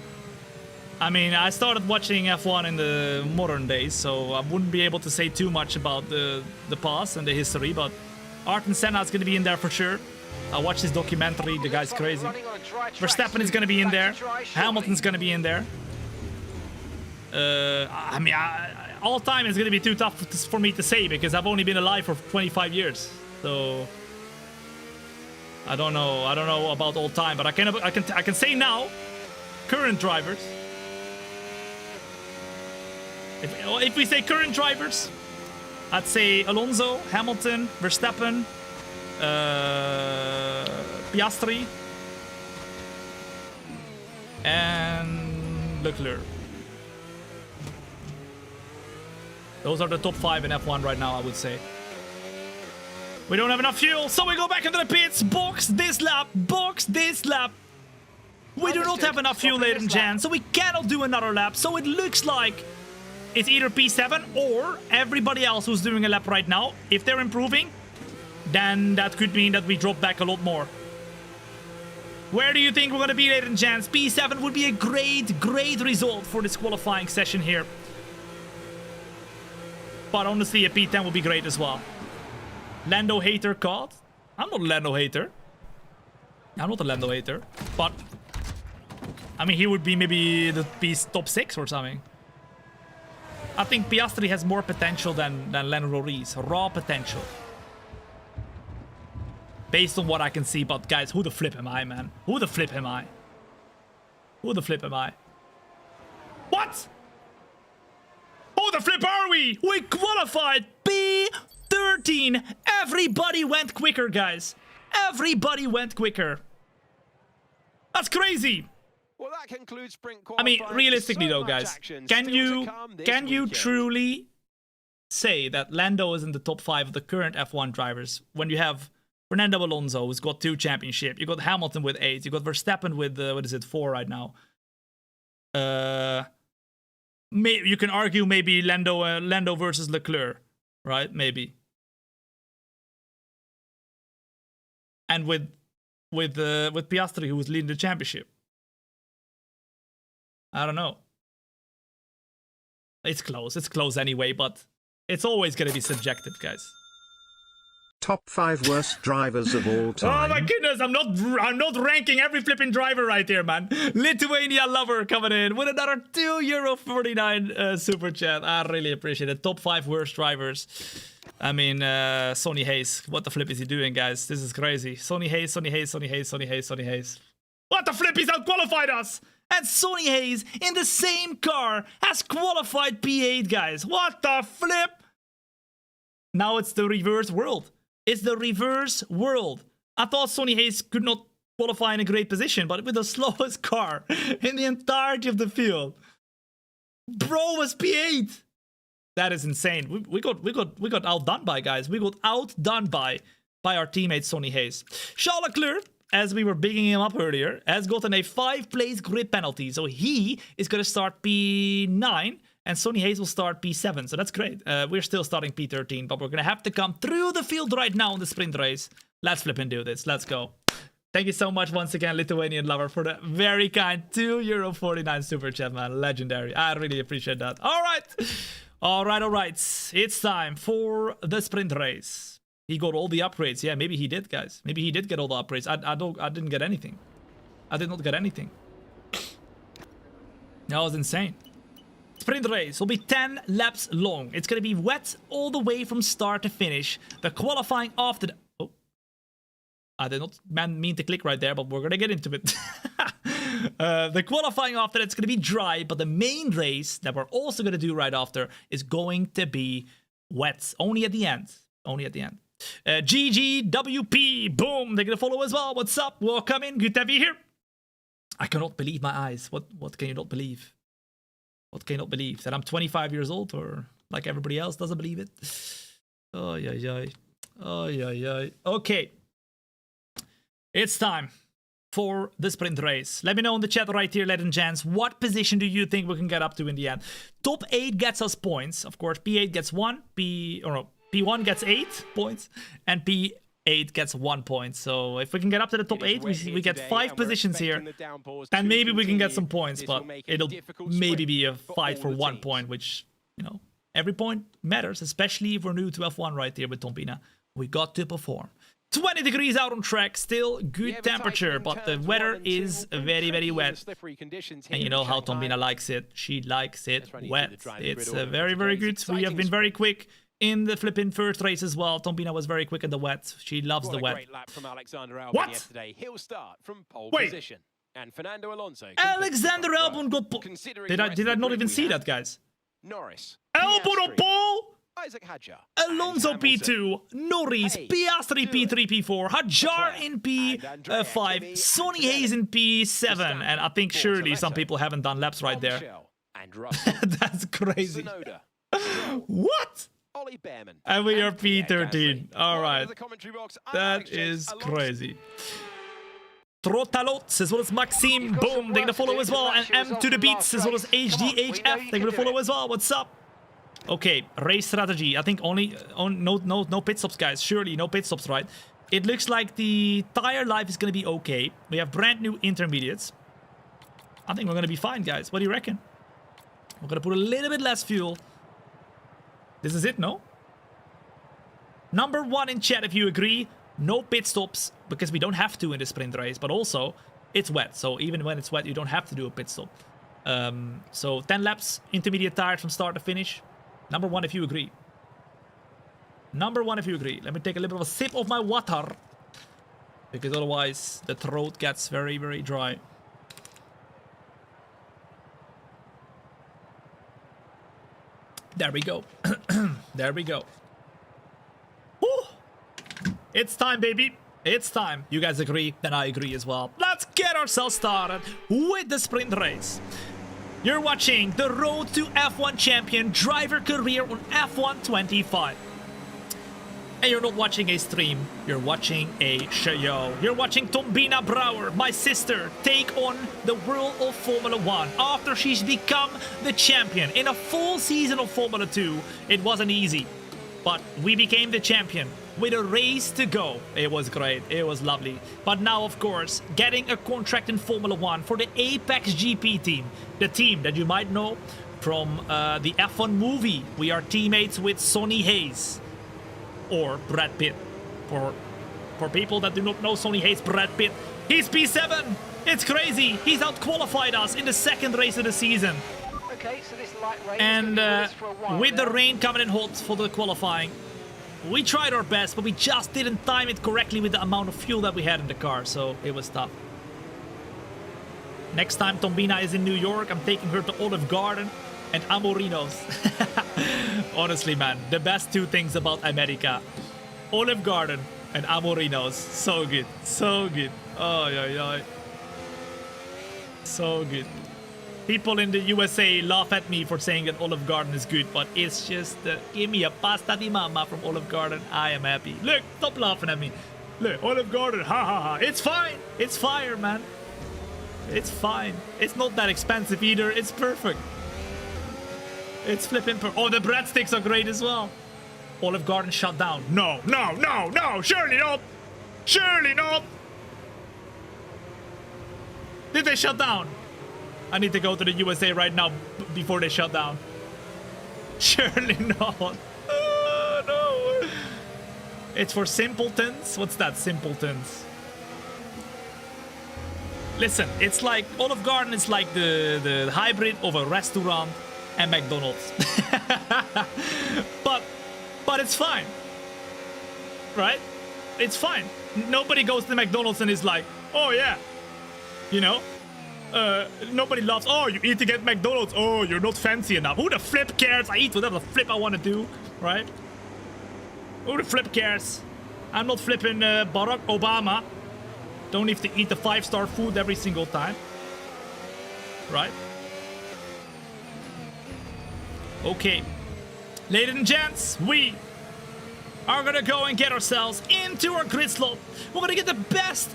Speaker 1: I mean, I started watching F1 in the modern days, so I wouldn't be able to say too much about the past and the history, but Ayrton Senna is going to be in there for sure. I watched his documentary, the guy's crazy. Verstappen is going to be in there. Hamilton's going to be in there. I mean, all time is going to be too tough for me to say because I've only been alive for 25 years. So I don't know about all time, but I can say now, current drivers. If we say current drivers, I'd say Alonso, Hamilton, Verstappen, Piastri, and Leclerc. Those are the top 5 in F1 right now, I would say. We don't have enough fuel, so we go back into the pits. Box this lap. Box this lap. We do not have enough fuel, ladies and gents, so we cannot do another lap. So it looks like it's either P7 or everybody else who's doing a lap right now. If they're improving, then that could mean that we drop back a lot more. Where do you think we're going to be, ladies and gents? P7 would be a great result for this qualifying session here. But honestly, a P10 would be great as well. Lando hater caught? I'm not a Lando hater. I'm not a Lando hater. But I mean, he would be maybe the top 6 or something. I think Piastri has more potential than Lando Norris. Raw potential. Based on what I can see. But guys, who the flip am I, man? Who the flip am I? Who the flip am I? What? Who the flip are we? We qualified P13. Everybody went quicker, guys. Everybody went quicker. That's crazy.
Speaker 4: Well, that concludes sprint
Speaker 1: I mean,
Speaker 4: qualifying.
Speaker 1: realistically
Speaker 4: So
Speaker 1: though,
Speaker 4: much
Speaker 1: guys,
Speaker 4: action
Speaker 1: can
Speaker 4: still to come this
Speaker 1: you
Speaker 4: weekend.
Speaker 1: truly say that Lando is in the top 5 of the current F1 drivers when you have Fernando Alonso, who's got 2 championships, you got Hamilton with 8, you got Verstappen with what is it, 4 right now. You can argue maybe Lando versus Leclerc, right? Maybe. And with Piastri, who was leading the championship. I don't know. It's close anyway, but it's always gonna be subjective, guys.
Speaker 3: Top 5 worst drivers of all
Speaker 1: Oh
Speaker 3: time.
Speaker 1: my goodness, I'm not ranking every flipping driver right here, man. Lithuania lover coming in with another €2.49 super chat. I really appreciate it. Top 5 worst drivers. I mean, Sonny Hayes. What the flip is he doing, guys? This is crazy. Sonny Hayes. What the flip? He's out-qualified us! And Sonny Hayes, in the same car, has qualified P8, guys. What the flip? Now it's the reverse world. It's the reverse world. I thought Sonny Hayes could not qualify in a great position, but with the slowest car in the entirety of the field. Bro was P8. That is insane. We got outdone by, guys. We got outdone by our teammate Sonny Hayes. Charles Leclerc as we were bigging him up earlier, has gotten a 5-place grid penalty. So he is going to start P9 and Sonny Hayes will start P7. So that's great. We're still starting P13, but we're going to have to come through the field right now in the sprint race. Let's flip and do this. Let's go. Thank you so much once again, Lithuanian Lover, for the very kind €2.49 super chat, man. Legendary. I really appreciate that. All right. All right. It's time for the sprint race. He got all the upgrades. Yeah, maybe he did, guys. Maybe he did get all the upgrades. I didn't get anything. I did not get anything. That was insane. Sprint race will be 10 laps long. It's going to be wet all the way from start to finish. The qualifying after the... Oh. I did not mean to click right there, but we're going to get into it. The qualifying after that's going to be dry, but the main race that we're also going to do right after is going to be wet. Only at the end. Only at the end. GGWP, boom, they're gonna follow as well. What's up? Welcome in, good to have you here. I cannot believe my eyes. What can you not believe? What can you not believe? That I'm 25 years old, or like everybody else doesn't believe it? Oh yeah. Oh yeah. Okay, it's time for the sprint race. Let me know in the chat right here, ladies and gents, what position do you think we can get up to in the end? Top 8 gets us points. Of course, P8 gets 1, P1 gets 8 points, and P8 gets 1 point. So if we can get up to the top 8, we get 5 positions here, and maybe we can get some points, but it'll maybe be a fight for 1 point, which, you know, every point matters, especially if we're new to F1 right here with Thombina. We got to perform. 20 degrees out on track, still good temperature, but the weather is very, very wet. And you know how Thombina likes it. She likes it wet. It's very, very good. We have been very quick in the flipping first race as well. Thombina was very quick in the wet. She loves the wet. What?
Speaker 4: Yesterday. He'll start from pole
Speaker 1: Wait.
Speaker 4: position. And Fernando Alonso.
Speaker 1: Alexander Albon got did I not even see that, guys?
Speaker 4: Norris.
Speaker 1: Albon on pole!
Speaker 4: Isaac Hadjar.
Speaker 1: Alonso P2, Norris, Piastri P3, P4, Hadjar in P5, Sonny Hayes in P7, and I think surely some people haven't done laps right there. That's crazy. What? And we are P13. All right. That is crazy. Trotalots as well as Maxime, boom, they're gonna follow as well, and M to the beats as well as HDHF, they're gonna follow as well. What's up? Okay, race strategy. I think no pit stops, guys. Surely no pit stops, right? It looks like the tire life is gonna be okay. We have brand new intermediates. I think we're gonna be fine, guys. What do you reckon? We're gonna put a little bit less fuel. This is it, no? Number 1 in chat if you agree. No pit stops, because we don't have to in the sprint race, but also it's wet. So even when it's wet, you don't have to do a pit stop. So 10 laps, intermediate tires from start to finish. Number 1 if you agree. Number 1 if you agree. Let me take a little bit of a sip of my water, because otherwise the throat gets very, very dry. There we go. There we go. Woo! It's time, baby. It's time. You guys agree? Then I agree as well. Let's get ourselves started with the sprint race. You're watching the Road to F1 Champion driver career on F1 25. And you're not watching a stream, you're watching a show. You're watching Thombina Brouwer, my sister, take on the world of Formula 1 after she's become the champion. In a full season of Formula 2, it wasn't easy, but we became the champion with a race to go. It was great, it was lovely. But now, of course, getting a contract in Formula 1 for the Apex GP team, the team that you might know from the F1 movie. We are teammates with Sonny Hayes. Or Brad Pitt. For people that do not know Sonny Hayes, Brad Pitt, he's P7. It's crazy. He's out-qualified us in the second race of the season.
Speaker 5: Okay, so this light rain
Speaker 1: And
Speaker 5: for a while
Speaker 1: with the
Speaker 5: now.
Speaker 1: rain coming in hot for the qualifying, we tried our best, but we just didn't time it correctly with the amount of fuel that we had in the car, so it was tough. Next time Thombina is in New York, I'm taking her to Olive Garden and Amorinos. Honestly, man, the best 2 things about America. Olive Garden and Amorinos. So good. So good. Oh, yeah. So good. People in the USA laugh at me for saying that Olive Garden is good, but it's just, give me a pasta di mama from Olive Garden. I am happy. Look, stop laughing at me. Look, Olive Garden, ha ha ha. It's fine. It's fire, man. It's fine. It's not that expensive either. It's perfect. It's flipping oh, the breadsticks are great as well. Olive Garden shut down. No, no, no, no. Surely not. Surely not. Did they shut down? I need to go to the USA right now before they shut down. Surely not. No. It's for simpletons. What's that, simpletons? Listen, it's like Olive Garden is like the hybrid of a restaurant and McDonald's. but it's fine. Right? It's fine. Nobody goes to McDonald's and is like, oh yeah. You know? Nobody loves, oh, you eat to get McDonald's. Oh, you're not fancy enough. Who the flip cares? I eat whatever the flip I want to do. Right? Who the flip cares? I'm not flipping Barack Obama. Don't have to eat the 5-star food every single time. Right? Okay. Ladies and gents, we are gonna go and get ourselves into our grid slot. We're gonna get the best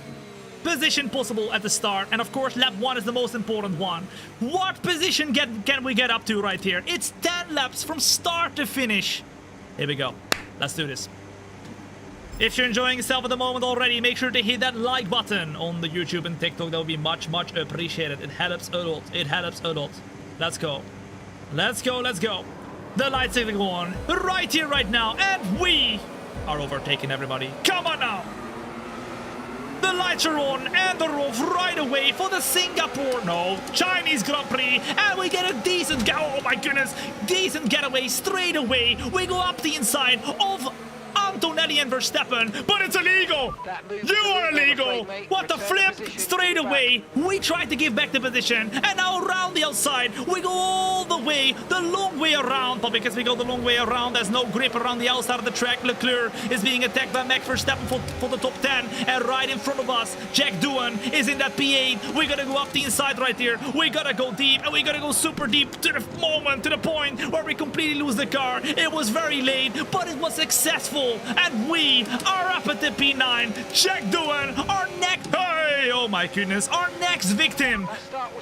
Speaker 1: position possible at the start. And of course, lap 1 is the most important one. What position can we get up to right here? It's 10 laps from start to finish. Here we go. Let's do this. If you're enjoying yourself at the moment already, make sure to hit that like button on the YouTube and TikTok. That would be much, much appreciated. It helps a lot. It helps a lot. Let's go. Let's go, let's go. The lights are on right here, right now. And we are overtaking everybody. Come on now. The lights are on and they're off right away for the Singapore, no, Chinese Grand Prix. And we get a decent, oh my goodness, decent getaway straight away. We go up the inside of Antonelli and Verstappen, but it's illegal. You are illegal. What the flip? Straight away, we tried to give back the position, and now around the outside, we go all the way, the long way around. But because we go the long way around, there's no grip around the outside of the track. Leclerc is being attacked by Max Verstappen for the top 10, and right in front of us, Jack Doohan is in that P8. We gotta go up the inside right here. We gotta go deep, and we gotta go super deep to the moment, to the point where we completely lose the car. It was very late, but it was successful. And we are up at the P9. Jack Doohan, our next... Hey, oh my goodness. Our next victim.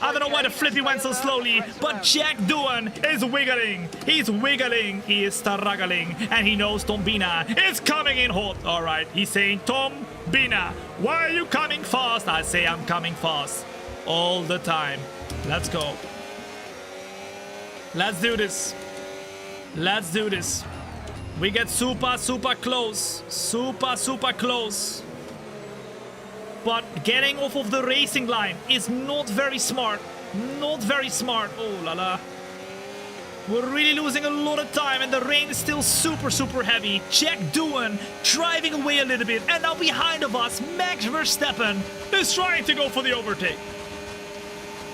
Speaker 1: I don't know why the flippy went so slowly, but Jack Doohan is wiggling. He's wiggling. He is struggling. And he knows Thombina is coming in hot. All right. He's saying, Thombina, why are you coming fast? I say I'm coming fast all the time. Let's go. Let's do this. Let's do this. We get super, super close. Super, super close. But getting off of the racing line is not very smart. Not very smart. Oh la la. We're really losing a lot of time and the rain is still super, super heavy. Jack Doohan driving away a little bit. And now behind of us, Max Verstappen is trying to go for the overtake.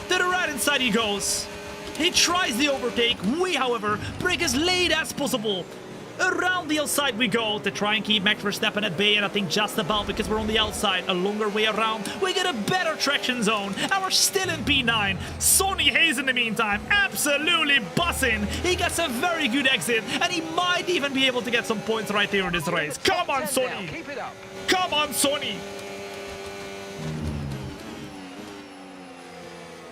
Speaker 1: To the right inside he goes. He tries the overtake. We, however, brake as late as possible. Around the outside we go to try and keep Max Verstappen at bay, and I think just about, because we're on the outside, a longer way around, we get a better traction zone, and we're still in P9. Sonny Hayes in the meantime, absolutely bussing. He gets a very good exit, and he might even be able to get some points right here in this race. Come on, Sonny!
Speaker 5: Keep it up.
Speaker 1: Come on, Sonny!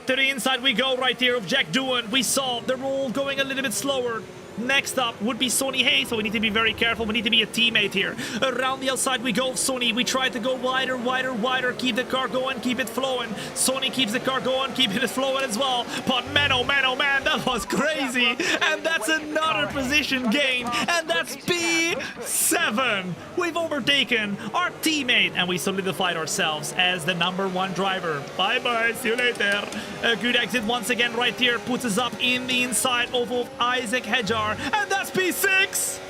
Speaker 1: To the inside we go right here of Jack Doohan. We saw they're all going a little bit slower. Next up would be Sonny Hayes, so we need to be very careful. We need to be a teammate here. Around the outside we go, Sonny. We try to go wider, wider, wider. Keep the car going, keep it flowing. Sonny keeps the car going, keep it flowing as well. But man, oh man, oh man, that was crazy. And that's another position gain. And that's P7. We've overtaken our teammate, and we solidified ourselves as the #1 driver. Bye-bye, see you later. A good exit once again right here. Puts us up in the inside of Isaac Hedjar. And that's P6!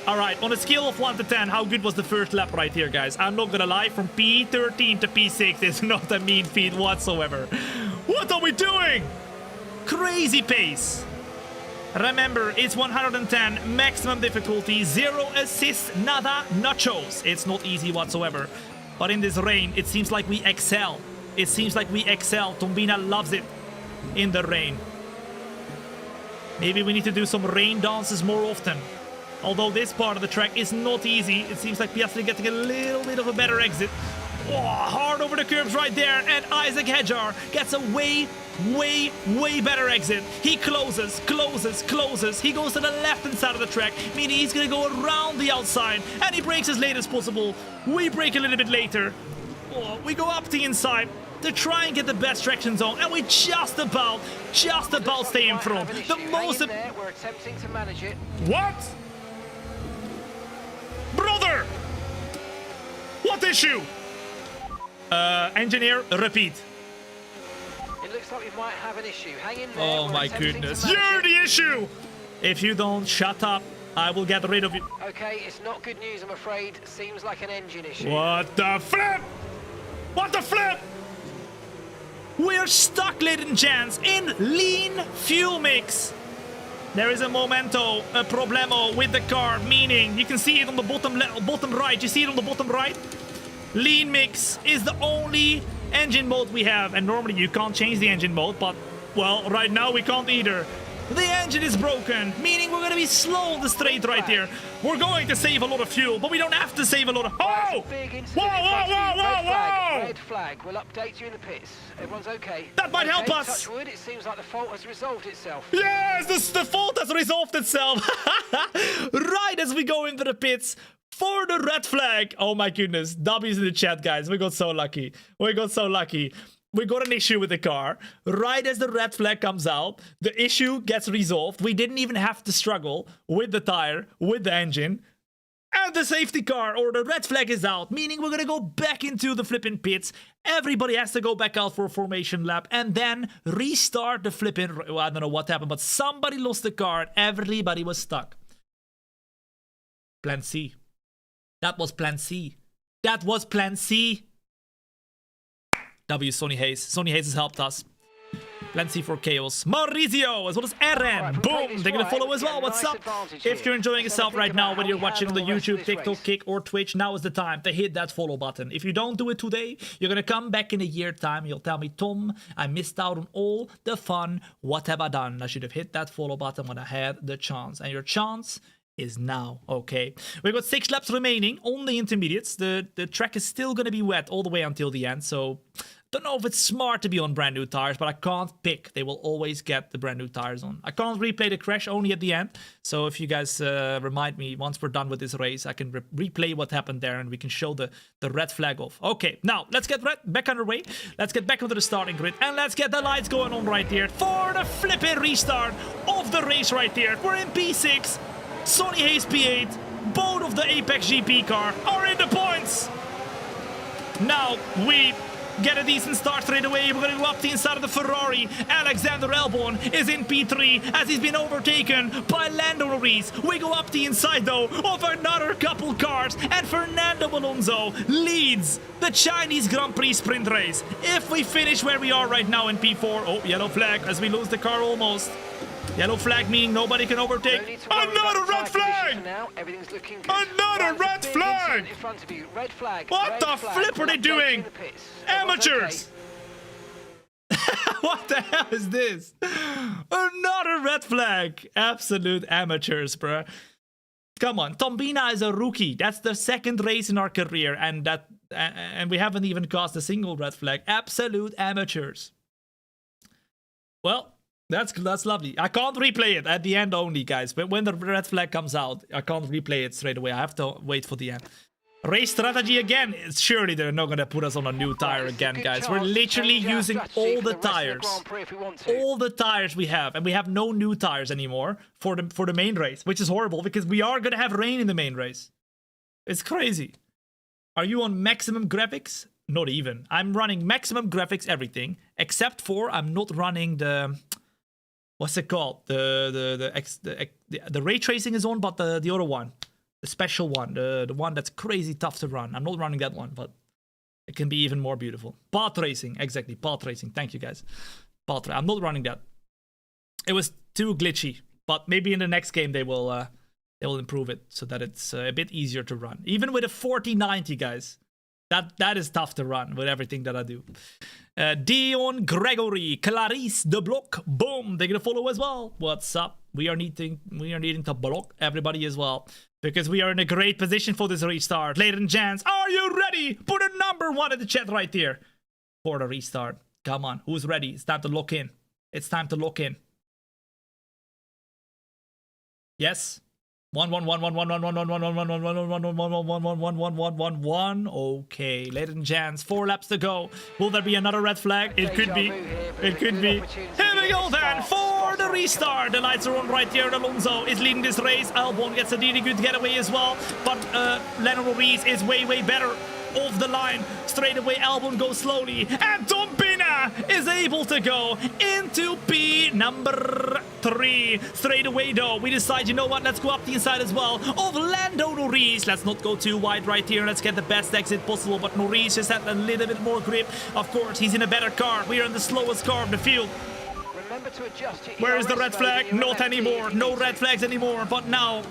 Speaker 1: Alright, on a scale of 1 to 10, how good was the first lap right here, guys? I'm not gonna lie, from P13 to P6 is not a mean feat whatsoever. What are we doing? Crazy pace. Remember, it's 110, maximum difficulty, 0 assists, nada, nachos. It's not easy whatsoever. But in this rain, it seems like we excel. It seems like we excel. Thombina loves it in the rain. Maybe we need to do some rain dances more often. Although this part of the track is not easy. It seems like Piastri getting a little bit of a better exit. Oh, hard over the curbs right there. And Isaac Hedjar gets a way better exit. He closes. He goes to the left-hand side of the track, meaning he's going to go around the outside. And he brakes as late as possible. We brake a little bit later. Oh, we go up the inside to try and get the best traction zone, and we just about stay in front. The most...
Speaker 5: We're attempting to manage it.
Speaker 1: What? Brother! What issue? Engineer, repeat.
Speaker 5: It looks like we might have an issue. Hang in there.
Speaker 1: Oh
Speaker 5: We're
Speaker 1: my
Speaker 5: attempting
Speaker 1: goodness.
Speaker 5: to manage
Speaker 1: You're
Speaker 5: it.
Speaker 1: the issue! If you don't shut up, I will get rid of you.
Speaker 5: Okay, it's not good news, I'm afraid. Seems like an engine issue.
Speaker 1: What the flip? What the flip? We're stuck, ladies and gents, in lean fuel mix. There is a momento, a problemo with the car, meaning you can see it on the bottom right. You see it on the bottom right? Lean mix is the only engine mode we have, and normally you can't change the engine mode, but, well, right now we can't either. The engine is broken, meaning we're going to be slow on the straight right here. We're going to save a lot of fuel, but we don't have to save a lot of... Oh! Whoa!
Speaker 5: Red flag. We'll update you in the pits. Everyone's okay.
Speaker 1: That might help us.
Speaker 5: Touch wood, it seems like the fault has resolved itself.
Speaker 1: Yes, the fault has resolved itself. Right as we go into the pits for the red flag. Oh my goodness. W's in the chat, guys. We got so lucky. We got an issue with the car. Right as the red flag comes out, the issue gets resolved. We didn't even have to struggle with the tire, with the engine. And the safety car, or the red flag, is out, meaning we're going to go back into the flipping pits. Everybody has to go back out for a formation lap and then restart the flipping... Well, I don't know what happened, but somebody lost the car and everybody was stuck. Plan C. That was Plan C. That was Plan C. W, Sonny Hayes. Sonny Hayes has helped us. Plan C for Chaos. Maurizio, as well as Eren. Boom, they're going to follow as well. What's up? If you're enjoying yourself right now, whether you're watching on the YouTube, TikTok, Kick, or Twitch, now is the time to hit that follow button. If you don't do it today, you're going to come back in a year time. You'll tell me, Tom, I missed out on all the fun. What have I done? I should have hit that follow button when I had the chance. And your chance is now, okay? We've got 6 laps remaining on the intermediates. The track is still going to be wet all the way until the end, so... Don't know if it's smart to be on brand new tires, but I can't pick. They will always get the brand new tires on. I can't replay the crash, only at the end. So if you guys remind me, once we're done with this race, I can replay what happened there and we can show the red flag off. Okay, now let's get back underway. Let's get back onto the starting grid and let's get the lights going on right here for the flipping restart of the race right here. We're in P6, Sonny Hayes P8. Both of the Apex GP car are in the points. Now we... get a decent start straight away. We're going to go up the inside of the Ferrari. Alexander Albon is in P3 as he's been overtaken by Lando Norris. We go up the inside, though, of another couple cars. And Fernando Alonso leads the Chinese Grand Prix sprint race. If we finish where we are right now in P4... Oh, yellow flag as we lose the car almost. Yellow flag meaning nobody can overtake. Another red flag!
Speaker 5: Everything's looking good.
Speaker 1: Another red flag!
Speaker 5: In front of you. Red flag.
Speaker 1: What the flip are they doing? Amateurs! What the hell is this? Another red flag. Absolute amateurs, bruh. Come on, Thombina is a rookie. That's the second race in our career, and we haven't even caused a single red flag. Absolute amateurs. Well, that's lovely. I can't replay it at the end only, guys. But when the red flag comes out, I can't replay it straight away. I have to wait for the end. Race strategy again. Surely they're not going to put us on a new tire again, guys. We're literally using all the tires. All the tires we have. And we have no new tires anymore for the main race. Which is horrible because we are going to have rain in the main race. It's crazy. Are you on maximum graphics? Not even. I'm running maximum graphics everything. Except for I'm not running the... What's it called? The ray tracing is on, but the other one. The special one, the one that's crazy tough to run. I'm not running that one, but it can be even more beautiful. Path racing, exactly, path racing. Thank you, guys. I'm not running that. It was too glitchy, but maybe in the next game they will improve it so that it's a bit easier to run. Even with a 4090, guys, that is tough to run with everything that I do. Dion Gregory, Clarice de Block, boom, they're gonna follow as well. What's up? we are needing to block everybody as well, because we are in a great position for this restart. Ladies and gents, are you ready? Put a number 1 in the chat right there for the restart. Come on, who's ready? It's time to lock in. It's time to lock in. Yes. 1-1-1-1-1-1-1-1-1-1-1-1-1-1-1-1-1-1-1-1-1-1-1. Okay, ladies and gents, 4 laps to go. Will there be another red flag? It could be. It could be. Here we go then for the restart. The lights are on right here. Alonso is leading this race. Albon gets a really good getaway as well. But Lando Norris is way better off the line. Straight away, Albon goes slowly. And Thombina is able to go into P number 3. Straight away, though, we decide, you know what, let's go up the inside as well of Lando Norris. Let's not go too wide right here. Let's get the best exit possible. But Norris just had a little bit more grip. Of course, he's in a better car. We are in the slowest car of the field.
Speaker 5: Remember to adjust your
Speaker 1: Where is the
Speaker 5: ERS
Speaker 1: red
Speaker 5: mode
Speaker 1: flag?
Speaker 5: in your
Speaker 1: Not
Speaker 5: MFD
Speaker 1: anymore.
Speaker 5: if you
Speaker 1: No
Speaker 5: need
Speaker 1: red
Speaker 5: to.
Speaker 1: flags anymore. But now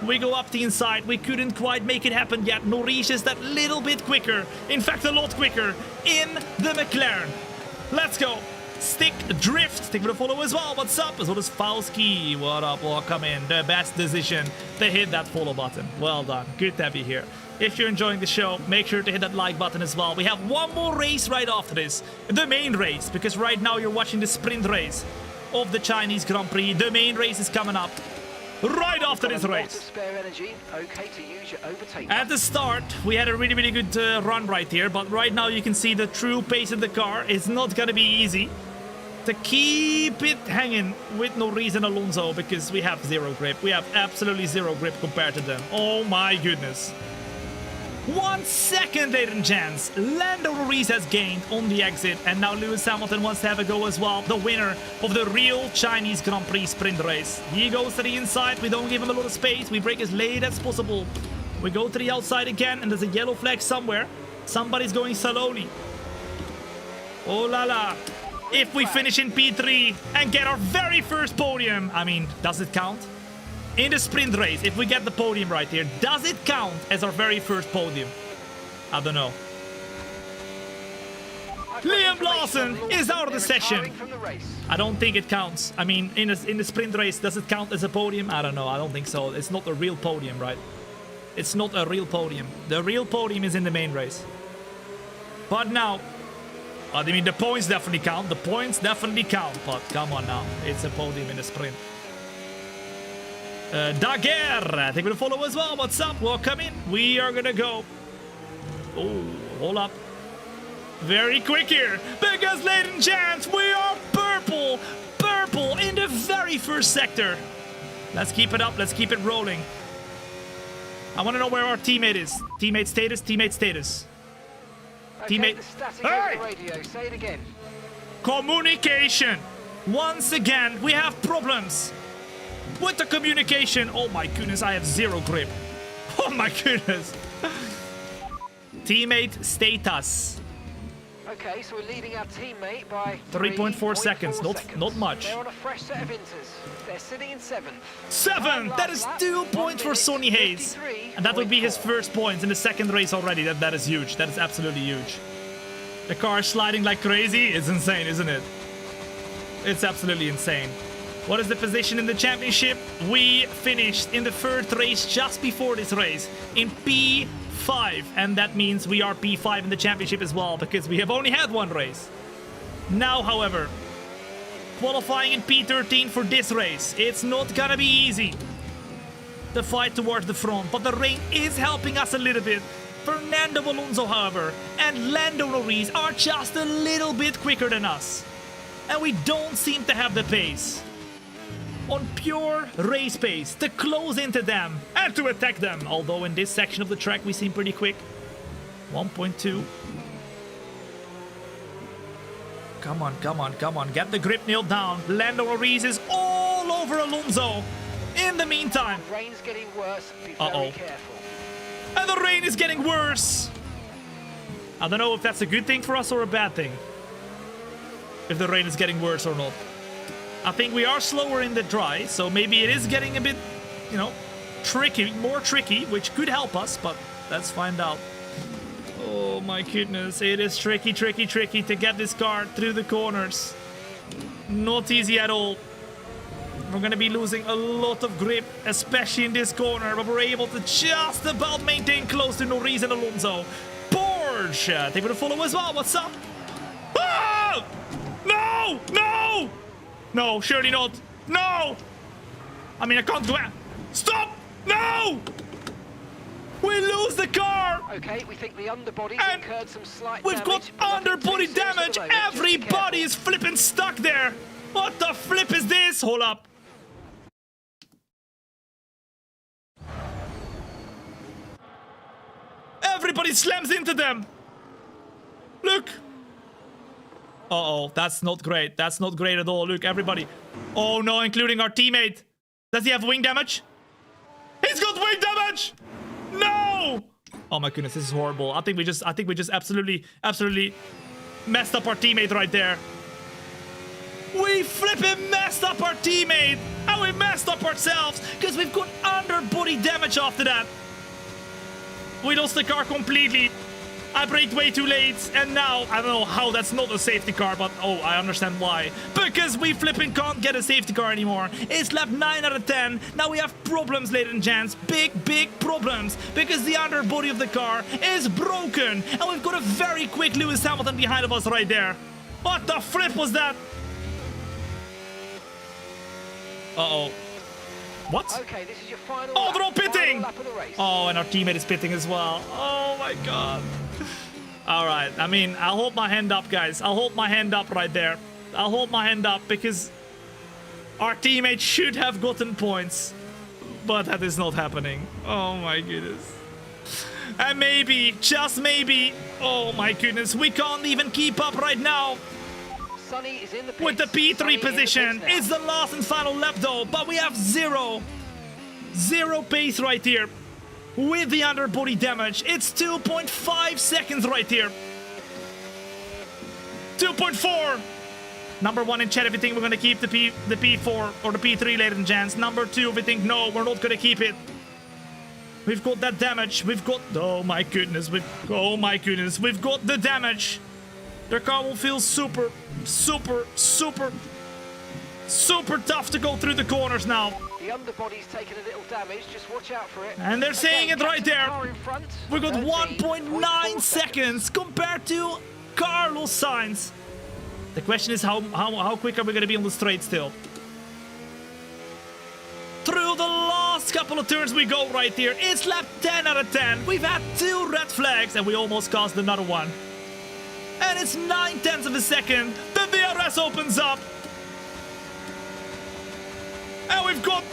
Speaker 1: we go up the inside. We couldn't quite make it happen yet. Norris is that little bit quicker. In fact, a lot quicker in the McLaren. Let's go. Stick drift. Stick with the follow as well. What's up? As well as Falski. What up? Welcome in. The best decision to hit that follow button. Well done. Good to have you here. If you're enjoying the show, make sure to hit that like button as well. We have one more race right after this. The main race. Because right now you're watching the sprint race of the Chinese Grand Prix. The main race is coming up right after this race.
Speaker 5: Spare energy. Okay to use your overtake.
Speaker 1: At the start, we had a really good run right here, but right now you can see the true pace of the car is not gonna be easy to keep it hanging with Norris and Alonso, because we have zero grip. We have absolutely zero grip compared to them. Oh my goodness. 1 second, ladies and gents. Lando Norris has gained on the exit, and now Lewis Hamilton wants to have a go as well. The winner of the real Chinese Grand Prix sprint race. He goes to the inside. We don't give him a lot of space. We brake as late as possible. We go to the outside again, and there's a yellow flag somewhere. Somebody's going slowly. Oh la la. If we finish in P3 and get our very first podium, I mean, does it count? In the sprint race, if we get the podium right here, does it count as our very first podium? I don't know. Liam Lawson is out of the session. I don't think it counts. I mean, in the sprint race, does it count as a podium? I don't know. I don't think so. It's not a real podium, right? It's not a real podium. The real podium is in the main race. But now, I mean, the points definitely count. The points definitely count. But come on now. It's a podium in the sprint. Daguerre, I think we'll follow as well. What's up? Welcome in. We are gonna go. Oh, hold up. Very quick here. Because, ladies and gents, we are purple. Purple in the very first sector. Let's keep it up. Let's keep it rolling. I want to know where our teammate is. Teammate status. Teammate status.
Speaker 5: Okay,
Speaker 1: Teammate.
Speaker 5: the static
Speaker 1: Hey!
Speaker 5: over the radio. Say it again.
Speaker 1: Communication. Once again, we have problems with the communication. Oh my goodness, I have zero grip. Oh my goodness. Teammate status.
Speaker 5: Okay, so we're leading our teammate by
Speaker 1: 3.4 seconds. Not much.
Speaker 5: They're on a fresh set of inters. They're sitting in 7th.
Speaker 1: 7! That is 2 points for Sonny Hayes. And that would be his first points in the second race already. That is huge. That is absolutely huge. The car is sliding like crazy. It's insane, isn't it? It's absolutely insane. What is the position in the championship? We finished in the first race just before this race in P5. And that means we are P5 in the championship as well, because we have only had one race. Now, however, qualifying in P13 for this race. It's not gonna be easy to fight towards the front, but the rain is helping us a little bit. Fernando Alonso, however, and Lando Norris are just a little bit quicker than us. And we don't seem to have the pace. On pure race pace to close into them and to attack them. Although in this section of the track we seem pretty quick. 1.2. Come on, come on, come on. Get the grip nailed down. Lando Norris is all over Alonso. In the meantime.
Speaker 5: The rain's getting worse. Be very careful.
Speaker 1: And the rain is getting worse. I don't know if that's a good thing for us or a bad thing. If the rain is getting worse or not. I think we are slower in the dry, so maybe it is getting a bit, you know, tricky, more tricky, which could help us, but let's find out. Oh my goodness, it is tricky to get this car through the corners. Not easy at all. We're gonna be losing a lot of grip, especially in this corner, but we're able to just about maintain close to Norris and Alonso. Porsche, take the follow as well. What's up? Ah! No! No! No, surely not. No! I mean, I can't do it. Stop! No! We lose the car!
Speaker 5: Okay, we think the underbody's
Speaker 1: And
Speaker 5: incurred some slight
Speaker 1: we've got
Speaker 5: damage. but nothing too
Speaker 1: underbody
Speaker 5: serious at
Speaker 1: damage.
Speaker 5: the moment. Just be
Speaker 1: Everybody
Speaker 5: careful.
Speaker 1: is flipping stuck there. What the flip is this? Hold up. Everybody slams into them. Look. Uh-oh, that's not great. That's not great at all. Look, everybody. Oh no, including our teammate. Does he have wing damage? He's got wing damage! No! Oh my goodness, this is horrible. I think we just absolutely messed up our teammate right there. We flipping messed up our teammate! And we messed up ourselves because we've got underbody damage after that. We lost the car completely. I braked way too late, and now I don't know how that's not a safety car, but oh, I understand why. Because we flipping can't get a safety car anymore. It's lap 9 out of 10. Now we have problems, ladies and gents. Big problems. Because the underbody of the car is broken. And we've got a very quick Lewis Hamilton behind of us right there. What the flip was that? Uh-oh. What?
Speaker 5: Okay, this is your final
Speaker 1: Oh,
Speaker 5: lap,
Speaker 1: they're all
Speaker 5: final
Speaker 1: pitting!
Speaker 5: lap of the race.
Speaker 1: Oh, and our teammate is pitting as well. Oh my god. Alright, I mean, I'll hold my hand up, guys. I'll hold my hand up right there. I'll hold my hand up because our teammate should have gotten points. But that is not happening. Oh my goodness. And maybe, just maybe, oh my goodness, we can't even keep up right now.
Speaker 5: Sonny is in the
Speaker 1: With the
Speaker 5: pits. Sonny
Speaker 1: P3
Speaker 5: in the
Speaker 1: position.
Speaker 5: pits now.
Speaker 1: It's the last and final lap though, but we have zero pace right here. With the underbody damage, it's 2.5 seconds right here. 2.4. Number 1 in chat, if you think we're gonna keep the P4 or the P3, ladies and gents. Number 2, if you think no, we're not gonna keep it. We've got that damage. We've got, oh my goodness, we've got the damage. The car will feel super tough to go through the corners now.
Speaker 5: The underbody's taken a little damage. Just watch out for it.
Speaker 1: And they're saying it right
Speaker 5: catching the
Speaker 1: there.
Speaker 5: car in front,
Speaker 1: We got 1.9
Speaker 5: 13.4
Speaker 1: seconds compared to Carlos Sainz. The question is how quick are we going to be on the straight still? Through the last couple of turns we go right here. It's lap 10 out of 10. We've had 2 red flags and we almost caused another one. And it's 9/10 of a second. The DRS opens up. And we've got...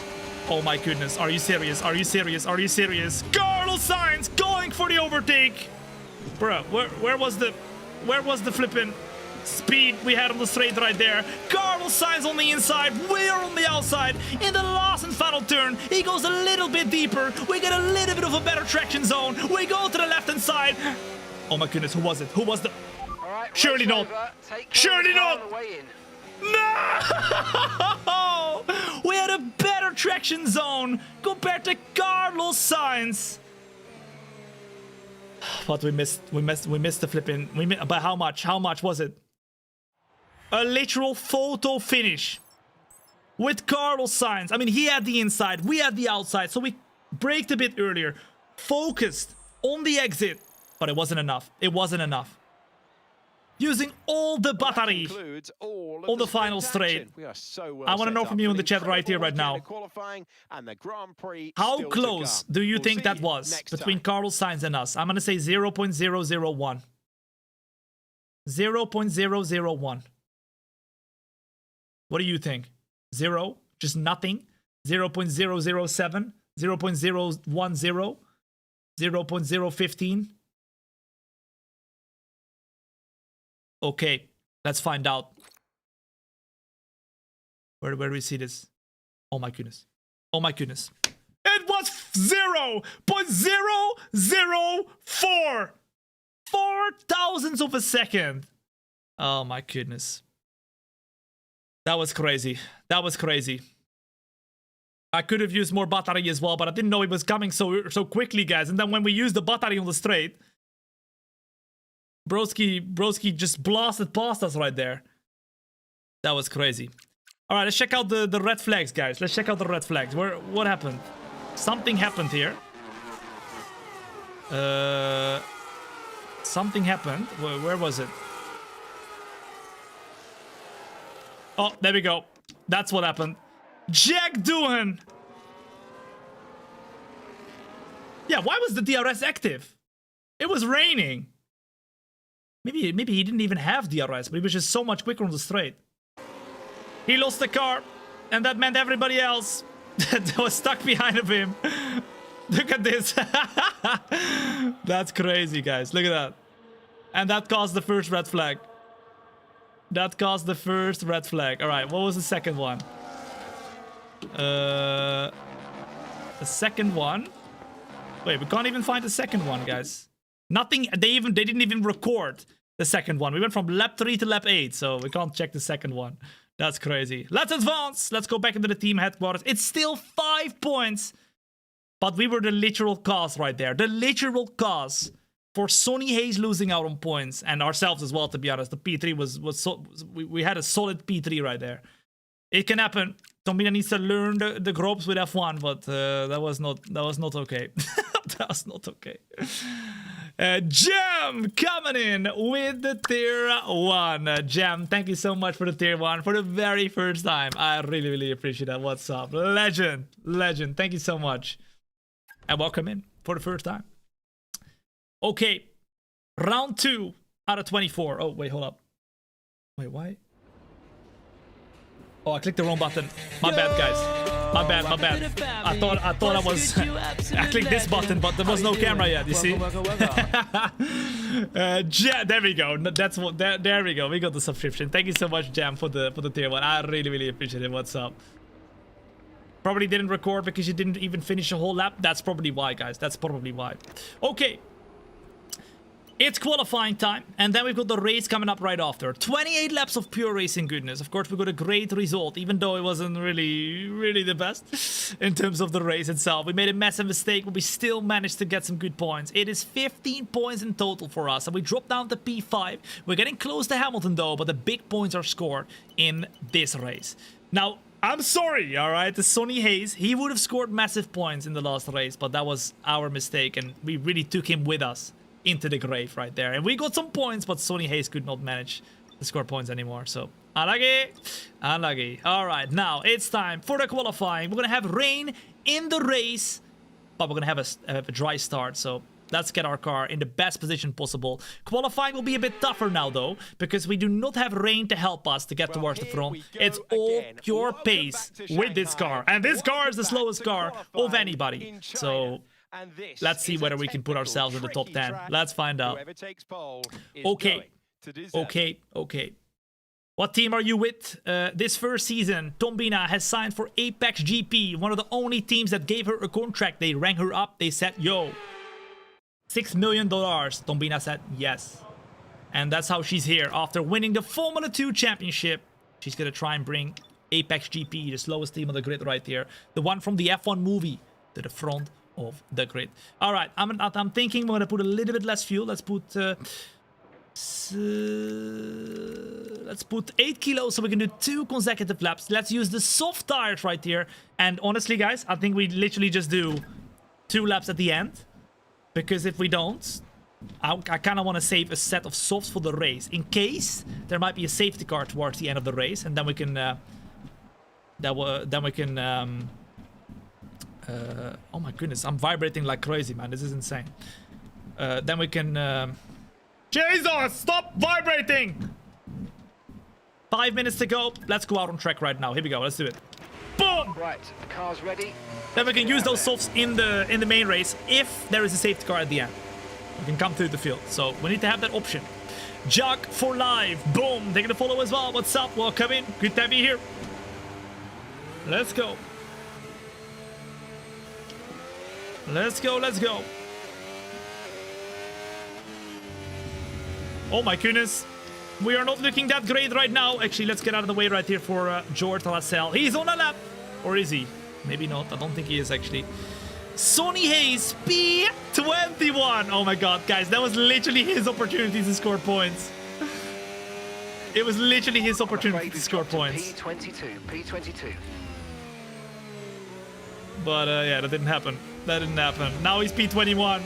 Speaker 1: Oh my goodness, are you serious? Are you serious? Are you serious? Carlos Sainz going for the overtake. Bruh, where was the flipping speed we had on the straight right there? Carlos Sainz on the inside, we're on the outside. In the last and final turn, he goes a little bit deeper. We get a little bit of a better traction zone. We go to the left-hand side. Oh my goodness, who was it? Who was the...
Speaker 5: All right,
Speaker 1: Surely
Speaker 5: race
Speaker 1: not.
Speaker 5: over. Take
Speaker 1: Surely
Speaker 5: care of
Speaker 1: not.
Speaker 5: the car on the way in.
Speaker 1: No! We had a better traction zone compared to Carlos Sainz. But we missed the flipping. By how much? How much was it? A literal photo finish with Carlos Sainz. I mean, he had the inside, we had the outside, so we braked a bit earlier, focused on the exit, but it wasn't enough. It wasn't enough. Using all the battery on the final straight. I want to know from you in the chat right here, right now. How close do you think that was between Carlos Sainz and us? I'm going to say 0.001. 0.001. What do you think? 0? Just nothing? 0.007? 0.010? 0.015? Okay, let's find out. Where do we see this? Oh my goodness. Oh my goodness. It was 0.004! 4 thousandths of a second. Oh my goodness. That was crazy. That was crazy. I could have used more battery as well, but I didn't know it was coming so quickly, guys. And then when we used the battery on the straight, Broski just blasted past us right there. That was crazy. All right, let's check out the red flags, guys. Let's check out the red flags. What happened? Something happened here. Something happened. Where was it? Oh, there we go. That's what happened. Jack Doohan. Yeah, why was the DRS active? It was raining. Maybe he didn't even have DRS, but he was just so much quicker on the straight. He lost the car, and that meant everybody else that was stuck behind of him. Look at this. That's crazy, guys. Look at that. And that caused the first red flag. That caused the first red flag. All right, what was the second one? The second one. Wait, we can't even find the second one, guys. Nothing. They didn't even record the second one. We went from lap 3 to lap 8, so we can't check the second one. That's crazy. Let's advance. Let's go back into the team headquarters. It's still 5 points, but we were the literal cause right there. The literal cause for Sonny Hayes losing out on points, and ourselves as well, to be honest. The P3 we had a solid P3 right there. It can happen. Thombina needs to learn the ropes with F1, but that was not okay. That was not okay. Jam coming in with the tier 1. Jam, thank you so much for the tier 1 for the very first time. I really appreciate that. What's up? Legend. Thank you so much. And welcome in for the first time. Okay. Round 2 out of 24. Oh, wait, hold up. Wait, why? Oh, I clicked the wrong button. My bad, guys. My bad. I thought I was... I clicked this button, but there was no camera yet, you see? There we go. That's what... There we go. We got the subscription. Thank you so much, Jam, for the tier 1. I really appreciate it. What's up? Probably didn't record because you didn't even finish a whole lap. That's probably why, guys. That's probably why. Okay. It's qualifying time, and then we've got the race coming up right after. 28 laps of pure racing goodness. Of course, we got a great result, even though it wasn't really the best in terms of the race itself. We made a massive mistake, but we still managed to get some good points. It is 15 points in total for us, and we dropped down to P5. We're getting close to Hamilton, though, but the big points are scored in this race. Now, I'm sorry, all right? The Sonny Hayes, he would have scored massive points in the last race, but that was our mistake, and we really took him with us into the grave right there. And we got some points, but Sonny Hayes could not manage to score points anymore. So, unlucky. All right, now it's time for the qualifying. We're going to have rain in the race, but we're going to have a dry start. So, let's get our car in the best position possible. Qualifying will be a bit tougher now, though, because we do not have rain to help us to get towards the front. It's all pure pace with this car. And this car is the slowest car of anybody. So... let's see whether we can put ourselves in the top 10. Let's find out. Okay. What team are you with? This first season, Thombina has signed for Apex GP, one of the only teams that gave her a contract. They rang her up. They said, yo, $6 million. Thombina said yes. And that's how she's here. After winning the Formula 2 championship, she's going to try and bring Apex GP, the slowest team on the grid right here. The one from the F1 movie, to the front of the grid. All right, I'm thinking we're gonna put a little bit less fuel. Let's put 8 kilos so we can do 2 consecutive laps. Let's use the soft tires right here. And honestly, guys, I think we literally just do 2 laps at the end, because if we don't, I kind of want to save a set of softs for the race in case there might be a safety car towards the end of the race, and then we can oh my goodness, I'm vibrating like crazy, man. This is insane. Then we can... Jesus, stop vibrating! 5 minutes to go. Let's go out on track right now. Here we go. Let's do it. Boom!
Speaker 5: Right, the car's ready.
Speaker 1: Then we can use those softs in the main race if there is a safety car at the end. We can come through the field. So we need to have that option. Jack for live. Boom. Taking the follow as well. What's up? Welcome in. Good to have you here. Let's go. Let's go. Oh my goodness. We are not looking that great right now. Actually, let's get out of the way right here for George Lascelles. He's on a lap. Or is he? Maybe not. I don't think he is, actually. Sonny Hayes, P21. Oh my god, guys. That was literally his opportunity to score points. It was literally his
Speaker 5: I'm
Speaker 1: opportunity
Speaker 5: afraid
Speaker 1: to
Speaker 5: we've
Speaker 1: score
Speaker 5: dropped to
Speaker 1: points.
Speaker 5: P22.
Speaker 1: But yeah, that didn't happen. That didn't happen. Now he's P21.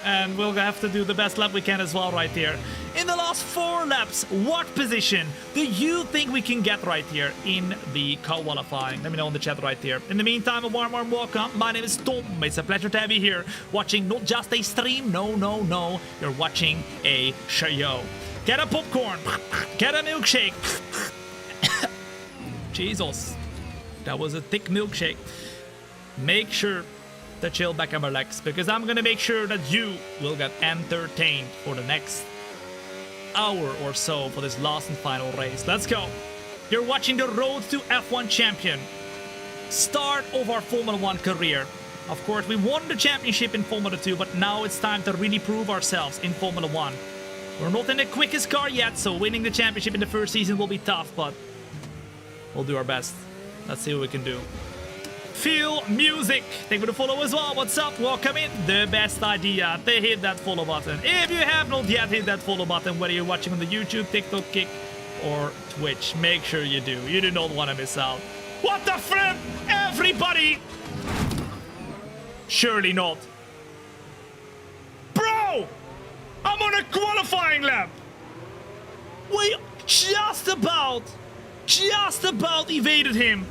Speaker 1: And we'll have to do the best lap we can as well right here. In the last 4 laps, what position do you think we can get right here in the qualifying? Let me know in the chat right here. In the meantime, a warm welcome. My name is THOMB. It's a pleasure to have you here, watching not just a stream. No. You're watching a show. Get a popcorn. Get a milkshake. Jesus. That was a thick milkshake. Make sure to chill back and relax, because I'm gonna make sure that you will get entertained for the next hour or so for this last and final race. Let's go. You're watching the Road to F1 Champion. Start of our Formula 1 career. Of course, we won the championship in Formula 2, but now it's time to really prove ourselves in Formula 1. We're not in the quickest car yet, so winning the championship in the first season will be tough, but we'll do our best. Let's see what we can do. Feel music. Thank you for the follow as well. What's up? Welcome in. The best idea to hit that follow button. If you have not yet hit that follow button, whether you're watching on the YouTube, TikTok, Kick, or Twitch, make sure you do. You do not want to miss out. What the flip? Everybody! Surely not. Bro! I'm on a qualifying lap. We just about evaded him.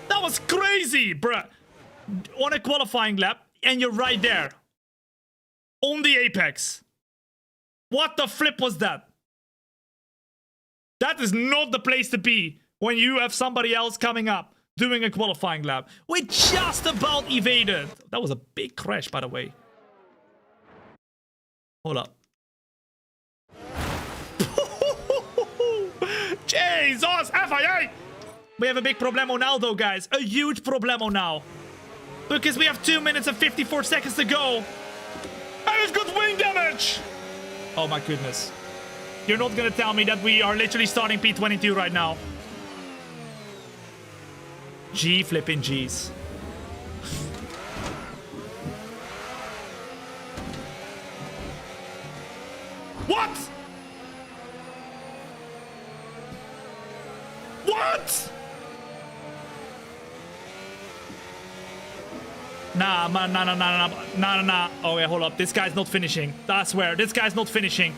Speaker 1: That was crazy, bruh. On a qualifying lap, and you're right there. On the apex. What the flip was that? That is not the place to be when you have somebody else coming up doing a qualifying lap. We just about evaded. That was a big crash, by the way. Hold up. Jesus, FIA! We have a big problemo now, though, guys. A huge problemo now. Because we have 2 minutes and 54 seconds to go. And we've got wing damage! Oh my goodness. You're not gonna tell me that we are literally starting P22 right now. G flipping G's. What? What? Nah, man, nah. Oh, yeah, hold up. This guy's not finishing. I swear, this guy's not finishing.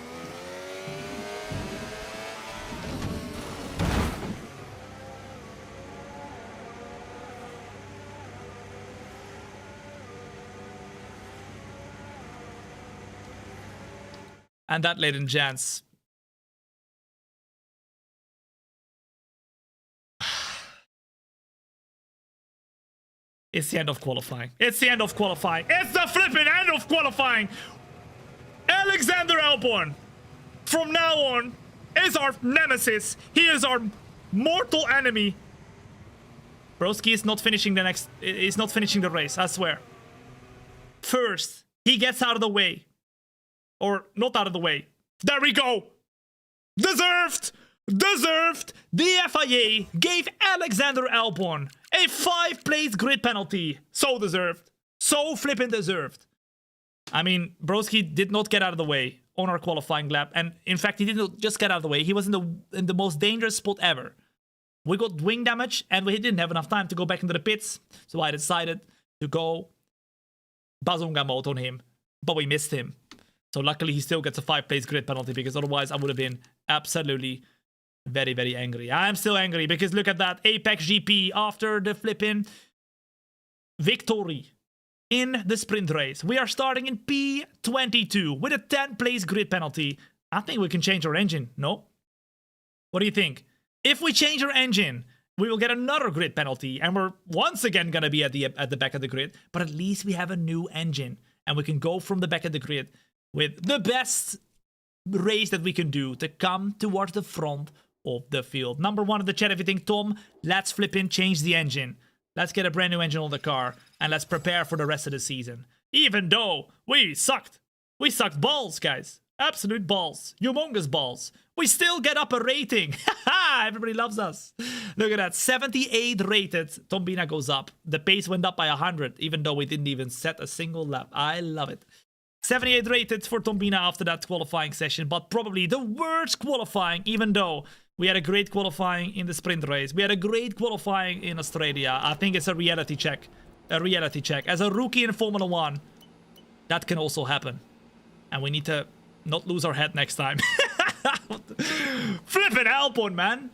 Speaker 1: And that, ladies and gents, it's the end of qualifying. It's the end of qualifying. It's the flipping end of qualifying. Alexander Albon, from now on, is our nemesis. He is our mortal enemy. Broski is not finishing the next. He's not finishing the race, I swear. First, he gets out of the way. Or not out of the way. There we go. Deserved. Deserved. The FIA gave Alexander Albon a 5-place grid penalty. So deserved. So flippin' deserved. I mean, Broski did not get out of the way on our qualifying lap. And in fact, he didn't just get out of the way. He was in the most dangerous spot ever. We got wing damage and we didn't have enough time to go back into the pits. So I decided to go Bazonga mode on him. But we missed him. So luckily he still gets a 5-place grid penalty, because otherwise I would have been absolutely very, very angry. I'm still angry because look at that. Apex GP after the flipping victory in the sprint race. We are starting in P22 with a 10-place grid penalty. I think we can change our engine, no? What do you think? If we change our engine, we will get another grid penalty and we're once again going to be at the back of the grid. But at least we have a new engine and we can go from the back of the grid with the best race that we can do to come towards the front of the field. Number one in the chat, if you think, Tom, let's flip in, change the engine. Let's get a brand new engine on the car and let's prepare for the rest of the season. Even though we sucked. We sucked balls, guys. Absolute balls. Humongous balls. We still get up a rating. Haha, everybody loves us. Look at that. 78 rated. Thombina goes up. The pace went up by 100, even though we didn't even set a single lap. I love it. 78 rated for Thombina after that qualifying session, but probably the worst qualifying, even though we had a great qualifying in the sprint race. We had a great qualifying in Australia. I think it's a reality check. A reality check. As a rookie in Formula 1, that can also happen. And we need to not lose our head next time. Flippin' Alpine, man.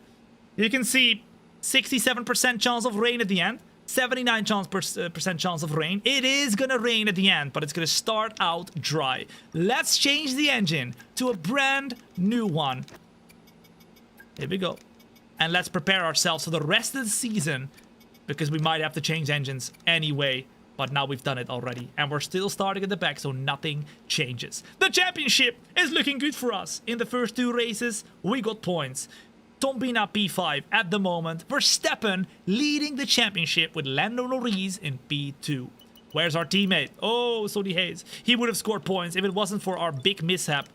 Speaker 1: You can see 67% chance of rain at the end. 79% chance of rain. It is gonna rain at the end, but it's gonna start out dry. Let's change the engine to a brand new one. Here we go. And let's prepare ourselves for the rest of the season, because we might have to change engines anyway. But now we've done it already. And we're still starting at the back, so nothing changes. The championship is looking good for us. In the first 2 races, we got points. Thombina P5 at the moment. Verstappen leading the championship with Lando Norris in P2. Where's our teammate? Oh, Sonny Hayes. He would have scored points if it wasn't for our big mishap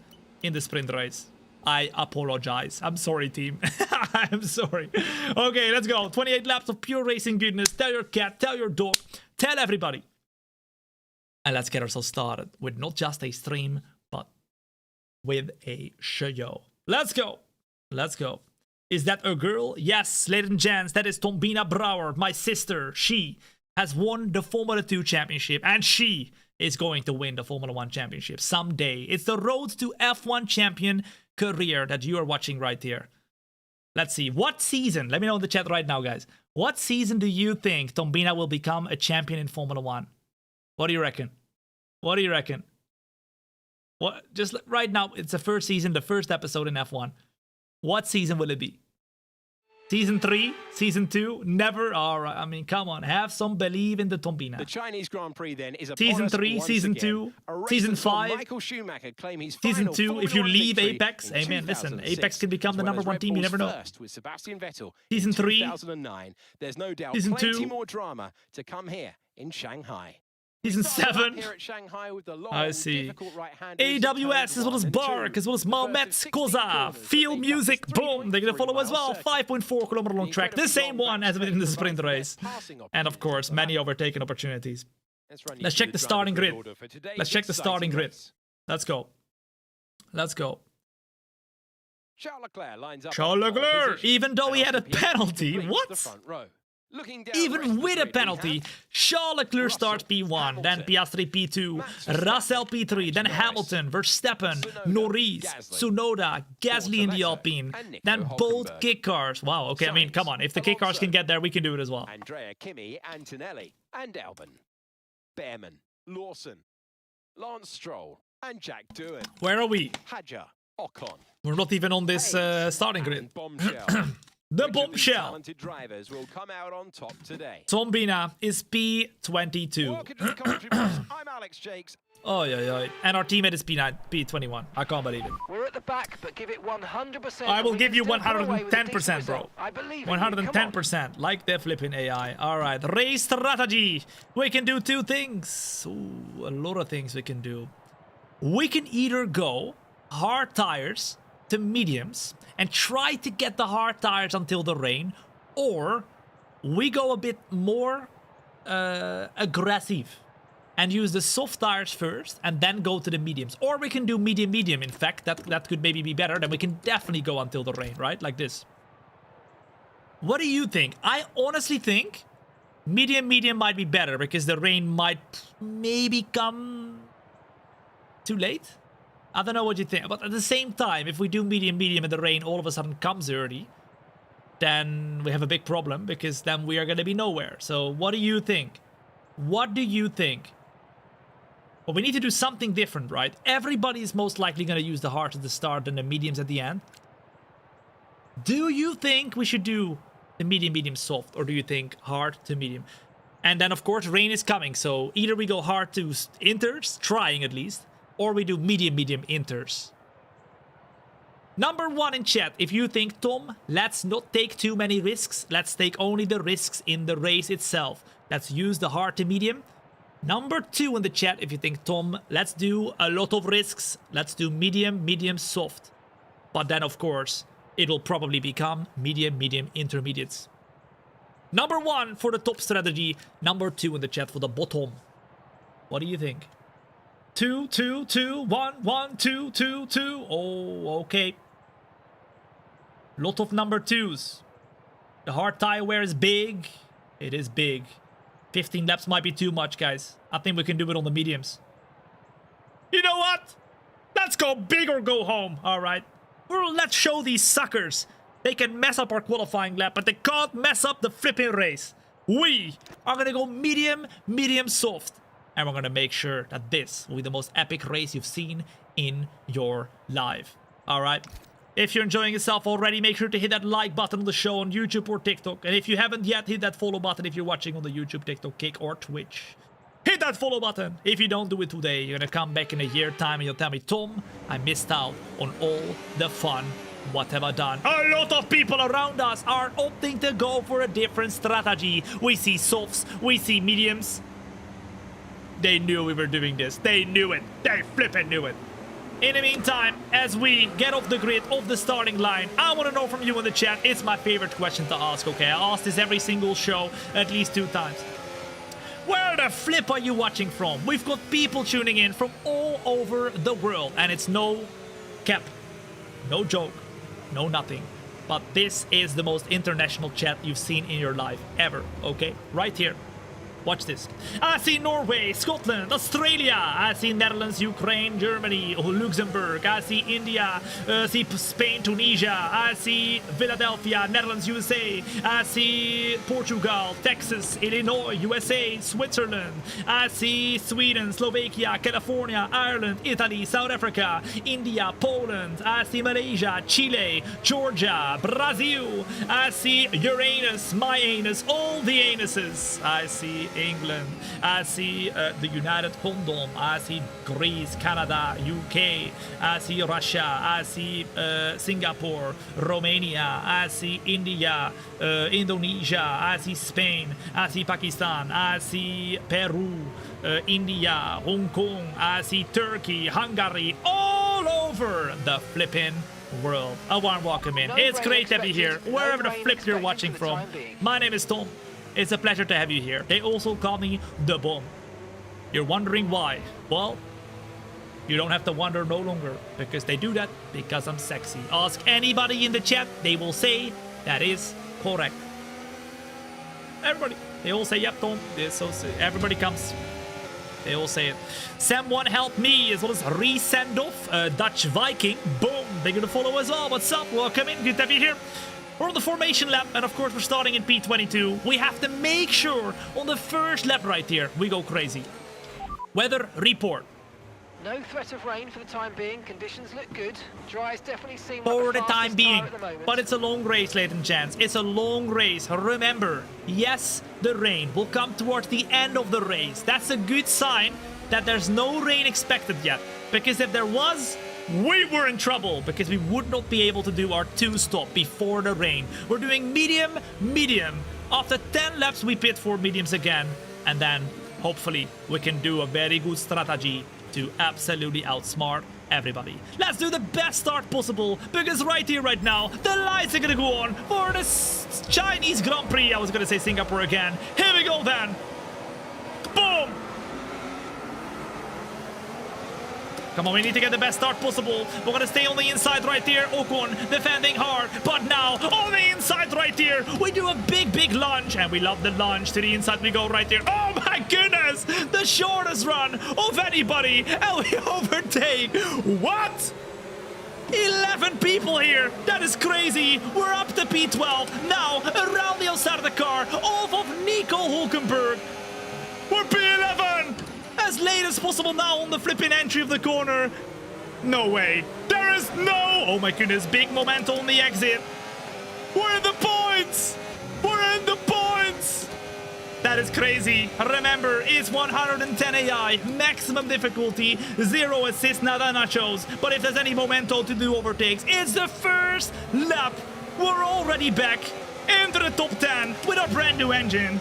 Speaker 1: in the sprint race. I apologize. I'm sorry, team. I'm sorry. Okay, let's go. 28 laps of pure racing goodness. Tell your cat, tell your dog, tell everybody. And let's get ourselves started with not just a stream, but with a show. Let's go. Let's go. Is that a girl? Yes, ladies and gents, that is Thombina Brouwer, my sister. She has won the Formula 2 championship, and she is going to win the Formula 1 championship someday. It's the road to F1 champion career that you are watching right here. Let's see. What season? Let me know in the chat right now, guys. What season do you think Thombina will become a champion in Formula 1? What do you reckon? What do you reckon? What? Just right now, it's the first season, the first episode in F1. What season will it be? Season 3? Season 2? Never? Alright, I mean, come on. Have some belief in the Thombina.
Speaker 4: The Chinese Grand Prix then is
Speaker 1: Season 3, Season 2, Season 5,
Speaker 4: Michael Schumacher claim his
Speaker 1: Season
Speaker 4: final
Speaker 1: 2,
Speaker 4: Formula
Speaker 1: if you
Speaker 4: 1
Speaker 1: leave
Speaker 4: victory
Speaker 1: Apex,
Speaker 4: in
Speaker 1: amen, listen,
Speaker 4: 2006,
Speaker 1: Apex can become the
Speaker 4: as well
Speaker 1: number
Speaker 4: as
Speaker 1: 1
Speaker 4: Red
Speaker 1: team, you
Speaker 4: Bull's
Speaker 1: never know.
Speaker 4: first with Sebastian Vettel
Speaker 1: Season
Speaker 4: in
Speaker 1: 3,
Speaker 4: 2009. There's no doubt
Speaker 1: Season
Speaker 4: plenty
Speaker 1: 2,
Speaker 4: more drama to come here in Shanghai.
Speaker 1: Season 7,
Speaker 4: Here at Shanghai with the long,
Speaker 1: I see.
Speaker 4: difficult right-handers,
Speaker 1: AWS as well as
Speaker 4: turn
Speaker 1: Bark,
Speaker 4: 1
Speaker 1: as well as
Speaker 4: and 2.
Speaker 1: Malmet
Speaker 4: The first 16
Speaker 1: Koza,
Speaker 4: corners
Speaker 1: Field
Speaker 4: that make up
Speaker 1: Music,
Speaker 4: this
Speaker 1: boom, they're gonna
Speaker 4: 3.3
Speaker 1: follow as well,
Speaker 4: mile
Speaker 1: 5.4 kilometer long track, the same one as in the sprint race. And of course, many overtaken opportunities. Let's check the starting grid. Let's check the starting grid. Let's go. Let's go.
Speaker 4: Charles Leclerc lines up.
Speaker 1: Charles Leclerc, even though he had a penalty, what? Even with a penalty, Charles Leclerc starts P1, then Piastri P2, Russell P3, then Hamilton, Verstappen, Norris, Tsunoda, Gasly in the Alpine, then both kick cars. Wow, okay, I mean, come on, if the kick cars can get there, we can do it as well.
Speaker 4: Andrea Kimi, Antonelli, and Albon, Behrman, Lawson, Lance Stroll, and Jack Doohan.
Speaker 1: Where are we?
Speaker 4: Hadjar, Ocon.
Speaker 1: We're not even on this starting grid. The bombshell.
Speaker 4: Talented drivers will come out on top today.
Speaker 1: Thombina is P22.
Speaker 4: Welcome to the commentary box. I'm Alex Jakes.
Speaker 1: Oh, yeah. And our teammate is P21. I can't believe it.
Speaker 5: We're at the back, but give it 100%.
Speaker 1: I will
Speaker 5: We
Speaker 1: give
Speaker 5: can
Speaker 1: you
Speaker 5: still come away with a decent
Speaker 1: 110%, bro.
Speaker 5: result. I believe in you. Come on.
Speaker 1: 110%. Like the flipping AI. All right. Race strategy. We can do 2 things. Ooh, a lot of things we can do. We can either go hard tires to mediums and try to get the hard tires until the rain, or we go a bit more aggressive and use the soft tires first and then go to the mediums. Or we can do medium. In fact, that could maybe be better. Then we can definitely go until the rain, right? Like this. What do you think? I honestly think medium might be better because the rain might maybe come too late. I don't know what you think, but at the same time, if we do medium and the rain all of a sudden comes early, then we have a big problem because then we are going to be nowhere. So what do you think? What do you think? Well, we need to do something different, right? Everybody is most likely going to use the hards at the start and the mediums at the end. Do you think we should do the medium soft, or do you think hard to medium? And then, of course, rain is coming, so either we go hard to inters, trying at least, or we do medium inters. Number 1 in chat, if you think, Tom, let's not take too many risks. Let's take only the risks in the race itself. Let's use the hard to medium. Number 2 in the chat, if you think, Tom, let's do a lot of risks. Let's do medium, soft. But then, of course, it'll probably become medium, intermediates. Number 1 for the top strategy. Number 2 in the chat for the bottom. What do you think? 2, 2, 2, 1, 1, 2, 2, 2. Oh, okay. Lot of number 2s. The hard tire wear is big. It is big. 15 laps might be too much, guys. I think we can do it on the mediums. You know what? Let's go big or go home. All right. Well, let's show these suckers. They can mess up our qualifying lap, but they can't mess up the flipping race. We are going to go medium, medium soft. And we're going to make sure that this will be the most epic race you've seen in your life. All right. If you're enjoying yourself already, make sure to hit that like button on the show on YouTube or TikTok. And if you haven't yet, hit that follow button if you're watching on the YouTube, TikTok, Kick, or Twitch. Hit that follow button. If you don't do it today, you're gonna come back in a year time and you'll tell me, Tom, I missed out on all the fun. What have I done? A lot of people around us are opting to go for a different strategy. We see softs, we see mediums. They knew we were doing this. They knew it. They flippin' knew it. In the meantime, as we get off the grid, off the starting line, I want to know from you in the chat. It's my favorite question to ask, okay? I ask this every single show at least 2 times. Where the flip are you watching from? We've got people tuning in from all over the world, and it's no cap, no joke, no nothing. But this is the most international chat you've seen in your life ever, okay? Right here. Watch this. I see Norway, Scotland, Australia. I see Netherlands, Ukraine, Germany, Luxembourg. I see India. I see Spain, Tunisia. I see Philadelphia, Netherlands, USA. I see Portugal, Texas, Illinois, USA, Switzerland. I see Sweden, Slovakia, California, Ireland, Italy, South Africa, India, Poland. I see Malaysia, Chile, Georgia, Brazil. I see Uranus, my anus, all the anuses. I see England. I see the United Kingdom. I see Greece, Canada, UK. I see Russia. I see Singapore, Romania. I see India, Indonesia. I see Spain. I see Pakistan. I see Peru, India, Hong Kong. I see Turkey, Hungary, all over the flipping world. A warm welcome in. It's great to have you here, wherever the flip you're watching from. My name is Tom. It's a pleasure to have you here. They also call me The Bomb. You're wondering why? Well, you don't have to wonder no longer, because they do that because I'm sexy. Ask anybody in the chat, they will say that is correct. Everybody, they all say, yep, Tom. Everybody comes. They all say it. Sam1 help me, as well as Resendoff, Dutch Viking. Boom, they're gonna follow us all. What's up? Welcome in. Good to have you here. We're on the formation lap, and of course we're starting in P22. We have to make sure on the first lap right here, we go crazy. Weather report.
Speaker 5: No threat of rain for the time being. Conditions look good. Dry's definitely seem
Speaker 1: For
Speaker 5: like
Speaker 1: the time
Speaker 5: fastest
Speaker 1: being.
Speaker 5: car at the moment.
Speaker 1: But it's a long race, ladies and gents. It's a long race. Remember, yes, the rain will come towards the end of the race. That's a good sign that there's no rain expected yet. Because if there was, we were in trouble, because we would not be able to do our 2-stop before the rain. We're doing medium, medium. After 10 laps, we pit for mediums again. And then, hopefully, we can do a very good strategy to absolutely outsmart everybody. Let's do the best start possible, because right here, right now, the lights are gonna go on for the Chinese Grand Prix. I was gonna say Singapore again. Here we go then. Boom! Come on, we need to get the best start possible. We're gonna stay on the inside right here. Ocon defending hard, but now on the inside right here, we do a big, big lunge, and we love the lunge. To the inside we go right here. Oh my goodness! The shortest run of anybody, and we overtake. What? 11 people here. That is crazy. We're up to P12. Now, around the outside of the car, off of Nico Hulkenberg. We're P11. As late as possible now on the flipping entry of the corner. No way. There is no... Oh my goodness, big momentum on the exit. We're in the points. We're in the points. That is crazy. Remember, it's 110 AI, maximum difficulty, 0 assist, nada nachos. But if there's any momentum to do overtakes, it's the first lap. We're already back into the top 10 with our brand new engine.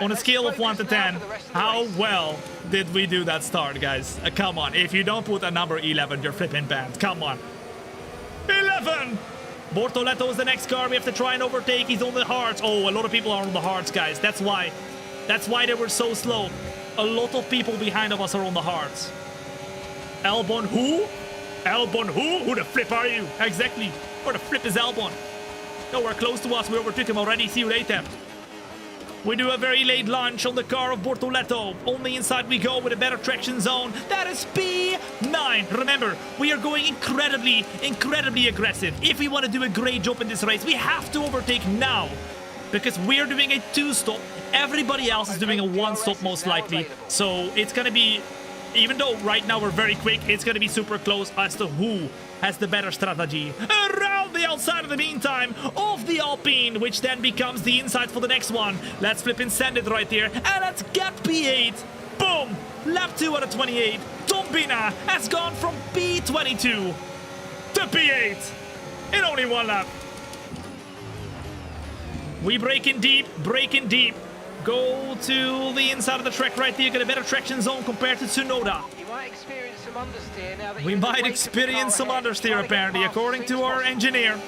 Speaker 1: On a scale of 1 to 10, how well did we do that start, guys? Come on, if you don't put a number 11, you're flipping banned. Come on. 11! Bortoletto is the next car we have to try and overtake. He's on the hards. Oh, a lot of people are on the hards, guys. That's why. That's why they were so slow. A lot of people behind of us are on the hards. Albon who? Albon who? Who the flip are you? Exactly. Where the flip is Albon? Nowhere close to us. We overtook him already. See you later. We do a very late launch on the car of Bortoletto. Only inside we go with a better traction zone. That is P9. Remember, we are going incredibly aggressive. If we want to do a great job in this race, we have to overtake now. Because we're doing a 2-stop. Everybody else is doing a 1-stop most likely. So it's going to be, even though right now we're very quick, it's going to be super close as to who has the better strategy. Around the outside in the meantime of the Alpine, which then becomes the inside for the next one. Let's flip and send it right here. And let's get P8. Boom! Lap 2 out of 28. Thombina has gone from P22 to P8 in only one lap. We break in deep. Go to the inside of the track right here. Get a better traction zone compared to Tsunoda.
Speaker 5: You might experience some understeer now that
Speaker 1: We might experience some understeer apparently, according to our engineer.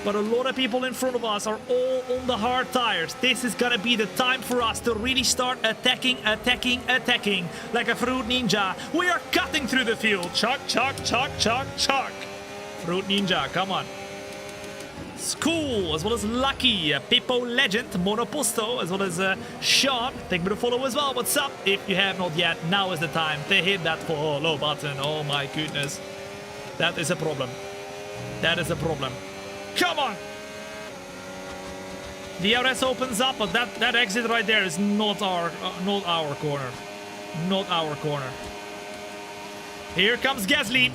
Speaker 1: But a lot of people in front of us are all on the hard tires. This is gonna be the time for us to really start attacking like a fruit ninja. We are cutting through the field. Chuck. Fruit ninja, come on. School, as well as Lucky, Pippo Legend, Monoposto, as well as Sean. Thank you for the follow as well. What's up? If you have not yet, now is the time to hit that follow button. Oh my goodness. That is a problem. That is a problem. Come on! DRS opens up, but that exit right there is not our corner. Not our corner. Here comes Gasly.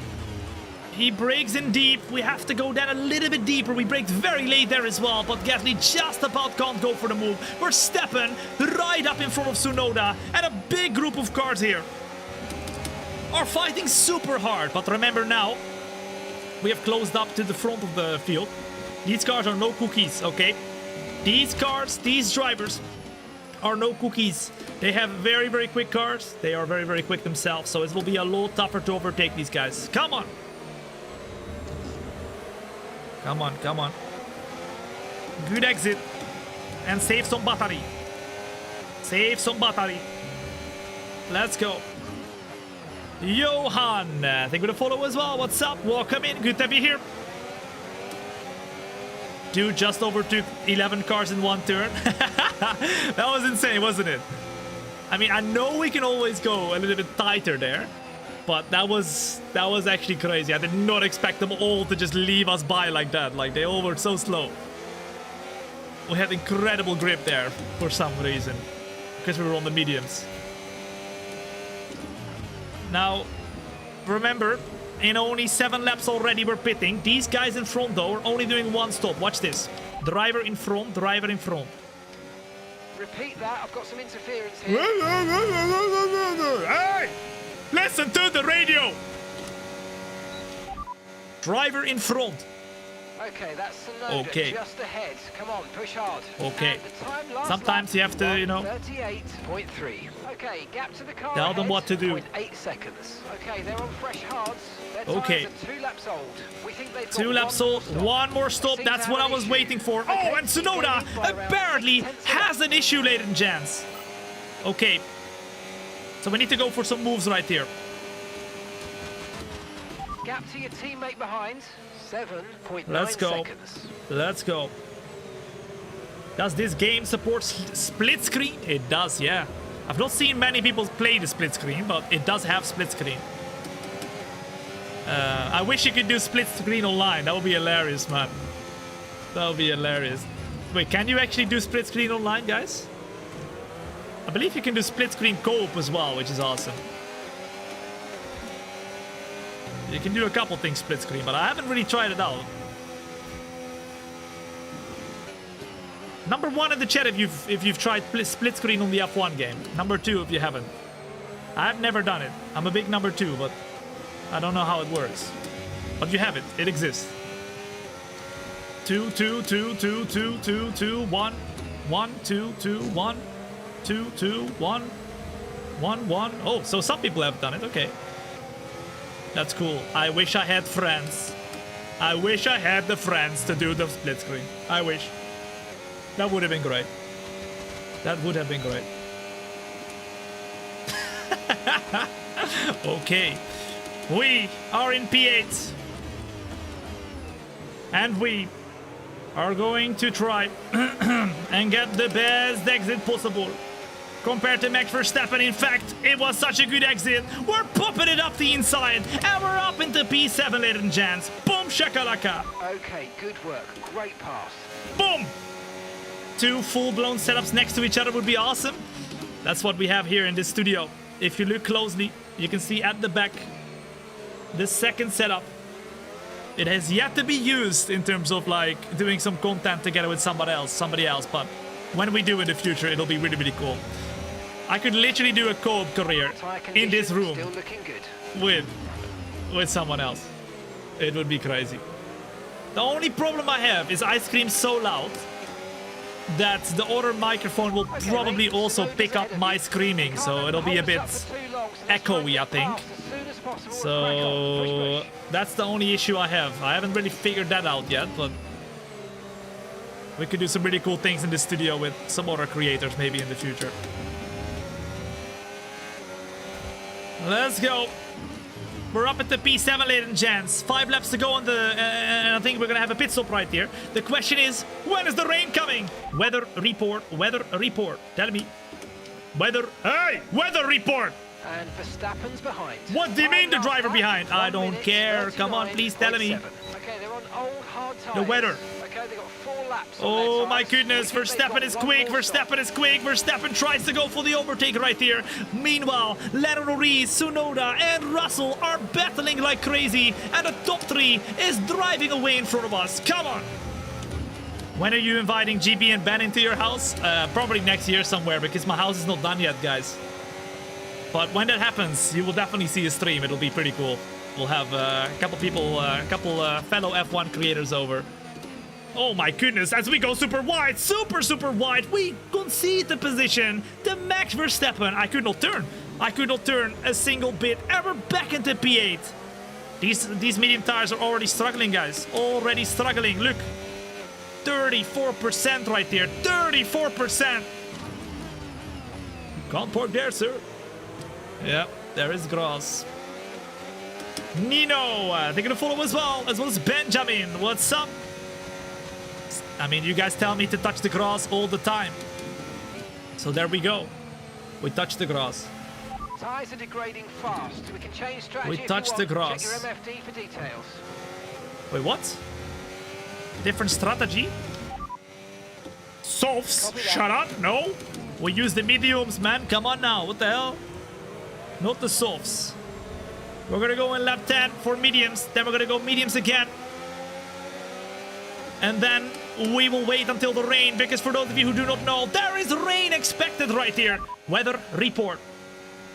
Speaker 1: He breaks in deep. We have to go down a little bit deeper. We braked very late there as well, but Gasly just about can't go for the move. We're stepping right up in front of Tsunoda, and a big group of cars here are fighting super hard. But remember now, we have closed up to the front of the field. These cars are no cookies, okay? These cars, these drivers are no cookies. They have very quick cars. They are very quick themselves, so it will be a lot tougher to overtake these guys. Come on! Come on. Good exit. And save some battery. Let's go. Johan, thank you for the follow as well. What's up? Welcome in. Good to be here. Dude just overtook 11 cars in one turn. That was insane, wasn't it? I mean, I know we can always go a little bit tighter there. But that was actually crazy. I did not expect them all to just leave us by like that. Like, they all were so slow. We had incredible grip there for some reason. Because we were on the mediums. Now, remember, in only 7 laps already we're pitting. These guys in front, though, are only doing 1 stop. Watch this. Driver in front.
Speaker 5: Repeat that. I've got some interference here.
Speaker 1: Hey! Listen to the radio! Driver in front.
Speaker 5: Okay, that's Tsunoda just ahead. Come on, push hard.
Speaker 1: Okay.
Speaker 5: And the time last
Speaker 1: Sometimes you have to, you know,
Speaker 5: 38.3. Okay, gap to the car.
Speaker 1: tell them what to do.
Speaker 5: 0.8 seconds. Okay, they're on fresh hards. Their
Speaker 1: Okay.
Speaker 5: tires are 2 laps old. We think they've got
Speaker 1: 2 laps old, one more stop. That's what I was waiting for. Oh, and Tsunoda apparently has an issue, ladies and gents. Okay. So we need to go for some moves right here.
Speaker 5: Gap to your teammate behind. 7.9
Speaker 1: Let's go.
Speaker 5: seconds.
Speaker 1: Let's go. Does this game support split screen? It does, yeah. I've not seen many people play the split screen, but it does have split screen. I wish you could do split screen online. That would be hilarious, man. That would be hilarious. Wait, can you actually do split screen online, guys? I believe you can do split screen co-op as well, which is awesome. You can do a couple things split screen, but I haven't really tried it out. Number 1 in the chat if you've tried split screen on the F1 game. Number 2 if you haven't. I've never done it. I'm a big number 2, but I don't know how it works. But you have it. It exists. 2, 2, 2, 2, 2, 2, 2, 1, 1, 2, 2, 1. 2, 2, 1, 1, 1. Oh, so some people have done it. Okay. That's cool. I wish I had friends. I wish I had the friends to do the split screen. I wish. That would have been great. That would have been great. Okay. We are in P8. And we are going to try and get the best exit possible. Compared to Max Verstappen, in fact, it was such a good exit. We're popping it up the inside, and we're up into P7, ladies and gents. Boom shakalaka.
Speaker 5: Okay, good work. Great pass.
Speaker 1: Boom! 2 full-blown setups next to each other would be awesome. That's what we have here in this studio. If you look closely, you can see at the back the second setup. It has yet to be used in terms of like doing some content together with somebody else, but when we do in the future, it'll be really, really cool. I could literally do a co-op career in this room
Speaker 5: Still looking good.
Speaker 1: with someone else. It would be crazy. The only problem I have is ice cream so loud that the other microphone will probably also pick up my screaming, so it'll be a bit echoey, I think. So that's the only issue I have. I haven't really figured that out yet, but we could do some really cool things in the studio with some other creators maybe in the future. Let's go. We're up at the P7, ladies and gents. 5 laps to go on the... and I think we're going to have a pit stop right here. The question is, when is the rain coming? Weather report, weather report. Tell me. Weather... Hey! Weather report!
Speaker 5: And Verstappen's behind.
Speaker 1: What do you mean the driver behind? I don't care. Come on, please tell me.
Speaker 5: Okay, they're on old hard tires.
Speaker 1: The weather.
Speaker 5: Okay, they got 4 laps.
Speaker 1: Oh my goodness, Verstappen is quick, Verstappen is quick, Verstappen tries to go for the overtake right here. Meanwhile, Lando Norris, Tsunoda and Russell are battling like crazy, and the top 3 is driving away in front of us. Come on. When are you inviting GB and Ben into your house? Probably next year somewhere, because my house is not done yet, guys. But when that happens, you will definitely see a stream. It'll be pretty cool. We'll have a couple people, fellow F1 creators over. Oh my goodness, as we go super wide, super wide, we concede the position to Max Verstappen. I could not turn a single bit, and we're back into P8. These medium tires are already struggling, guys. Already struggling. Look, 34% right there, 34%. Can't park there, sir. Yeah, there is grass. Nino, they're gonna follow as well as Benjamin. What's up? I mean, you guys tell me to touch the grass all the time. So there we go. We touch the grass.
Speaker 5: Tires are degrading fast. We can change strategy.
Speaker 1: We touch the grass.
Speaker 5: Check your MFD for details.
Speaker 1: Wait, what? Different strategy? Softs? Shut up. No. We use the mediums, man. Come on now. What the hell? Not the softs. We're gonna go in lap 10 for mediums. Then we're gonna go mediums again. And then we will wait until the rain, because for those of you who do not know, there is rain expected right here. Weather report.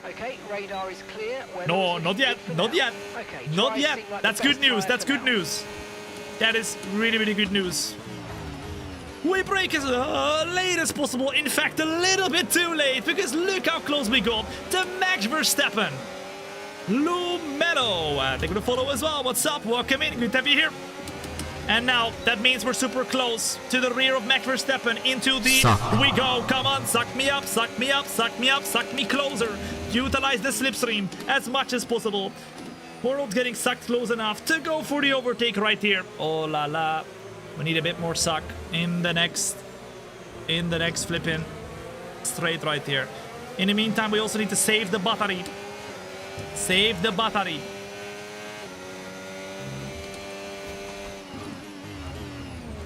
Speaker 5: Okay, radar is clear.
Speaker 1: No, not yet. Not yet.
Speaker 5: Okay,
Speaker 1: not yet.
Speaker 5: like
Speaker 1: That's good news. That's good news. That is really, really good news. We brake as late as possible. In fact, a little bit too late, because look how close we got to Max Verstappen. Lumelo, they're gonna follow as well. What's up? Welcome in. Good to have you here. And now that means we're super close to the rear of Max Verstappen into the... We go. Come on. Suck me up. Suck me up. Suck me up. Suck me closer. Utilize the slipstream as much as possible. We're not getting sucked close enough to go for the overtake right here. Oh la la. We need a bit more suck in the next flip-in straight right here. In the meantime, we also need to save the battery. Save the battery.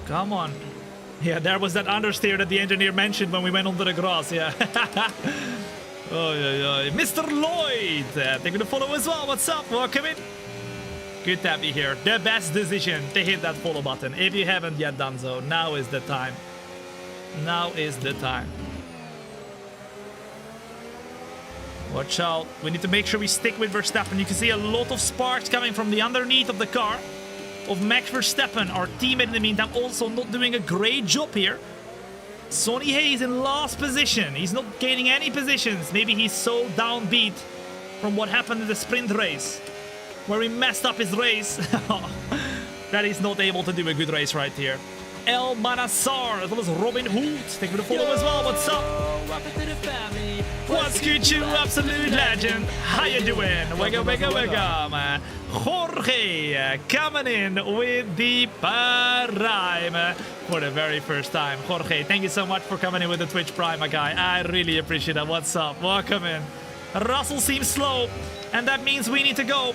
Speaker 1: Come on. Yeah, there was that understeer that the engineer mentioned when we went onto the grass, yeah. Oh, yeah. Mr. Lloyd, they're going to follow as well. What's up? Welcome in. Good to have you here. The best decision to hit that follow button. If you haven't yet done so, now is the time. Now is the time. Watch out. We need to make sure we stick with Verstappen. You can see a lot of sparks coming from the underneath of the car of Max Verstappen. Our teammate in the meantime also not doing a great job here. Sonny Hayes in last position. He's not gaining any positions. Maybe he's so downbeat from what happened in the sprint race, where he messed up his race, that he's not able to do a good race right here. El Manassar, as well as Robin Hood. Thank you for the follow as well. What's up? what's good, you absolute legend? How you doing? Wigga, wigga, wigga, man. Jorge coming in with the Prime for the very first time. Jorge, thank you so much for coming in with the Twitch Prime, my guy. I really appreciate that. What's up? Welcome in. Russell seems slow, and that means we need to go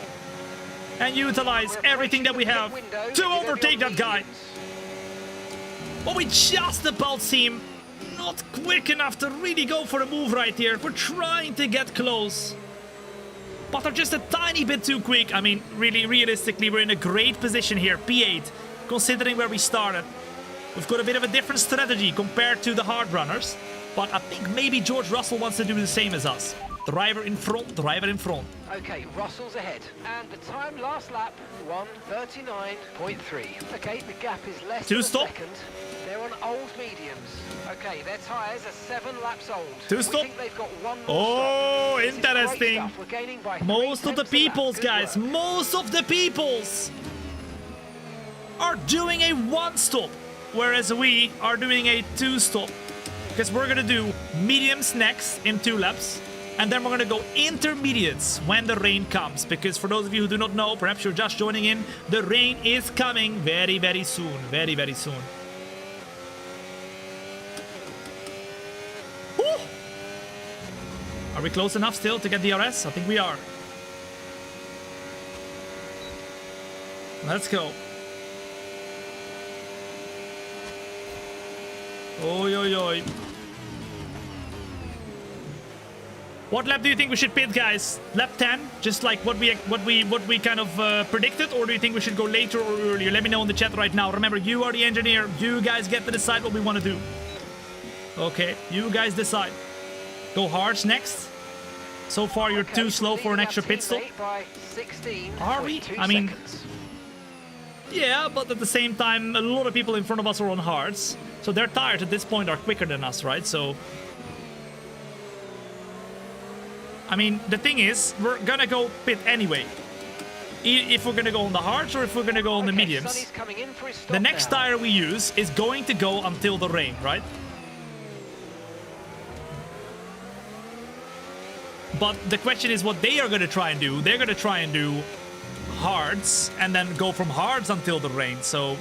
Speaker 1: and utilize everything that we have to overtake that guy. But we just about seem not quick enough to really go for the move right here. We're trying to get close, but they're just a tiny bit too quick. I mean, really, realistically, we're in a great position here. P8, considering where we started. We've got a bit of a different strategy compared to the hard runners, but I think maybe George Russell wants to do the same as us. Driver in front, driver in front.
Speaker 5: Okay, Russell's ahead. And the time last lap, 1:39.3. Okay, the gap is less than a second. They're on old mediums. Okay, their tyres are 7 laps old.
Speaker 1: Two stop.
Speaker 5: We think they've got one more
Speaker 1: Oh,
Speaker 5: stop.
Speaker 1: interesting.
Speaker 5: We're gaining by
Speaker 1: Most of the
Speaker 5: 3/10
Speaker 1: peoples,
Speaker 5: of a lap.
Speaker 1: guys, most of the peoples are doing a 1-stop, whereas we are doing a 2-stop. Because we're gonna do mediums next in 2 laps. And then we're gonna go intermediates when the rain comes. Because for those of you who do not know, perhaps you're just joining in, the rain is coming very, very soon. Very, very soon. Woo! Are we close enough still to get the RS? I think we are. Let's go. Oi, oi, oi. What lap do you think we should pit, guys? Lap 10, just like what we kind of predicted, or do you think we should go later or earlier? Let me know in the chat right now. Remember, you are the engineer. You guys get to decide what we want to do. Okay, you guys decide. Go hards next. So far, you're too slow for an extra pit stop. Are we? I mean, yeah, but at the same time, a lot of people in front of us are on hards, so their tires at this point are quicker than us, right? So. I mean, the thing is, we're gonna go pit anyway. If we're gonna go on the hards or if we're gonna go on the mediums. The next tire we use is going to go until the rain, right? But the question is what they are gonna try and do. They're gonna try and do hards and then go from hards until the rain. So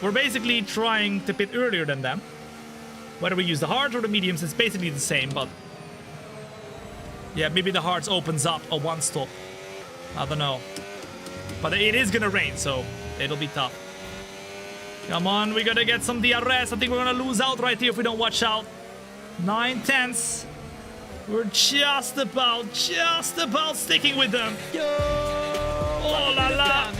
Speaker 1: we're basically trying to pit earlier than them. Whether we use the hards or the mediums, it's basically the same, but yeah, maybe the hards opens up a 1-stop. I don't know. But it is gonna rain, so it'll be tough. Come on, we gotta get some DRS. I think we're gonna lose out right here if we don't watch out. 9/10. We're just about sticking with them. Oh la la.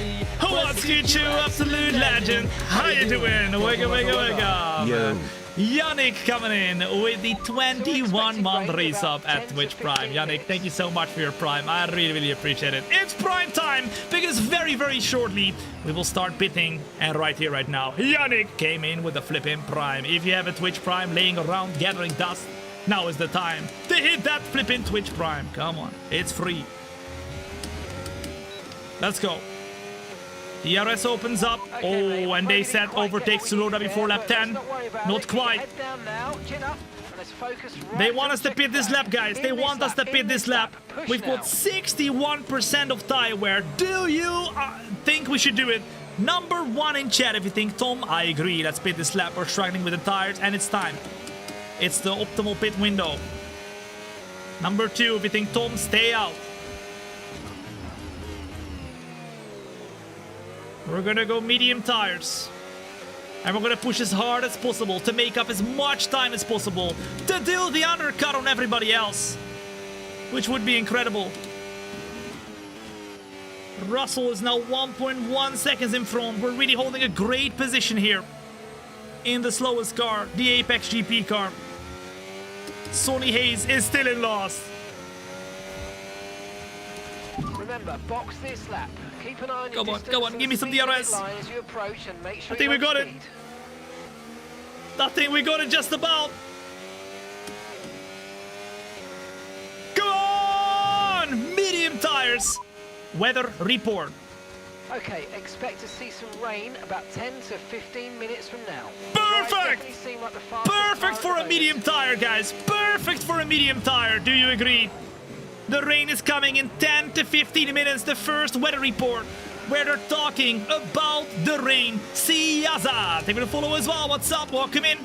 Speaker 1: What's good, you absolute legend? How you doing? Wigga, wigga, wigga.
Speaker 3: Yo.
Speaker 1: Yannick coming in with the 21-month race up at Twitch Prime. Yannick, thank you so much for your Prime. I really, really appreciate it. It's Prime time because very, very shortly we will start pitting. And right here, right now, Yannick came in with the flipping Prime. If you have a Twitch Prime laying around gathering dust, now is the time to hit that flipping Twitch Prime. Come on, it's free. Let's go. DRS opens up.
Speaker 5: Okay,
Speaker 1: oh, and they said overtakes Tsunoda before lap 10. Not quite. They want us to pit this lap, guys. They want us to pit this lap. We've got 61% of tire wear. Do you think we should do it? Number 1 in chat if you think, Tom, I agree. Let's pit this lap. We're struggling with the tires, and it's time. It's the optimal pit window. Number 2 if you think, Tom, stay out. We're gonna go medium tires. And we're gonna push as hard as possible to make up as much time as possible to do the undercut on everybody else. Which would be incredible. Russell is now 1.1 seconds in front. We're really holding a great position here. In the slowest car, the Apex GP car. Sonny Hayes is still in last.
Speaker 5: Remember, box this lap. Keep an eye on
Speaker 1: Come
Speaker 5: your
Speaker 1: on,
Speaker 5: distance
Speaker 1: come on,
Speaker 5: and
Speaker 1: give me some
Speaker 5: speed
Speaker 1: DRS.
Speaker 5: line as you approach and make sure
Speaker 1: I think we
Speaker 5: you're on
Speaker 1: got it.
Speaker 5: speed.
Speaker 1: I think we got it just about. Come on! Medium tires. Weather report.
Speaker 5: Okay, expect to see some rain about 10 to 15 minutes from now.
Speaker 1: Perfect! Perfect for a medium tire, guys. Perfect for a medium tire. Do you agree? The rain is coming in 10 to 15 minutes. The first weather report where they're talking about the rain. Siaza. Take a follow as well. What's up? Welcome in.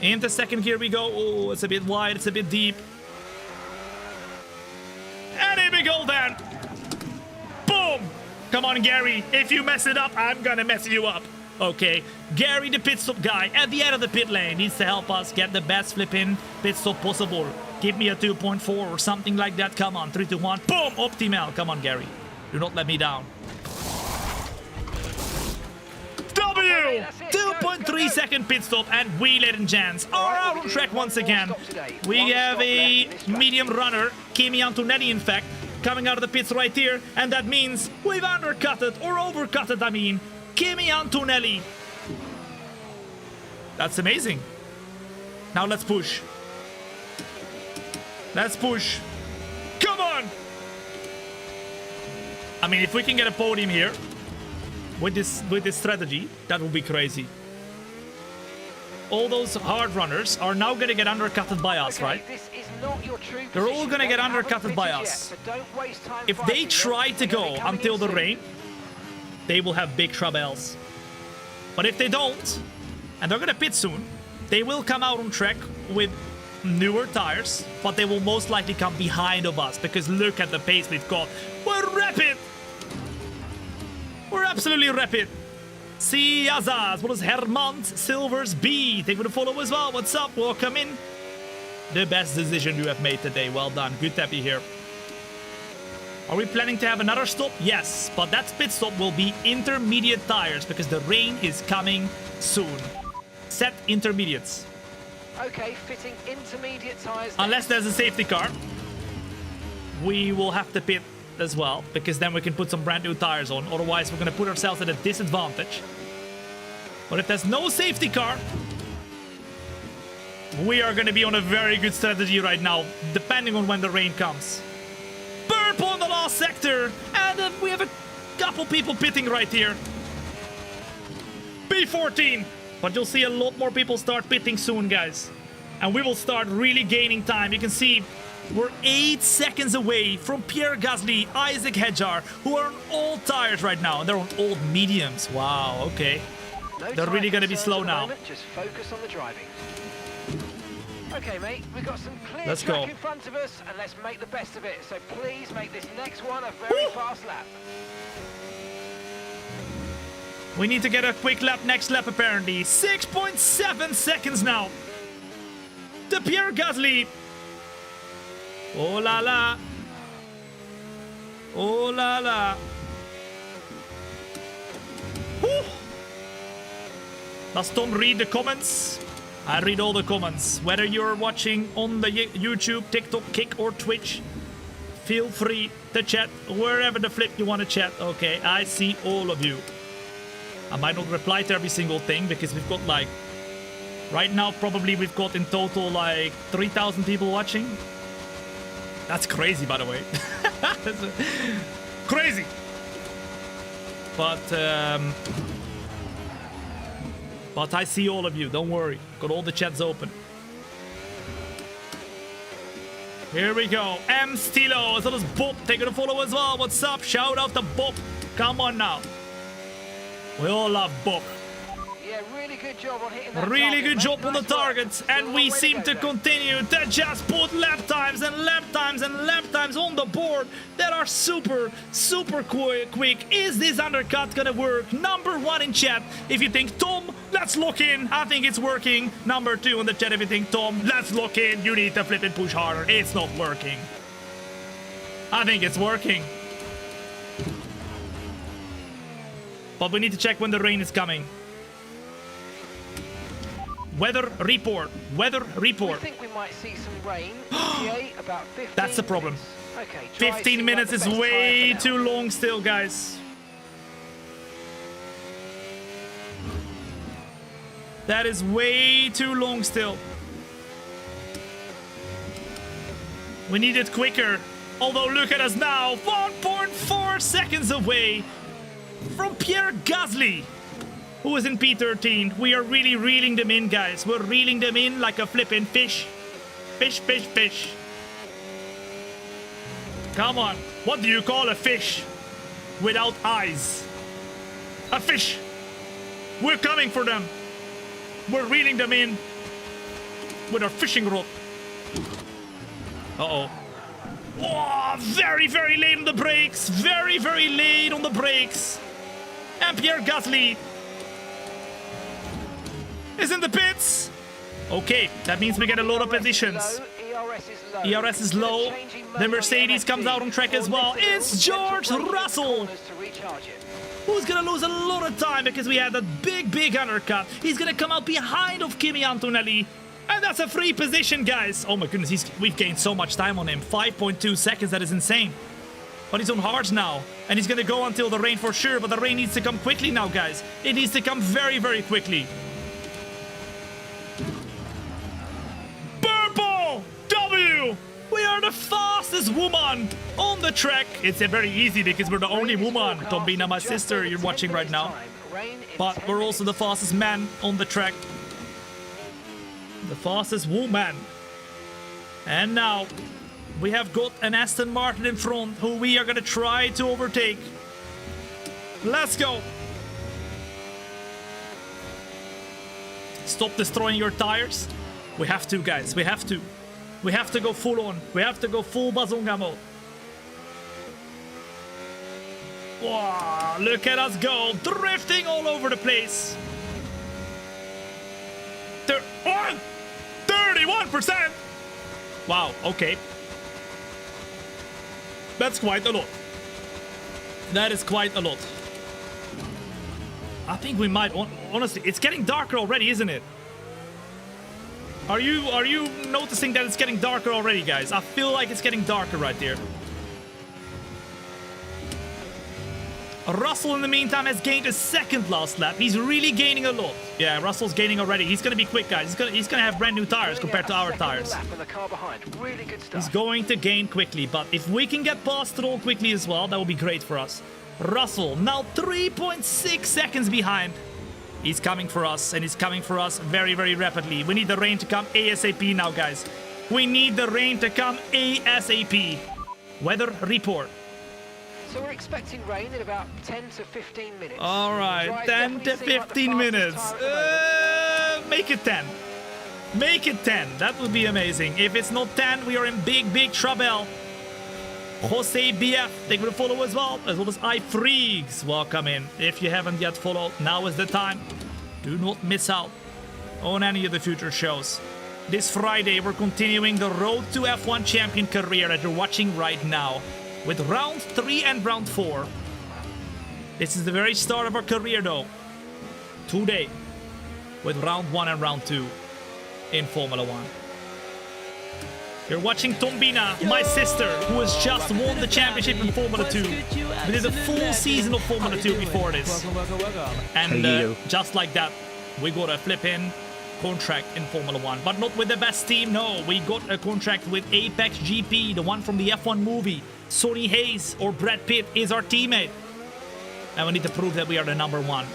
Speaker 1: Into second gear we go. Oh, it's a bit wide. It's a bit deep. And here we go then. Boom. Come on, Gary. If you mess it up, I'm gonna mess you up. Okay. Gary, the pit stop guy, at the end of the pit lane, needs to help us get the best flipping pit stop possible. Give me a 2.4 or something like that. Come on. 3, 2, 1. Boom. Optimal. Come on, Gary. Do not let me down. W! 2.3 second pit stop, and we, ladies and gents, are out on track once again. We have a medium runner, Kimi Antonelli, in fact, coming out of the pits right here, and that means we've undercutted, or overcutted, I mean, Kimi Antonelli. That's amazing. Now let's push. Let's push. Come on! I mean, if we can get a podium here with this strategy, that would be crazy. All those hard runners are now going to get undercutted by us, right?
Speaker 5: This is not your true
Speaker 1: They're all
Speaker 5: position.
Speaker 1: going to get
Speaker 5: They haven't
Speaker 1: undercutted by
Speaker 5: pitted
Speaker 1: us.
Speaker 5: yet, so don't waste time
Speaker 1: If they
Speaker 5: fighting
Speaker 1: try
Speaker 5: them.
Speaker 1: to
Speaker 5: They're gonna
Speaker 1: go
Speaker 5: be coming
Speaker 1: until
Speaker 5: in
Speaker 1: the
Speaker 5: soon.
Speaker 1: rain, they will have big troubles. But if they don't, and they're going to pit soon, they will come out on track with newer tires, but they will most likely come behind of us, because look at the pace we've got. We're rapid! We're absolutely rapid. See Azaz, what is Hermant Silvers B? Thank you for the follow as well. What's up? Welcome in. The best decision you have made today. Well done. Good to have you here. Are we planning to have another stop? Yes, but that pit stop will be intermediate tires because the rain is coming soon. Set intermediates.
Speaker 5: Okay, fitting intermediate tyres.
Speaker 1: Unless there's a safety car, we will have to pit as well, because then we can put some brand new tires on. Otherwise, we're going to put ourselves at a disadvantage. But if there's no safety car, we are going to be on a very good strategy right now, depending on when the rain comes. Burp on the last sector, and we have a couple people pitting right here. B14, but you'll see a lot more people start pitting soon, guys. And we will start really gaining time. You can see we're 8 seconds away from Pierre Gasly, Isaac Hedjar, who are on old tires right now. And they're on old mediums. Wow, okay.
Speaker 5: No
Speaker 1: They're really going to be
Speaker 5: concerns
Speaker 1: slow
Speaker 5: at the
Speaker 1: now.
Speaker 5: moment, just focus on the driving. Okay, mate, we've got some clear
Speaker 1: Let's
Speaker 5: track
Speaker 1: go.
Speaker 5: in front of us, and let's make the best of it. So please make this next one a very fast lap.
Speaker 1: We need to get a quick lap next lap, apparently. 6.7 seconds now. To Pierre Gasly. Oh la la. Oh la la. Whew. Does Tom read the comments? I read all the comments. Whether you're watching on the YouTube, TikTok, Kick, or Twitch, feel free to chat wherever the flip you want to chat. Okay, I see all of you. I might not reply to every single thing because we've got like, right now probably we've got in total like 3,000 people watching. That's crazy, by the way. That's crazy. But I see all of you, don't worry. Got all the chats open. Here we go. M Stilo, as well as Bob, taking a follow as well. What's up? Shout out to Bob. Come on now. We all love Bob.
Speaker 5: Yeah, really good job on hitting that
Speaker 1: Really
Speaker 5: target,
Speaker 1: good
Speaker 5: mate.
Speaker 1: job on the
Speaker 5: Nice work.
Speaker 1: targets,
Speaker 5: Still a
Speaker 1: and
Speaker 5: long
Speaker 1: we
Speaker 5: way to
Speaker 1: seem
Speaker 5: go
Speaker 1: to
Speaker 5: there.
Speaker 1: continue to just put lap times and lap times and lap times on the board that are super quick. Is this undercut gonna work? Number 1 in chat if you think, Tom, let's lock in. I think it's working. Number 2 in the chat if you think, Tom, let's lock in. You need to flip and push harder. It's not working. I think it's working. But we need to check when the rain is coming. Weather report. Weather
Speaker 5: We
Speaker 1: report.
Speaker 5: think we might see some rain. ETA about 15
Speaker 1: That's the problem.
Speaker 5: minutes. Okay, dry
Speaker 1: 15
Speaker 5: seems
Speaker 1: minutes
Speaker 5: like
Speaker 1: is
Speaker 5: the best
Speaker 1: way
Speaker 5: tyre for
Speaker 1: too
Speaker 5: now.
Speaker 1: long still, guys. That is way too long still. We need it quicker. Although look at us now, 1.4 seconds away from Pierre Gasly, who is in P13. We are really reeling them in, guys. We're reeling them in like a flippin' fish. Fish, fish, fish. Come on. What do you call a fish without eyes? A fish. We're coming for them. We're reeling them in with our fishing rod. Uh-oh. Oh, very, very late on the brakes. Very, very late on the brakes. And Pierre Gasly is in the pits. Okay, that means we get a lot of positions. ERS is low. The Mercedes comes out on track as well. It's George Russell, who's gonna lose a lot of time because we had that big undercut. He's gonna come out behind of Kimi Antonelli. And that's a free position, guys. Oh my goodness, we've gained so much time on him. 5.2 seconds, that is insane. But he's on hards now. And he's gonna go until the rain for sure. But the rain needs to come quickly now, guys. It needs to come very, very quickly. Purple W! We are the fastest woman on the track. It's very easy because we're the only woman. Thombina, my sister, you're watching right now. But we're also the fastest man on the track. The fastest woman. And now we have got an Aston Martin in front who we are gonna try to overtake. Let's go. Stop destroying your tires. We have to, guys. We have to. We have to go full on. We have to go full bazonga mode. Wow, look at us go. Drifting all over the place. 31%! Wow, okay. That's quite a lot. That is quite a lot. I think we might, honestly, it's getting darker already, isn't it? Are you noticing that it's getting darker already, guys? I feel like it's getting darker right there. Russell, in the meantime, has gained a second last lap. He's really gaining a lot. Yeah, Russell's gaining already. He's going to be quick, guys. He's gonna have brand new tires compared to our tires. He's going to gain quickly, but if we can get past Stroll quickly as well, that would be great for us. Russell, now 3.6 seconds behind. He's coming for us, and he's coming for us very, very rapidly. We need the rain to come ASAP now, guys. We need the rain to come ASAP. Weather report.
Speaker 5: So we're expecting rain in about 10 to 15 minutes.
Speaker 1: All right, 10 to 15 minutes. Make it 10. Make it 10. That would be amazing. If it's not 10, we are in big trouble. Jose BF, they will follow as well as iFreaks. Welcome in. If you haven't yet followed, now is the time. Do not miss out on any of the future shows. This Friday, we're continuing the Road to F1 Champion career that you're watching right now, with round 3 and round 4. This is the very start of our career though. Today, with round 1 and round 2 in Formula 1. You're watching Thombina, my sister, who has just won the championship in Formula 2. We did a full season of Formula 2 before this. And just like that, we got a flip-in contract in Formula 1. But not with the best team, no. We got a contract with Apex GP, the one from the F1 movie. Sonny Hayes or Brad Pitt is our teammate. And we need to prove that we are the #1.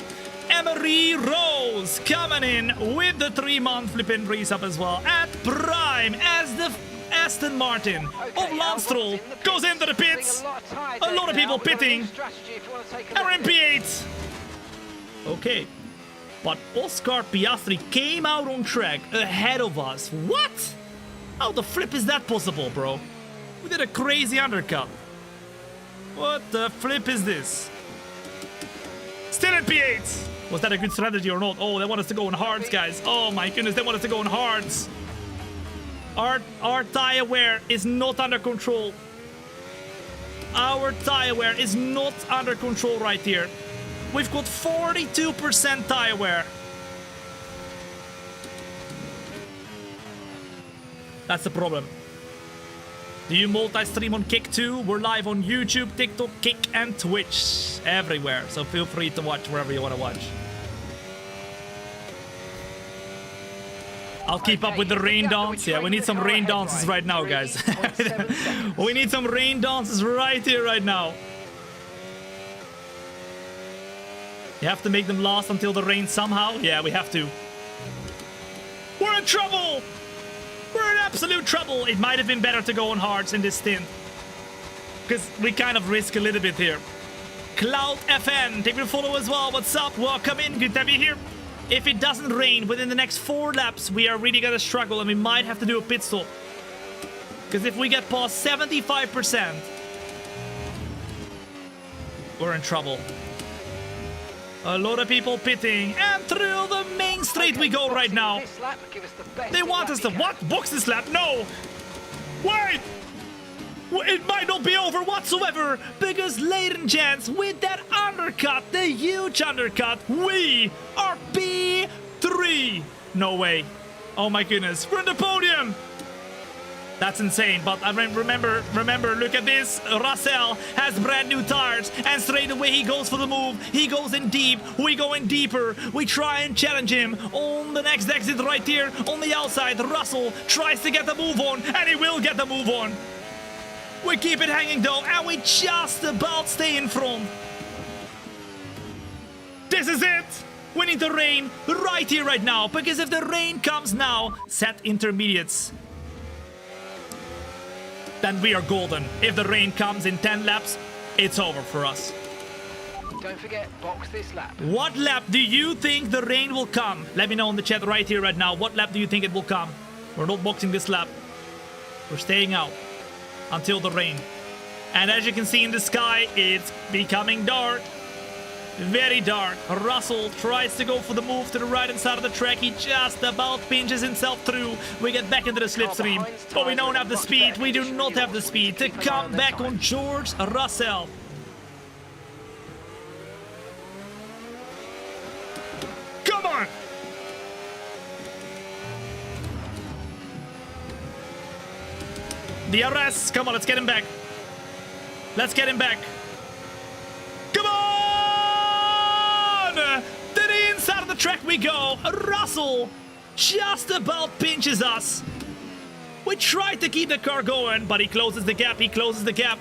Speaker 1: Emery Rose coming in with the 3-month flipping resub as well at Prime as the Aston Martin of Lance Stroll goes into the pits. A lot of people pitting. And we're in P8. Okay. But Oscar Piastri came out on track ahead of us. What? How the flip is that possible, bro? We did a crazy undercut. What the flip is this? Still in P8. Was that a good strategy or not? Oh, they want us to go on hards, guys. Oh my goodness, they want us to go on hards. Our tire wear is not under control. Our tire wear is not under control right here. We've got 42% tire wear. That's the problem. Do you multi-stream on Kick too? We're live on YouTube, TikTok, Kick, and Twitch. Everywhere. So feel free to watch wherever you want to watch. I'll keep up with the rain dance. Yeah, we need some rain dances right now, guys. We need some rain dances right here, right now. We have to make them last until the rain somehow. Yeah, we have to. We're in trouble! We're in absolute trouble. It might have been better to go on hards in this stint. Because we kind of risk a little bit here. Cloud FN, take me to follow as well. What's up? Welcome in. Good to have you here. If it doesn't rain within the next 4 laps, we are really gonna struggle and we might have to do a pit stop. Because if we get past 75%, we're in trouble. A lot of people pitting, and through the main straight we go right now. They want us to what? Box this lap? No! Wait! It might not be over whatsoever, because ladies and gents, with that undercut, the huge undercut, we are P3. No way. Oh my goodness, we're on the podium. That's insane, but I remember, look at this. Russell has brand new tires, and straight away he goes for the move. He goes in deep, we go in deeper. We try and challenge him on the next exit right here on the outside. Russell tries to get the move on, and he will get the move on. We keep it hanging though, and we just about stay in front. This is it. We need the rain right here, right now, because if the rain comes now, set intermediates. Then we are golden. If the rain comes in 10 laps, it's over for us.
Speaker 5: Don't forget, box this lap.
Speaker 1: What lap do you think the rain will come? Let me know in the chat right here, right now. What lap do you think it will come? We're not boxing this lap. We're staying out until the rain. And as you can see in the sky, it's becoming dark. Very dark. Russell tries to go for the move to the right-hand side of the track. He just about pinches himself through. We get back into the slipstream, but we don't have the speed. We do not have the speed to come back on George Russell. Come on! DRS, come on, let's get him back. Let's get him back. Come on! To the inside of the track we go. Russell just about pinches us. We tried to keep the car going, but he closes the gap. He closes the gap.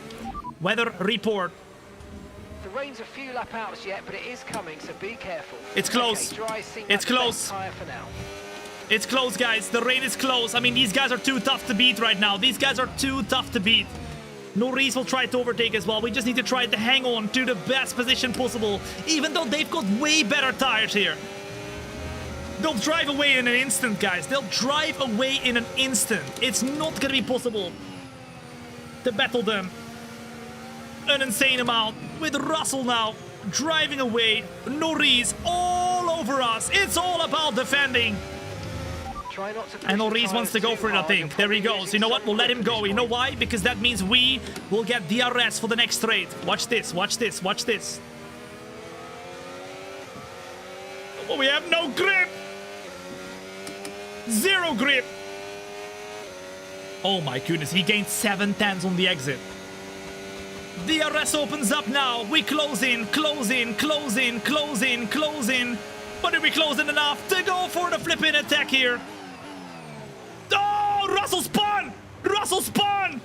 Speaker 1: Weather report.
Speaker 5: The rain's a few lap outs yet, but it is coming, so be careful.
Speaker 1: It's close.
Speaker 5: Okay,
Speaker 1: it's close.
Speaker 5: For now.
Speaker 1: It's close, guys. The rain is close. I mean, these guys are too tough to beat right now. These guys are too tough to beat. Norris will try to overtake as well. We just need to try to hang on to the best position possible, even though they've got way better tires here. They'll drive away in an instant, guys. They'll drive away in an instant. It's not going to be possible to battle them an insane amount. With Russell now driving away, Norris all over us. It's all about defending. And Norris wants to go for it, I think. There he goes. You know what? We'll let him go. You know why? Because that means we will get DRS for the next straight. Watch this. Watch this. Watch this. Oh, we have no grip. Zero grip. Oh my goodness. He gained 7 tenths on the exit. DRS opens up now. We close in, close in, close in, close in, close in. But did we close in enough to go for the flipping attack here? Oh, Russell spun! Russell spun!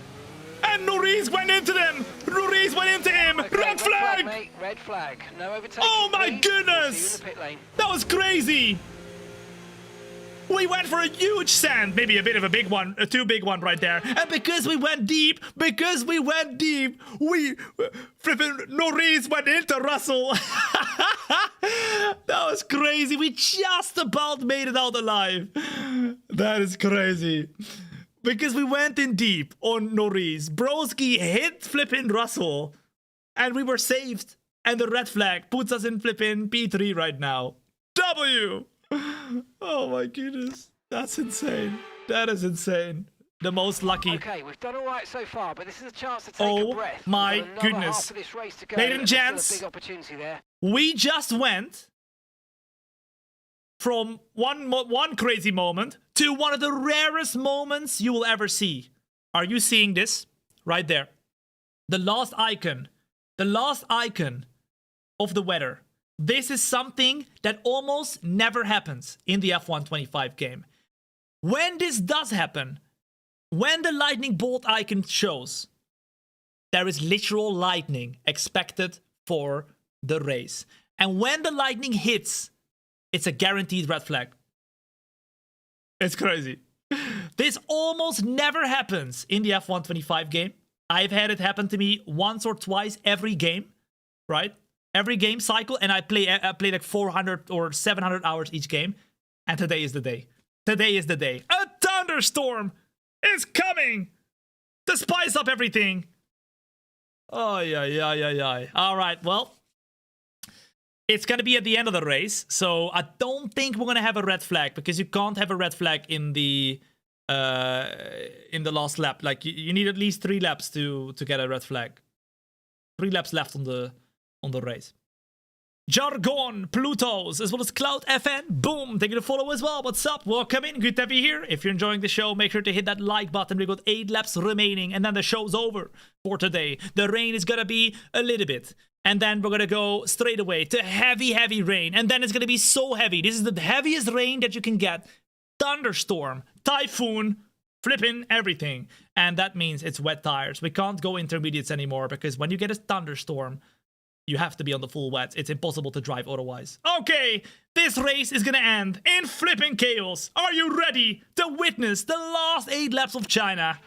Speaker 1: And Norris went into them! Norris went into him!
Speaker 5: Okay,
Speaker 1: red flag!
Speaker 5: Mate. Red flag. No overtaking.
Speaker 1: Oh my
Speaker 5: please.
Speaker 1: goodness!
Speaker 5: We'll see you in the pit lane.
Speaker 1: That was crazy! We went for a huge sand, maybe a bit of a big one, a too big one right there. And because we went deep, we flipping Norris went into Russell. That was crazy. We just about made it out alive. That is crazy. Because we went in deep on Norris. Broski hit flipping Russell. And we were saved. And the red flag puts us in flipping P3 right now. W! Oh my goodness. That's insane. That is insane. The most lucky.
Speaker 5: Okay, we've done all right so far, but this is a chance to take a breath.
Speaker 1: Oh my goodness. Ladies and gents,
Speaker 5: big opportunity there.
Speaker 1: We just went from one crazy moment to one of the rarest moments you will ever see. Are you seeing this? Right there. The last icon of the weather. This is something that almost never happens in the F1 25 game. When this does happen, when the lightning bolt icon shows, there is literal lightning expected for the race. And when the lightning hits, it's a guaranteed red flag. It's crazy. This almost never happens in the F125 game. I've had it happen to me once or twice every game, right? Every game cycle, and I play like 400 or 700 hours each game. And today is the day. Today is the day. A thunderstorm is coming to spice up everything. Oh, yeah. All right, well, it's going to be at the end of the race. So I don't think we're going to have a red flag, because you can't have a red flag in the last lap. Like, you need at least 3 laps to get a red flag. 3 laps left on the race. Jargon, Plutos, as well as Cloud FN. Boom, thank you to follow as well. What's up? Welcome in. Good to have you here. If you're enjoying the show, make sure to hit that like button. We've got 8 laps remaining, and then the show's over for today. The rain is gonna be a little bit, and then we're gonna go straight away to heavy rain, and then it's gonna be so heavy. This is the heaviest rain that you can get. Thunderstorm, typhoon, flipping everything. And that means it's wet tires. We can't go intermediates anymore, because when you get a thunderstorm, you have to be on the full wet. It's impossible to drive otherwise. Okay, this race is gonna end in flipping chaos. Are you ready to witness the last 8 laps of China?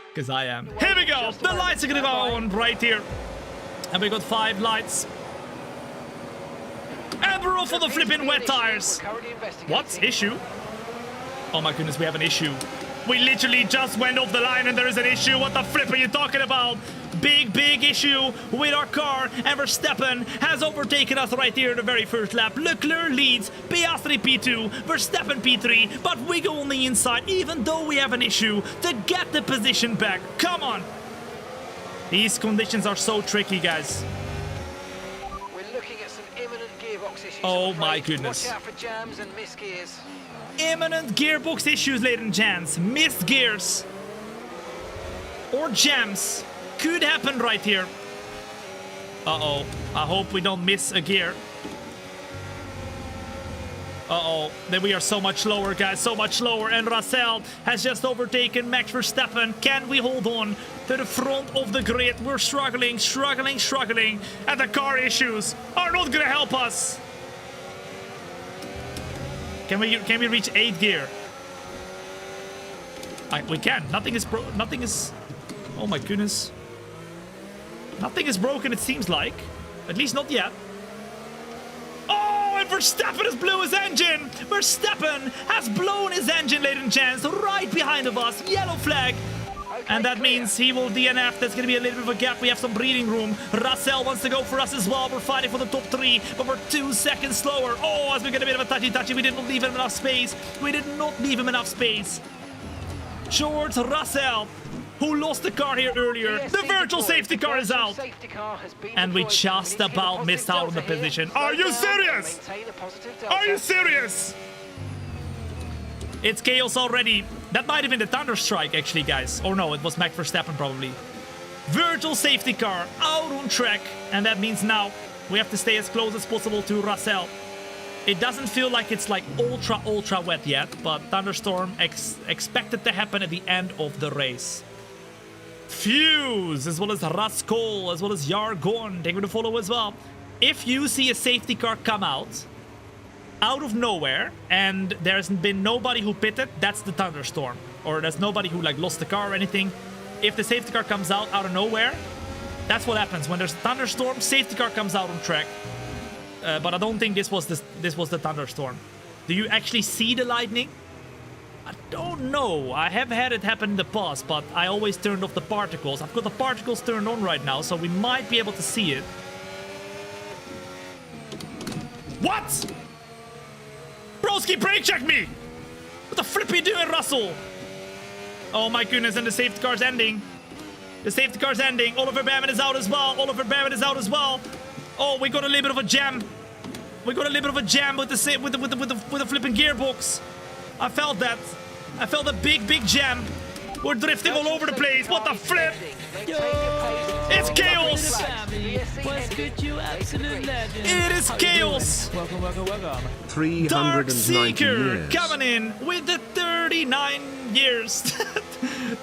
Speaker 1: Because I am. Here we go. The lights are gonna go on right here. And we got 5 lights. And we're off on the flipping wet tires. What? Issue? Oh my goodness, we have an issue. We literally just went off the line and there is an issue. What the flip are you talking about? Big issue with our car, and Verstappen has overtaken us right here in the very first lap. Leclerc leads, Piastri P2, Verstappen P3, but we go on the inside even though we have an issue to get the position back. Come on. These conditions are so tricky, guys.
Speaker 5: We're looking at some imminent gearbox issues.
Speaker 1: Oh my goodness.
Speaker 5: Watch out for jams and missed gears.
Speaker 1: Imminent gearbox issues, ladies and gents. Missed gears or jams could happen right here. Uh-oh. I hope we don't miss a gear. Uh-oh. Then we are so much slower, guys. So much slower. And Russell has just overtaken Max Verstappen. Can we hold on to the front of the grid? We're struggling. And the car issues are not going to help us. Can we reach 8th gear? We can. Nothing is... Oh my goodness. Nothing is broken, it seems like. At least not yet. Oh, and Verstappen has blew his engine. Verstappen has blown his engine, ladies and gents, right behind of us. Yellow flag. And that means he will DNF. There's going to be a little bit of a gap. We have some breathing room. Russell wants to go for us as well. We're fighting for the top 3, but we're 2 seconds slower. Oh, as we get a bit of a touchy. We did not leave him enough space. George Russell, who lost the car here earlier. The virtual safety car is out. And we just about missed out on the position. Are you serious? Are you serious? It's chaos already. That might have been the Thunderstrike, actually, guys. Or no, it was Max Verstappen, probably. Virtual safety car out on track. And that means now we have to stay as close as possible to Russell. It doesn't feel like it's like ultra wet yet, but thunderstorm expected to happen at the end of the race. Fuse, as well as Raskol, as well as Jargon, thank you to follow as well. If you see a safety car come out of nowhere, and there's been nobody who pitted, that's the thunderstorm. Or there's nobody who like lost the car or anything. If the safety car comes out of nowhere, that's what happens. When there's a thunderstorm, safety car comes out on track. But I don't think this was the thunderstorm. Do you actually see the lightning? I don't know. I have had it happen in the past, but I always turned off the particles. I've got the particles turned on right now, so we might be able to see it. What? Broski, brake check me! What the flip are you doing, Russell? Oh my goodness, and the safety car's ending. The safety car's ending. Oliver Behrman is out as well. Oh, we got a little bit of a jam. We got a little bit of a jam with the flipping gearbox. I felt that. I felt a big jam. We're drifting all over the place. What the flip? It's chaos. It is chaos.
Speaker 3: Welcome.
Speaker 1: Dark
Speaker 3: 390
Speaker 1: Seeker
Speaker 3: years.
Speaker 1: coming in with the 39 years.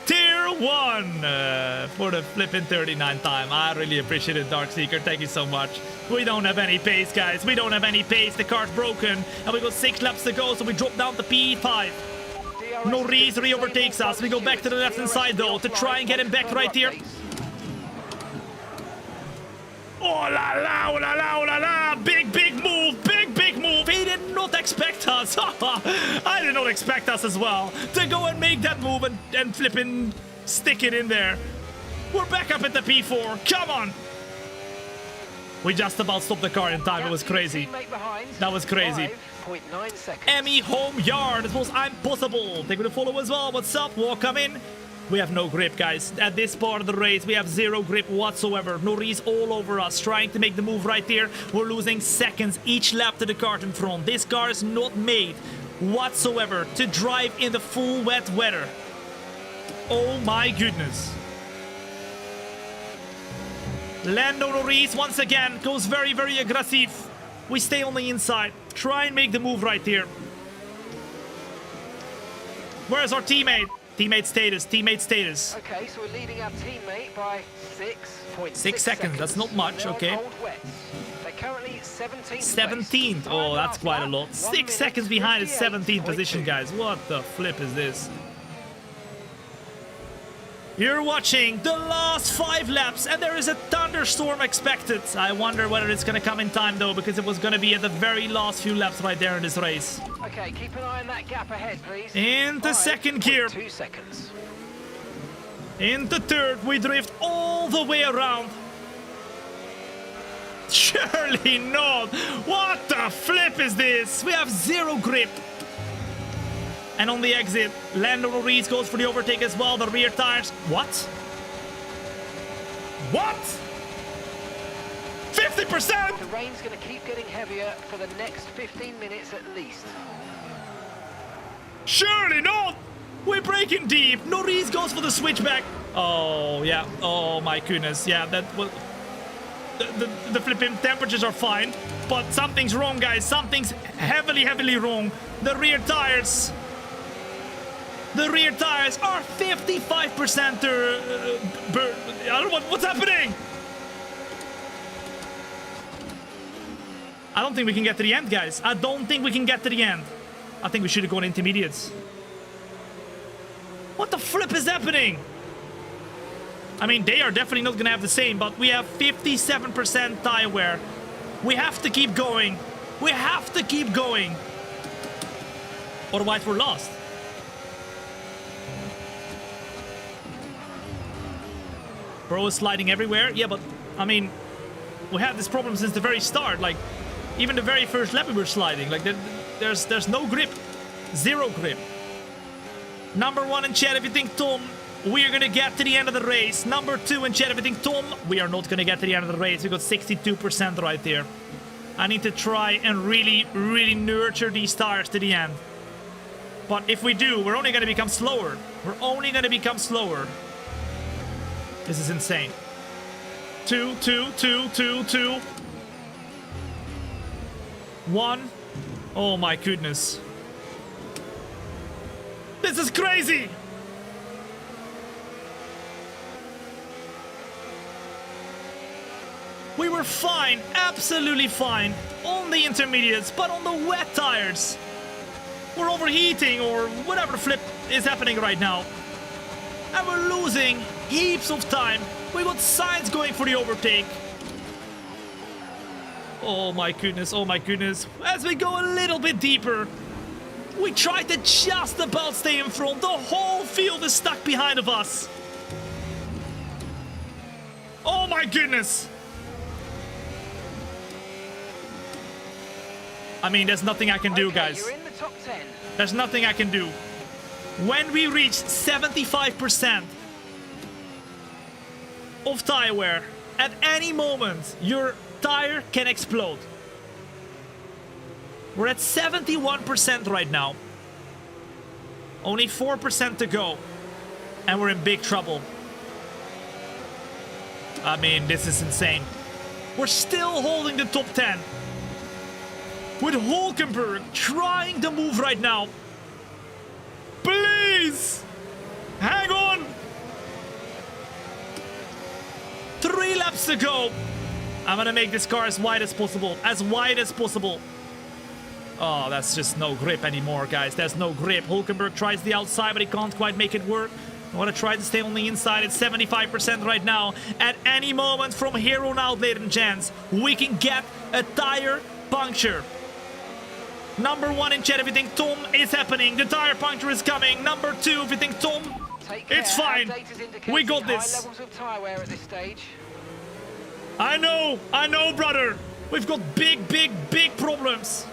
Speaker 1: Tier 1 for the flipping 39 time. I really appreciate it, Darkseeker. Thank you so much. We don't have any pace, guys. We don't have any pace. The car's broken. And we got 6 laps to go, so we drop down to P5. Norris re-overtakes us. We go back to the left-hand side, though, to try and get him back right here. Oh la la, oh la la, oh la la! Big move, big move! He did not expect us! I did not expect us as well to go and make that move and flipping stick it in there. We're back up at the P4, come on! We just about stopped the car in time, it was crazy. That was crazy.
Speaker 5: 5.9 seconds.
Speaker 1: Emmy home yard, it was impossible. Thank you for the follow as well, what's up? Welcome in. We have no grip, guys. At this part of the race, we have 0 grip whatsoever. Norris all over us, trying to make the move right there. We're losing seconds each lap to the car in front. This car is not made whatsoever to drive in the full wet weather. Oh my goodness. Lando Norris, once again, goes very, very aggressive. We stay on the inside. Try and make the move right here. Where's our teammate? Teammate status.
Speaker 5: Okay, so we're leading our teammate by 6.6
Speaker 1: 6 seconds, that's not much, okay.
Speaker 5: They're currently 17th.
Speaker 1: 17th, oh, that's quite a lot. 6 seconds behind is 17th position, guys. What the flip is this? You're watching the last 5 laps, and there is a thunderstorm expected. I wonder whether it's gonna come in time, though, because it was gonna be at the very last few laps right there in this race.
Speaker 5: Okay, keep an eye on that gap ahead, please.
Speaker 1: Into second gear.
Speaker 5: 2 seconds.
Speaker 1: Into third, we drift all the way around. Surely not. What the flip is this? We have 0 grip. And on the exit, Lando Norris goes for the overtake as well. The rear tires. What? What? 50%?
Speaker 5: The rain's going to keep getting heavier for the next 15 minutes at least.
Speaker 1: Surely not. We're braking deep. Norris goes for the switchback. Oh, yeah. Oh, my goodness. Yeah, that was... The flipping temperatures are fine. But something's wrong, guys. Something's heavily wrong. The rear tires... The rear tires are 55% burn. I don't know what's happening. I don't think we can get to the end, guys. I don't think we can get to the end. I think we should have gone intermediates. What the flip is happening? I mean, they are definitely not going to have the same, but we have 57% tire wear. We have to keep going. We have to keep going. Otherwise, we're lost. Bro is sliding everywhere. Yeah, but, I mean, we had this problem since the very start. Like, even the very first lap we were sliding. Like, there's no grip. 0 grip. Number 1 in chat, if you think Tom, we are going to get to the end of the race. Number 2 in chat, if you think Tom, we are not going to get to the end of the race. We got 62% right there. I need to try and really nurture these tires to the end. But if we do, we're only going to become slower. We're only going to become slower. This is insane. 2, 2, 2, 2, 2. 1. Oh my goodness. This is crazy. We were fine, absolutely fine, on the intermediates, but on the wet tires, we're overheating or whatever the flip is happening right now. And we're losing heaps of time. We got Sainz going for the overtake. Oh my goodness, oh my goodness. As we go a little bit deeper, we try to just about stay in front. The whole field is stuck behind of us. Oh my goodness. I mean, there's nothing I can do, guys.
Speaker 5: You're in the top 10.
Speaker 1: There's nothing I can do. When we reach 75% of tire wear, at any moment, your tire can explode. We're at 71% right now. Only 4% to go. And we're in big trouble. I mean, this is insane. We're still holding the top 10. With Hulkenberg trying to move right now. Please! Hang on! 3 laps to go. I'm gonna make this car as wide as possible. As wide as possible. Oh, that's just no grip anymore, guys. There's no grip. Hulkenberg tries the outside, but he can't quite make it work. I want to try to stay on the inside. It's 75% right now. At any moment from here on out, ladies and gents, we can get a tire puncture. Number 1 in chat, if you think Tom is happening, the tire puncture is coming. Number 2, if you think Tom, it's fine. We got this.
Speaker 5: High levels of tire wear at this stage.
Speaker 1: I know, brother. We've got big, big, big problems.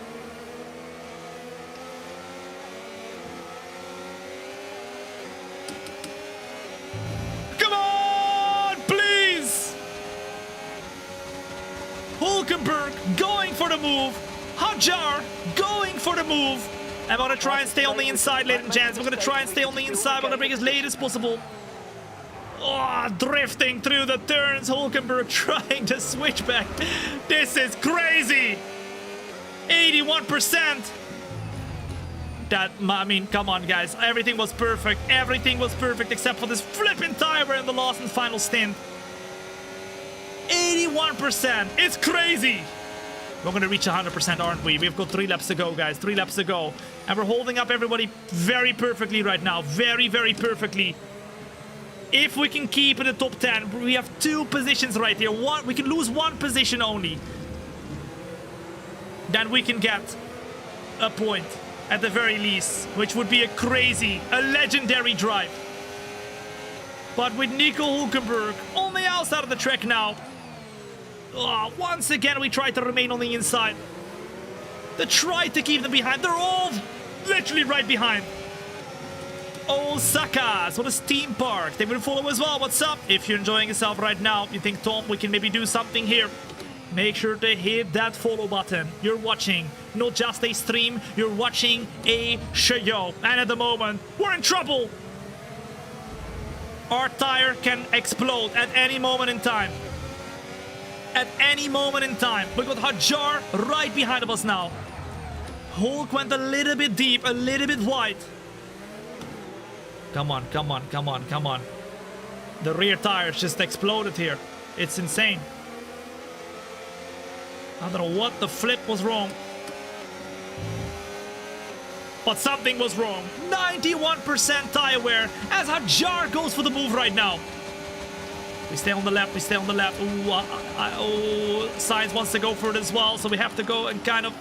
Speaker 1: Come on, please. Hulkenberg going for the move. Hadjar going for the move. I'm gonna try and stay on the inside, ladies and gents. We're gonna try and stay on the inside. We're gonna bring as late as possible. Oh, drifting through the turns. Hulkenberg trying to switch back. This is crazy. 81%. That, I mean, come on, guys. Everything was perfect. Everything was perfect except for this flipping tire wear in the last and final stint. 81%. It's crazy. We're going to reach 100%, aren't we? We've got 3 laps to go, guys. 3 laps to go. And we're holding up everybody very perfectly right now. Very, very perfectly. If we can keep in the top 10, we have 2 positions right here. We can lose 1 position only. Then we can get a point at the very least, which would be a crazy, a legendary drive. But with Nico Hulkenberg on the outside of the track now, once again we try to remain on the inside. They try to keep them behind. They're all literally right behind. Osaka's what a steam park. They will follow as well. What's up? If you're enjoying yourself right now, you think, Tom, we can maybe do something here, make sure to hit that follow button. You're watching not just a stream, you're watching a show. And at the moment, we're in trouble. Our tire can explode at any moment in time. At any moment in time. We got Hadjar right behind of us now. Hulk went a little bit deep, a little bit wide. Come on, come on, come on, come on. The rear tires just exploded here. It's insane. I don't know what the flip was wrong. But something was wrong. 91% tire wear as Hadjar goes for the move right now. We stay on the left, we stay on the left. Ooh, Sainz wants to go for it as well, so we have to go and kind of...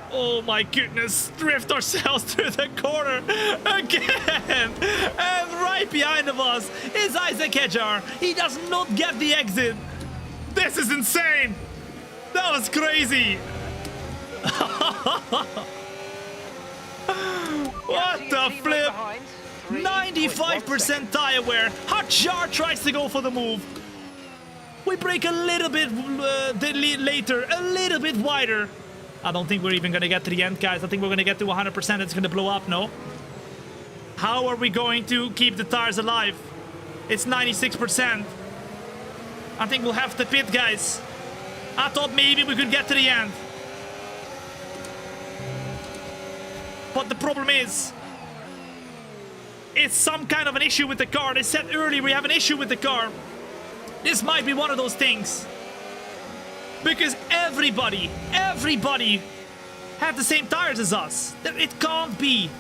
Speaker 1: Oh my goodness, drift ourselves through the corner again. And right behind of us is Isaac Hadjar. He does not get the exit. This is insane. That was crazy. What the flip? 95% tire wear. Hadjar tries to go for the move. We break a little bit later, a little bit wider. I don't think we're even going to get to the end, guys. I think we're going to get to 100%. It's going to blow up, no? How are we going to keep the tires alive? It's 96%. I think we'll have to pit, guys. I thought maybe we could get to the end. But the problem is, it's some kind of an issue with the car. They said earlier we have an issue with the car. This might be one of those things. Because everybody had the same tires as us. It can't be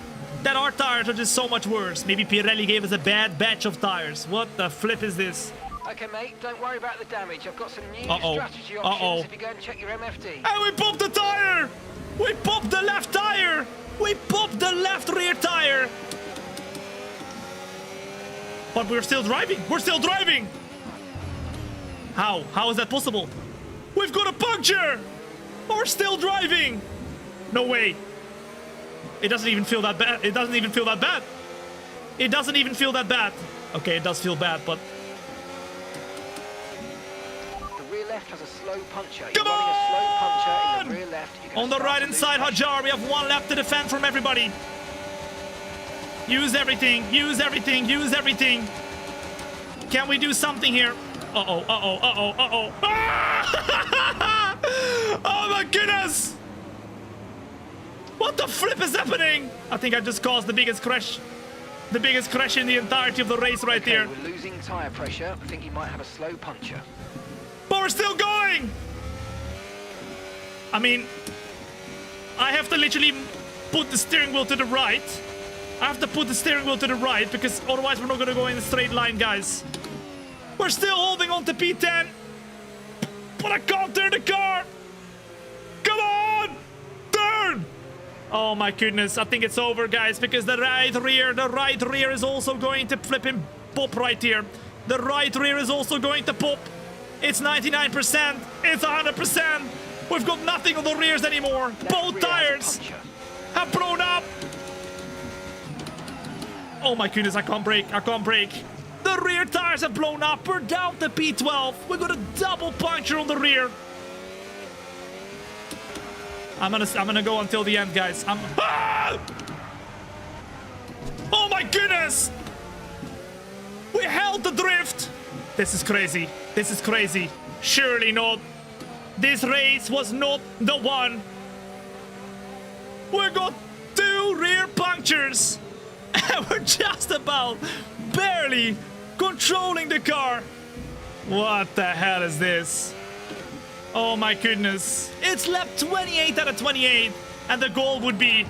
Speaker 1: that our tires are just so much worse. Maybe Pirelli gave us a bad batch of tires. What the flip is this?
Speaker 5: Okay, mate, don't worry about the damage. I've got some new strategy options if you go and check your MFD.
Speaker 1: And we popped the tire! We popped the left tire! We popped the left rear tire! But we're still driving! We're still driving! How? How is that possible? We've got a puncture! We're still driving! No way. It doesn't even feel that bad. It doesn't even feel that bad. It doesn't even feel that bad. Okay, it does feel bad, but...
Speaker 5: The rear left has a slow puncher.
Speaker 1: Come
Speaker 5: You're running a slow puncher in
Speaker 1: on!
Speaker 5: the rear left. You're
Speaker 1: On the right hand side, Hadjar, we have 1 lap to defend from everybody. Use everything, use everything, use everything. Can we do something here? Uh-oh, uh-oh, uh-oh, uh-oh. Ah! Oh my goodness! What the flip is happening? I think I just caused the biggest crash The biggest crash in the entirety of the race right
Speaker 5: Okay,
Speaker 1: here.
Speaker 5: we're losing tyre pressure. I think you might have a slow puncture.
Speaker 1: But we're still going! I mean, I have to literally put the steering wheel to the right. I have to put the steering wheel to the right because otherwise we're not going to go in a straight line, guys. We're still holding on to P10. But I can't turn the car. Come on! Turn! Oh my goodness, I think it's over, guys, because the right rear is also going to flipping pop right here. The right rear is also going to pop. It's 99%. It's 100%. We've got nothing on the rears anymore. Both tires have blown up. Oh my goodness, I can't brake. I can't brake. The rear tires have blown up. We're down to P12. We got a double puncture on the rear. I'm gonna go until the end, guys. Ah! Oh my goodness! We held the drift. This is crazy. This is crazy. Surely not. This race was not the one. We got 2 rear punctures. And we're just about barely controlling the car. What the hell is this? Oh my goodness. It's lap 28 out of 28. And the goal would be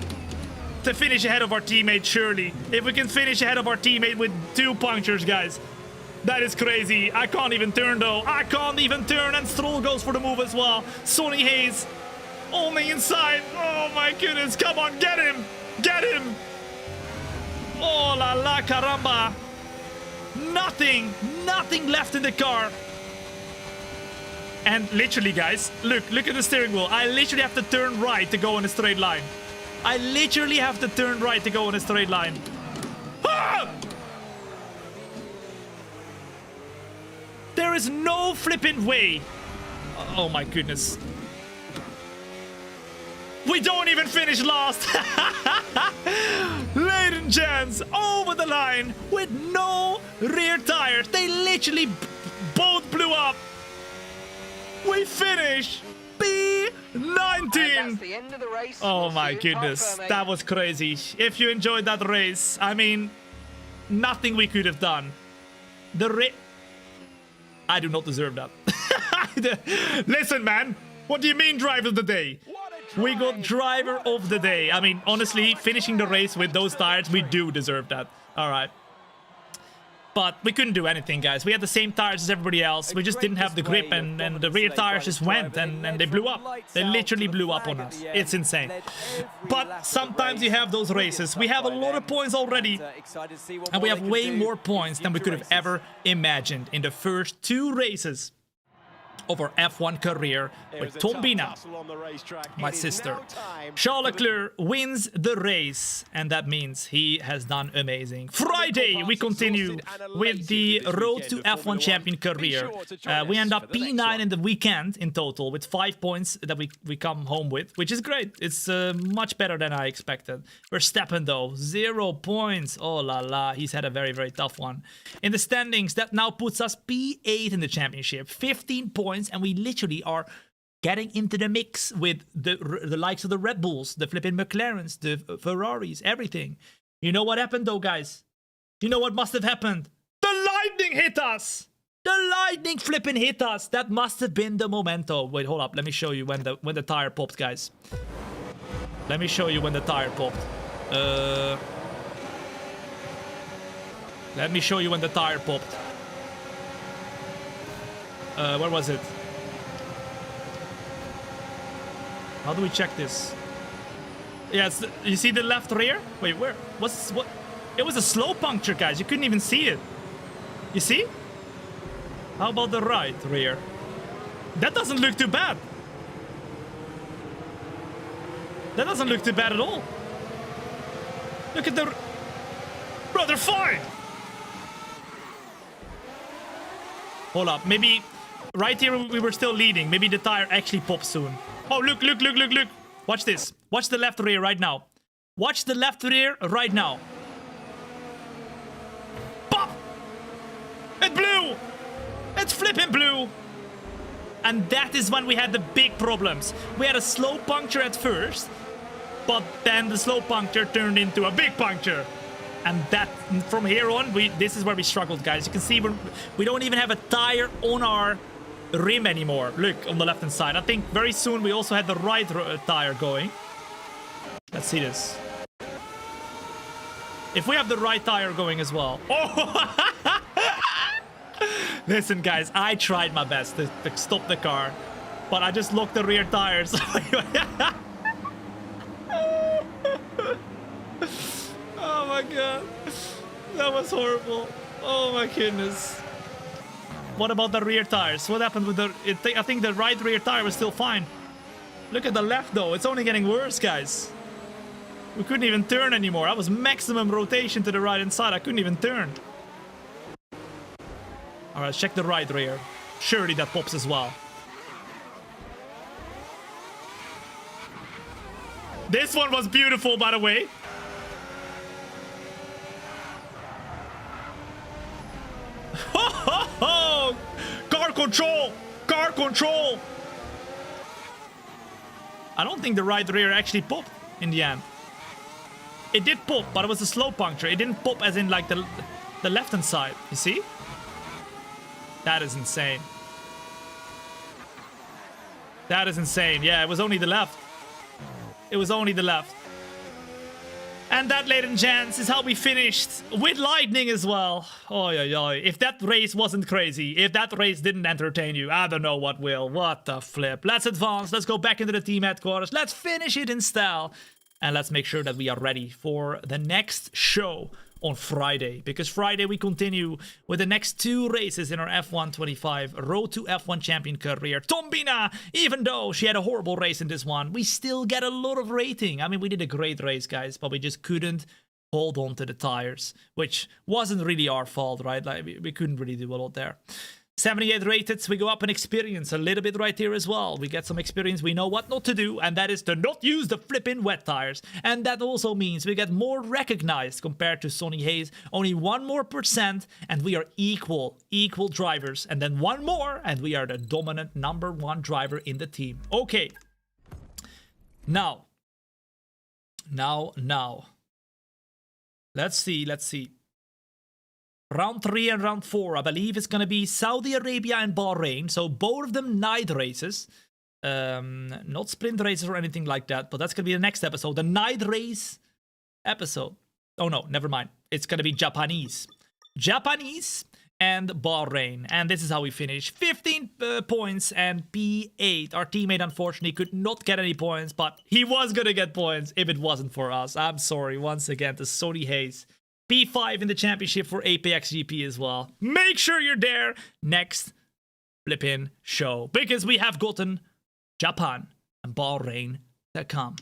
Speaker 1: to finish ahead of our teammate, surely. If we can finish ahead of our teammate with 2 punctures, guys. That is crazy. I can't even turn, though. I can't even turn. And Stroll goes for the move as well. Sonny Hayes on the inside. Oh my goodness. Come on, get him. Get him. Oh la la caramba. Nothing left in the car. And literally, guys, look at the steering wheel. I literally have to turn right to go in a straight line. I literally have to turn right to go in a straight line. Ah! There is no flipping way. Oh my goodness. We don't even finish last. Ladies and gents, over the line with no rear tires. They literally both blew up. We finish P19.
Speaker 5: That's the end of the race.
Speaker 1: Oh
Speaker 5: We'll
Speaker 1: my
Speaker 5: see you in
Speaker 1: goodness,
Speaker 5: Park Ferme.
Speaker 1: that was crazy. If you enjoyed that race, I mean, nothing we could have done. I do not deserve that. Listen, man, what do you mean driver of the day? We got driver of the day. I mean, honestly, finishing the race with those tires, we do deserve that. All right. But we couldn't do anything, guys. We had the same tires as everybody else. We just didn't have the grip, and the rear tires just went, and they blew up. They literally blew up on us. It's insane. But sometimes you have those races. We have a lot of points already, and we have way more points than we could have ever imagined in the first 2 races of our F1 career with Thombina, my sister. Charles Leclerc wins the race, and that means he has done amazing. Friday, we continue with the Road to F1 Champion career. We end up P9 in the weekend in total with 5 points that we come home with, which is great. It's much better than I expected. Verstappen, though, 0 points. Oh la la, he's had a very, very tough one. In the standings, that now puts us P8 in the championship, 15 points. And we literally are getting into the mix with the likes of the Red Bulls, the flipping McLarens, the Ferraris, everything. You know what happened, though, guys? You know what must have happened? The lightning hit us! The lightning flipping hit us! That must have been the momento. Wait, hold up. Let me show you when the tire popped, guys. Let me show you when the tire popped. Let me show you when the tire popped. Where was it? How do we check this? Yes, you see the left rear? Wait, where? What? It was a slow puncture, guys. You couldn't even see it. You see? How about the right rear? That doesn't look too bad. That doesn't look too bad at all. Look at the... Bro, they're fine. Hold up, maybe... Right here, we were still leading. Maybe the tire actually pops soon. Oh, look. Watch this. Watch the left rear right now. Watch the left rear right now. Pop! It blew! It's flipping blue! And that is when we had the big problems. We had a slow puncture at first, but then the slow puncture turned into a big puncture. And that, from here on, this is where we struggled, guys. You can see we don't even have a tire on our rim anymore. Look, on the left-hand side. I think very soon we also had the right tire going. Let's see this. If we have the right tire going as well. Oh! Listen, guys, I tried my best to stop the car, but I just locked the rear tires. Oh my god. That was horrible. Oh my goodness. What about the rear tires? What happened with the... I think the right rear tire was still fine. Look at the left, though. It's only getting worse, guys. We couldn't even turn anymore. That was maximum rotation to the right-hand side. I couldn't even turn. Alright, check the right rear. Surely that pops as well. This one was beautiful, by the way. Ho, ho, ho! Car control! Car control! I don't think the right rear actually popped in the end. It did pop, but it was a slow puncture. It didn't pop as in like the left-hand side. You see? That is insane. That is insane. Yeah, it was only the left. It was only the left. And that, ladies and gents, is how we finished with lightning as well. Oh, yeah. If that race wasn't crazy, if that race didn't entertain you, I don't know what will. What the flip. Let's advance. Let's go back into the team headquarters. Let's finish it in style. And let's make sure that we are ready for the next show on Friday. Because Friday we continue with the next 2 races in our F1 25 Road to F1 Champion career. Thombina, even though she had a horrible race in this one, we still get a lot of rating. I mean, we did a great race, guys, but we just couldn't hold on to the tires, which wasn't really our fault, right? Like, we couldn't really do a lot there. 78 rated, we go up in experience a little bit right here as well. We get some experience, we know what not to do, and that is to not use the flipping wet tires. And that also means we get more recognized compared to Sonny Hayes. Only 1% more, and we are equal drivers. And then 1 more, and we are the dominant #1 driver in the team. Okay. Now. Let's see. Round 3 and round 4, I believe it's going to be Saudi Arabia and Bahrain. So both of them night races. Not sprint races or anything like that. But that's going to be the next episode. The night race episode. Oh no, never mind. It's going to be Japanese and Bahrain. And this is how we finish. 15 points and P8. Our teammate, unfortunately, could not get any points. But he was going to get points if it wasn't for us. I'm sorry once again to Sonny Hayes. P5 in the championship for Apex GP as well. Make sure you're there next flipping show, because we have gotten Japan and Bahrain to come.